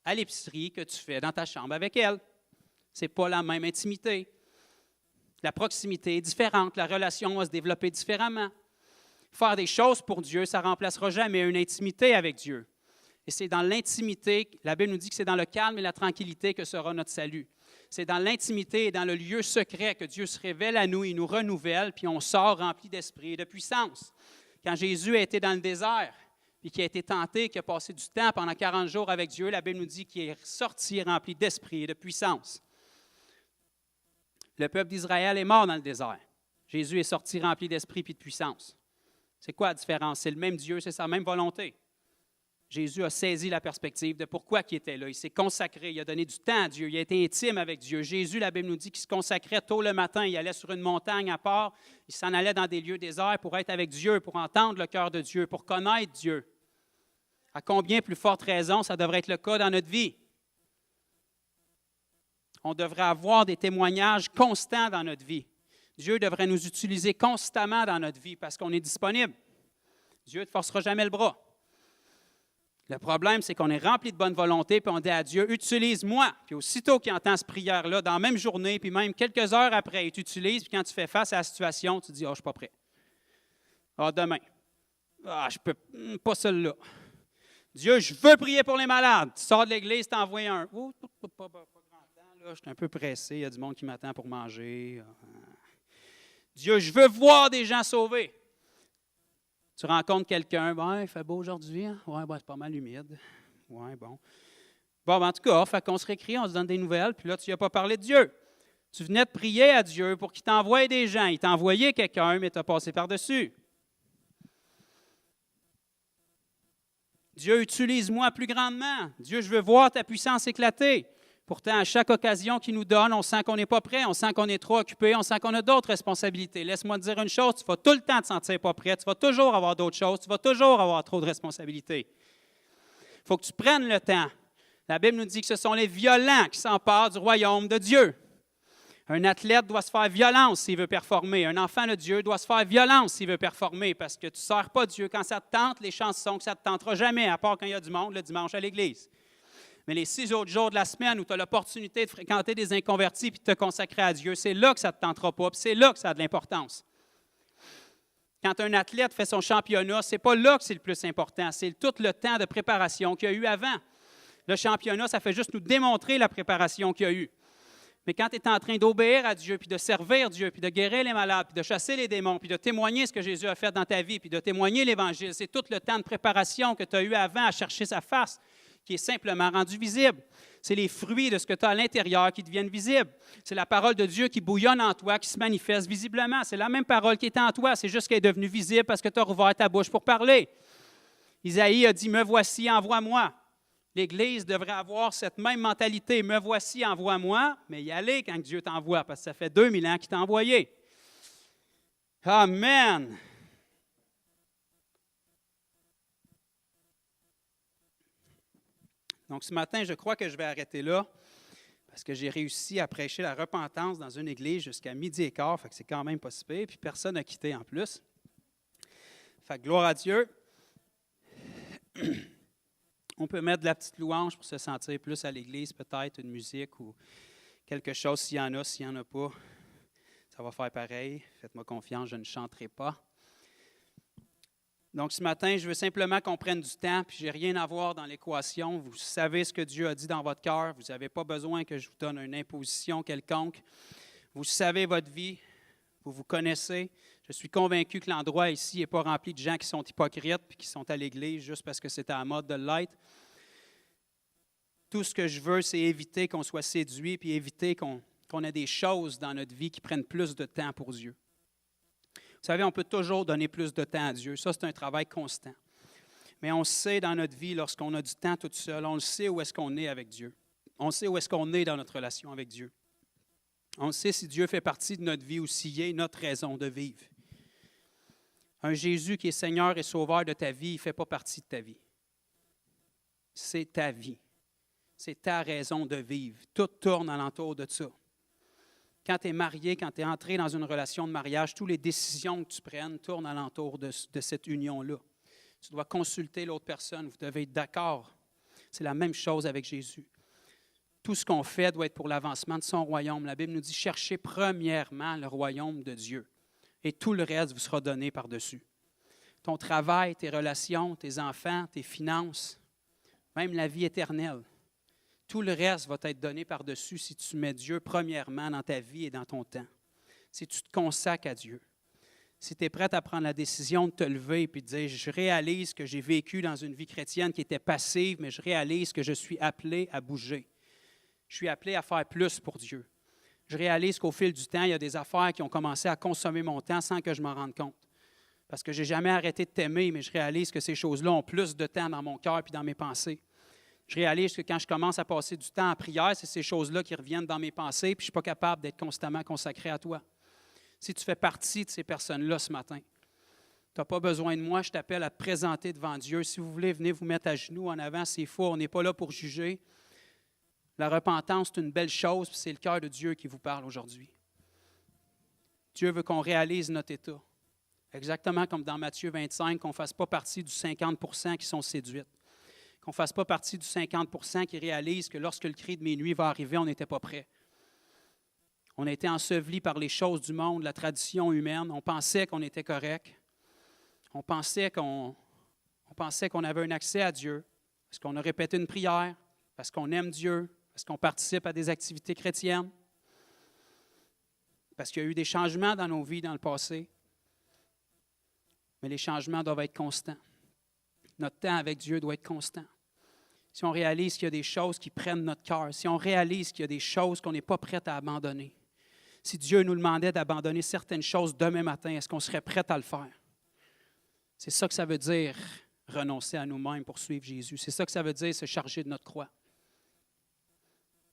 à l'épicerie que tu fais dans ta chambre avec elle. Ce n'est pas la même intimité. La proximité est différente. La relation va se développer différemment. Faire des choses pour Dieu, ça ne remplacera jamais une intimité avec Dieu. Et c'est dans l'intimité, la Bible nous dit que c'est dans le calme et la tranquillité que sera notre salut. C'est dans l'intimité et dans le lieu secret que Dieu se révèle à nous, il nous renouvelle, puis on sort rempli d'esprit et de puissance. Quand Jésus a été dans le désert, puis qui a été tenté, qui a passé du temps pendant 40 jours avec Dieu, la Bible nous dit qu'il est sorti rempli d'esprit et de puissance. Le peuple d'Israël est mort dans le désert. Jésus est sorti rempli d'esprit et de puissance. C'est quoi la différence? C'est le même Dieu, c'est sa même volonté. Jésus a saisi la perspective de pourquoi il était là. Il s'est consacré, il a donné du temps à Dieu, il a été intime avec Dieu. Jésus, la Bible nous dit qu'il se consacrait tôt le matin, il allait sur une montagne à part, il s'en allait dans des lieux déserts pour être avec Dieu, pour entendre le cœur de Dieu, pour connaître Dieu. À combien plus forte raison ça devrait être le cas dans notre vie? On devrait avoir des témoignages constants dans notre vie. Dieu devrait nous utiliser constamment dans notre vie parce qu'on est disponible. Dieu ne te forcera jamais le bras. Le problème, c'est qu'on est rempli de bonne volonté, puis on dit à Dieu, utilise-moi. Puis aussitôt qu'il entend cette prière-là, dans la même journée, puis même quelques heures après, il t'utilise, puis quand tu fais face à la situation, tu dis, je ne suis pas prêt. Demain. Je peux pas celle-là. Dieu, je veux prier pour les malades. Tu sors de l'église, tu envoies un. Pas grand temps, là, je suis un peu pressé, il y a du monde qui m'attend pour manger. Dieu, je veux voir des gens sauvés. Tu rencontres quelqu'un, il fait beau aujourd'hui, hein? C'est pas mal humide. Bon, en tout cas, fait qu'on se récrit, on se donne des nouvelles, puis là, tu n'as pas parlé de Dieu. Tu venais de prier à Dieu pour qu'il t'envoie des gens. Il t'a envoyé quelqu'un, mais tu as passé par-dessus. Dieu, utilise-moi plus grandement. Dieu, je veux voir ta puissance éclater. Pourtant, à chaque occasion qu'il nous donne, on sent qu'on n'est pas prêt, on sent qu'on est trop occupé, on sent qu'on a d'autres responsabilités. Laisse-moi te dire une chose, tu vas tout le temps te sentir pas prêt, tu vas toujours avoir d'autres choses, tu vas toujours avoir trop de responsabilités. Il faut que tu prennes le temps. La Bible nous dit que ce sont les violents qui s'emparent du royaume de Dieu. Un athlète doit se faire violence s'il veut performer. Un enfant de Dieu doit se faire violence s'il veut performer parce que tu ne sers pas Dieu quand ça te tente. Les chances sont que ça ne te tentera jamais, à part quand il y a du monde le dimanche à l'église. Mais les 6 autres jours de la semaine où tu as l'opportunité de fréquenter des inconvertis et de te consacrer à Dieu, c'est là que ça ne te tentera pas, puis c'est là que ça a de l'importance. Quand un athlète fait son championnat, ce n'est pas là que c'est le plus important, c'est tout le temps de préparation qu'il y a eu avant. Le championnat, ça fait juste nous démontrer la préparation qu'il y a eu. Mais quand tu es en train d'obéir à Dieu, puis de servir Dieu, puis de guérir les malades, puis de chasser les démons, puis de témoigner ce que Jésus a fait dans ta vie, puis de témoigner l'Évangile, c'est tout le temps de préparation que tu as eu avant à chercher sa face, qui est simplement rendu visible. C'est les fruits de ce que tu as à l'intérieur qui deviennent visibles. C'est la parole de Dieu qui bouillonne en toi, qui se manifeste visiblement. C'est la même parole qui est en toi, c'est juste qu'elle est devenue visible parce que tu as rouvert ta bouche pour parler. Isaïe a dit « Me voici, envoie-moi ». L'Église devrait avoir cette même mentalité « Me voici, envoie-moi », mais y aller quand Dieu t'envoie, parce que ça fait 2000 ans qu'il t'a envoyé. Amen! Donc, ce matin, je crois que je vais arrêter là,
Parce que j'ai réussi à prêcher la repentance dans une église jusqu'à 12h15, fait que c'est quand même pas si pire, puis personne n'a quitté en plus. Fait que gloire à Dieu. On peut mettre de la petite louange pour se sentir plus à l'église, peut-être une musique ou quelque chose, s'il y en a, s'il n'y en a pas. Ça va faire pareil. Faites-moi confiance, je ne chanterai pas. Donc ce matin, je veux simplement qu'on prenne du temps, puis je n'ai rien à voir dans l'équation. Vous savez ce que Dieu a dit dans votre cœur. Vous n'avez pas besoin que je vous donne une imposition quelconque. Vous savez votre vie. Vous vous connaissez. Je suis convaincu que l'endroit ici n'est pas rempli de gens qui sont hypocrites puis qui sont à l'église juste parce que c'est à la mode de l'être. Tout ce que je veux, c'est éviter qu'on soit séduit puis éviter qu'on ait des choses dans notre vie qui prennent plus de temps pour Dieu. Vous savez, on peut toujours donner plus de temps à Dieu. Ça, c'est un travail constant. Mais on sait dans notre vie, lorsqu'on a du temps tout seul, on le sait où est-ce qu'on est avec Dieu. On sait où est-ce qu'on est dans notre relation avec Dieu. On sait si Dieu fait partie de notre vie ou s'il est notre raison de vivre. Un Jésus qui est Seigneur et Sauveur de ta vie, il ne fait pas partie de ta vie. C'est ta vie. C'est ta raison de vivre. Tout tourne alentour de ça. Quand tu es marié, quand tu es entré dans une relation de mariage, toutes les décisions que tu prennes tournent alentour de cette union-là. Tu dois consulter l'autre personne, vous devez être d'accord. C'est la même chose avec Jésus. Tout ce qu'on fait doit être pour l'avancement de son royaume. La Bible nous dit, cherchez premièrement le royaume de Dieu et tout le reste vous sera donné par-dessus. Ton travail, tes relations, tes enfants, tes finances, même la vie éternelle. Tout le reste va t'être donné par-dessus si tu mets Dieu premièrement dans ta vie et dans ton temps. Si tu te consacres à Dieu. Si tu es prête à prendre la décision de te lever et de dire, je réalise que j'ai vécu dans une vie chrétienne qui était passive, mais je réalise que je suis appelé à bouger. Je suis appelé à faire plus pour Dieu. Je réalise qu'au fil du temps, il y a des affaires qui ont commencé à consommer mon temps sans que je m'en rende compte. Parce que je n'ai jamais arrêté de t'aimer, mais je réalise que ces choses-là ont plus de temps dans mon cœur et dans mes pensées. Je réalise que quand je commence à passer du temps en prière, c'est ces choses-là qui reviennent dans mes pensées, puis je ne suis pas capable d'être constamment consacré à toi. Si tu fais partie de ces personnes-là ce matin, tu n'as pas besoin de moi, je t'appelle à te présenter devant Dieu. Si vous voulez, venez vous mettre à genoux en avant, c'est faux, on n'est pas là pour juger. La repentance, c'est une belle chose, puis c'est le cœur de Dieu qui vous parle aujourd'hui. Dieu veut qu'on réalise notre état. Exactement comme dans Matthieu 25, qu'on ne fasse pas partie du 50 % qui sont séduites. Qu'on ne fasse pas partie du 50 % qui réalisent que lorsque le cri de minuit va arriver, on n'était pas prêt. On a été ensevelis par les choses du monde, la tradition humaine. On pensait qu'on était correct. On pensait qu'on avait un accès à Dieu, parce qu'on a répété une prière, parce qu'on aime Dieu, parce qu'on participe à des activités chrétiennes, parce qu'il y a eu des changements dans nos vies dans le passé. Mais les changements doivent être constants. Notre temps avec Dieu doit être constant. Si on réalise qu'il y a des choses qui prennent notre cœur, si on réalise qu'il y a des choses qu'on n'est pas prêt à abandonner, si Dieu nous demandait d'abandonner certaines choses demain matin, est-ce qu'on serait prêt à le faire? C'est ça que ça veut dire, renoncer à nous-mêmes pour suivre Jésus. C'est ça que ça veut dire, se charger de notre croix.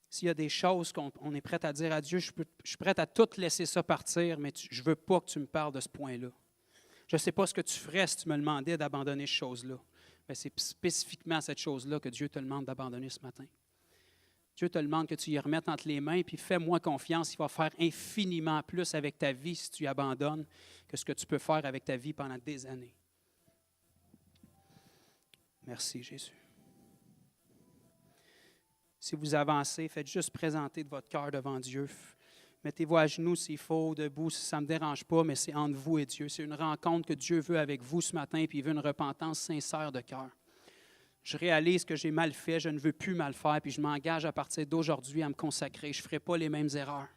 S'il y a des choses qu'on est prêt à dire à Dieu, je suis prêt à tout laisser ça partir, mais je ne veux pas que tu me parles de ce point-là. Je ne sais pas ce que tu ferais si tu me demandais d'abandonner cette chose-là. Mais c'est spécifiquement cette chose-là que Dieu te demande d'abandonner ce matin. Dieu te demande que tu y remettes entre les mains, puis fais-moi confiance, il va faire infiniment plus avec ta vie si tu abandonnes que ce que tu peux faire avec ta vie pendant des années. Merci, Jésus. Si vous avancez, faites juste présenter de votre cœur devant Dieu. Mettez-vous à genoux s'il faut, debout, si ça ne me dérange pas, mais c'est entre vous et Dieu. C'est une rencontre que Dieu veut avec vous ce matin, puis il veut une repentance sincère de cœur. Je réalise que j'ai mal fait, je ne veux plus mal faire, puis je m'engage à partir d'aujourd'hui à me consacrer. Je ne ferai pas les mêmes erreurs.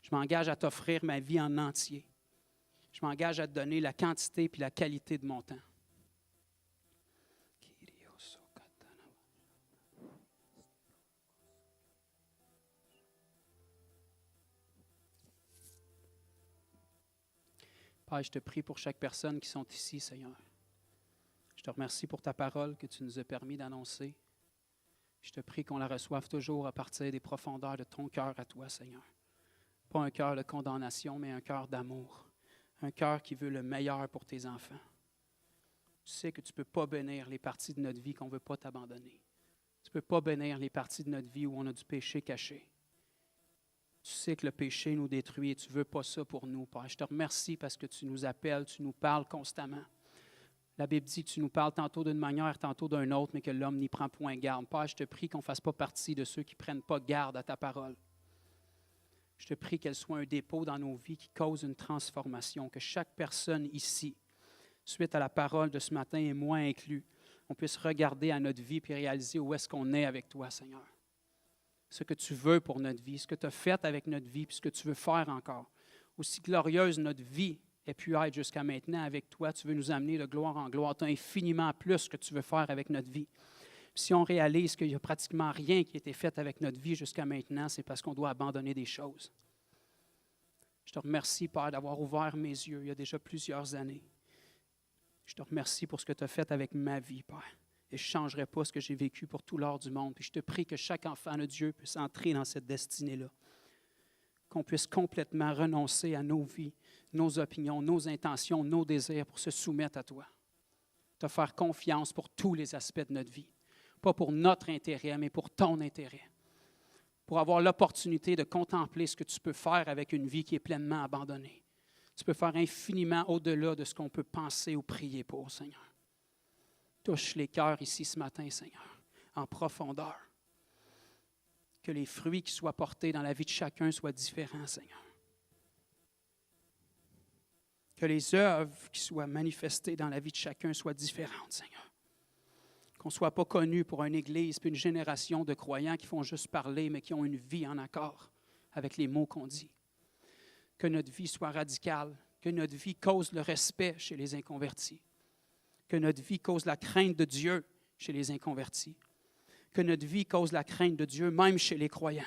Je m'engage à t'offrir ma vie en entier. Je m'engage à te donner la quantité puis la qualité de mon temps. Père, je te prie pour chaque personne qui sont ici, Seigneur. Je te remercie pour ta parole que tu nous as permis d'annoncer. Je te prie qu'on la reçoive toujours à partir des profondeurs de ton cœur à toi, Seigneur. Pas un cœur de condamnation, mais un cœur d'amour. Un cœur qui veut le meilleur pour tes enfants. Tu sais que tu ne peux pas bénir les parties de notre vie qu'on ne veut pas t'abandonner. Tu ne peux pas bénir les parties de notre vie où on a du péché caché. Tu sais que le péché nous détruit et tu ne veux pas ça pour nous, Père. Je te remercie parce que tu nous appelles, tu nous parles constamment. La Bible dit que tu nous parles tantôt d'une manière, tantôt d'une autre, mais que l'homme n'y prend point garde. Père, je te prie qu'on ne fasse pas partie de ceux qui ne prennent pas garde à ta parole. Je te prie qu'elle soit un dépôt dans nos vies qui cause une transformation, que chaque personne ici, suite à la parole de ce matin, et moi inclus, on puisse regarder à notre vie et réaliser où est-ce qu'on est avec toi, Seigneur. Ce que tu veux pour notre vie, ce que tu as fait avec notre vie, puis ce que tu veux faire encore. Aussi glorieuse notre vie ait pu être jusqu'à maintenant avec toi, tu veux nous amener de gloire en gloire. Tu as infiniment plus que tu veux faire avec notre vie. Puis si on réalise qu'il n'y a pratiquement rien qui a été fait avec notre vie jusqu'à maintenant, c'est parce qu'on doit abandonner des choses. Je te remercie, Père, d'avoir ouvert mes yeux il y a déjà plusieurs années. Je te remercie pour ce que tu as fait avec ma vie, Père. Et je ne changerai pas ce que j'ai vécu pour tout l'or du monde. Puis je te prie que chaque enfant de Dieu puisse entrer dans cette destinée-là. Qu'on puisse complètement renoncer à nos vies, nos opinions, nos intentions, nos désirs pour se soumettre à toi. Te faire confiance pour tous les aspects de notre vie. Pas pour notre intérêt, mais pour ton intérêt. Pour avoir l'opportunité de contempler ce que tu peux faire avec une vie qui est pleinement abandonnée. Tu peux faire infiniment au-delà de ce qu'on peut penser ou prier pour, Seigneur. Touche les cœurs ici ce matin, Seigneur, en profondeur. Que les fruits qui soient portés dans la vie de chacun soient différents, Seigneur. Que les œuvres qui soient manifestées dans la vie de chacun soient différentes, Seigneur. Qu'on ne soit pas connu pour une Église puis une génération de croyants qui font juste parler, mais qui ont une vie en accord avec les mots qu'on dit. Que notre vie soit radicale, que notre vie cause le respect chez les inconvertis. Que notre vie cause la crainte de Dieu chez les inconvertis. Que notre vie cause la crainte de Dieu même chez les croyants.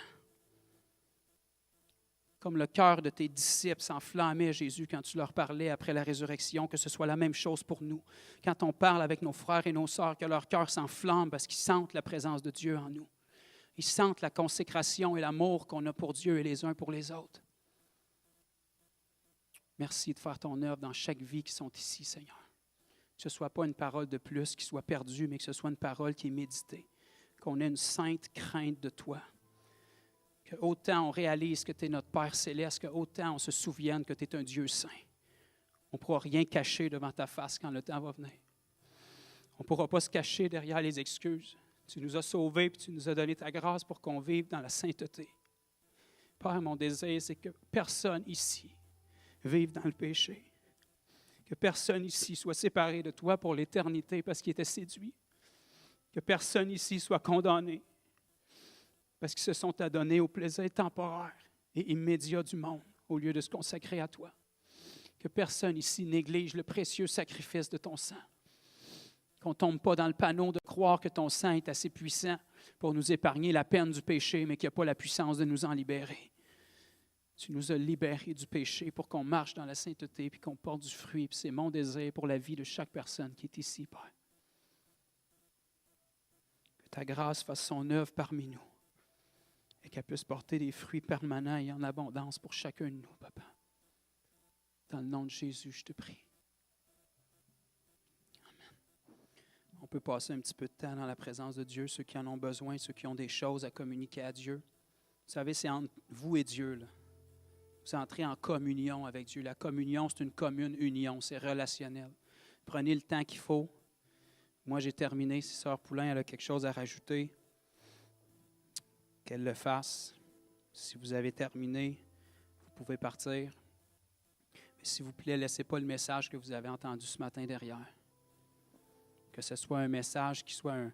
Comme le cœur de tes disciples s'enflammait, Jésus, quand tu leur parlais après la résurrection, que ce soit la même chose pour nous. Quand on parle avec nos frères et nos sœurs, que leur cœur s'enflamme parce qu'ils sentent la présence de Dieu en nous. Ils sentent la consécration et l'amour qu'on a pour Dieu et les uns pour les autres. Merci de faire ton œuvre dans chaque vie qui sont ici, Seigneur. Que ce ne soit pas une parole de plus qui soit perdue, mais que ce soit une parole qui est méditée. Qu'on ait une sainte crainte de toi. Que autant on réalise que tu es notre Père céleste, que autant on se souvienne que tu es un Dieu saint. On ne pourra rien cacher devant ta face quand le temps va venir. On ne pourra pas se cacher derrière les excuses. Tu nous as sauvés et tu nous as donné ta grâce pour qu'on vive dans la sainteté. Père, mon désir, c'est que personne ici vive dans le péché. Que personne ici soit séparé de toi pour l'éternité parce qu'il était séduit. Que personne ici soit condamné parce qu'ils se sont adonnés au plaisir temporaire et immédiat du monde au lieu de se consacrer à toi. Que personne ici néglige le précieux sacrifice de ton sang. Qu'on ne tombe pas dans le panneau de croire que ton sang est assez puissant pour nous épargner la peine du péché, mais qu'il n'y a pas la puissance de nous en libérer. Tu nous as libérés du péché pour qu'on marche dans la sainteté et qu'on porte du fruit. Puis c'est mon désir pour la vie de chaque personne qui est ici, Père. Que ta grâce fasse son œuvre parmi nous et qu'elle puisse porter des fruits permanents et en abondance pour chacun de nous, Papa. Dans le nom de Jésus, je te prie. Amen. On peut passer un petit peu de temps dans la présence de Dieu, ceux qui en ont besoin, ceux qui ont des choses à communiquer à Dieu. Vous savez, c'est entre vous et Dieu, là. Vous entrez en communion avec Dieu. La communion, c'est une commune union, c'est relationnel. Prenez le temps qu'il faut. Moi, j'ai terminé. Si Sœur Poulain elle a quelque chose à rajouter, qu'elle le fasse. Si vous avez terminé, vous pouvez partir. Mais s'il vous plaît, ne laissez pas le message que vous avez entendu ce matin derrière. Que ce soit un message qui soit,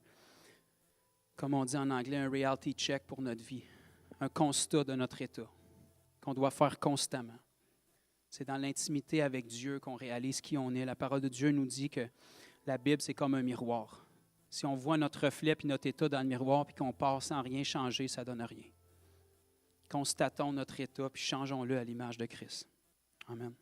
comme on dit en anglais, un reality check pour notre vie. Un constat de notre état qu'on doit faire constamment. C'est dans l'intimité avec Dieu qu'on réalise qui on est. La parole de Dieu nous dit que la Bible, c'est comme un miroir. Si on voit notre reflet et notre état dans le miroir puis qu'on part sans rien changer, ça ne donne rien. Constatons notre état puis changeons-le à l'image de Christ. Amen.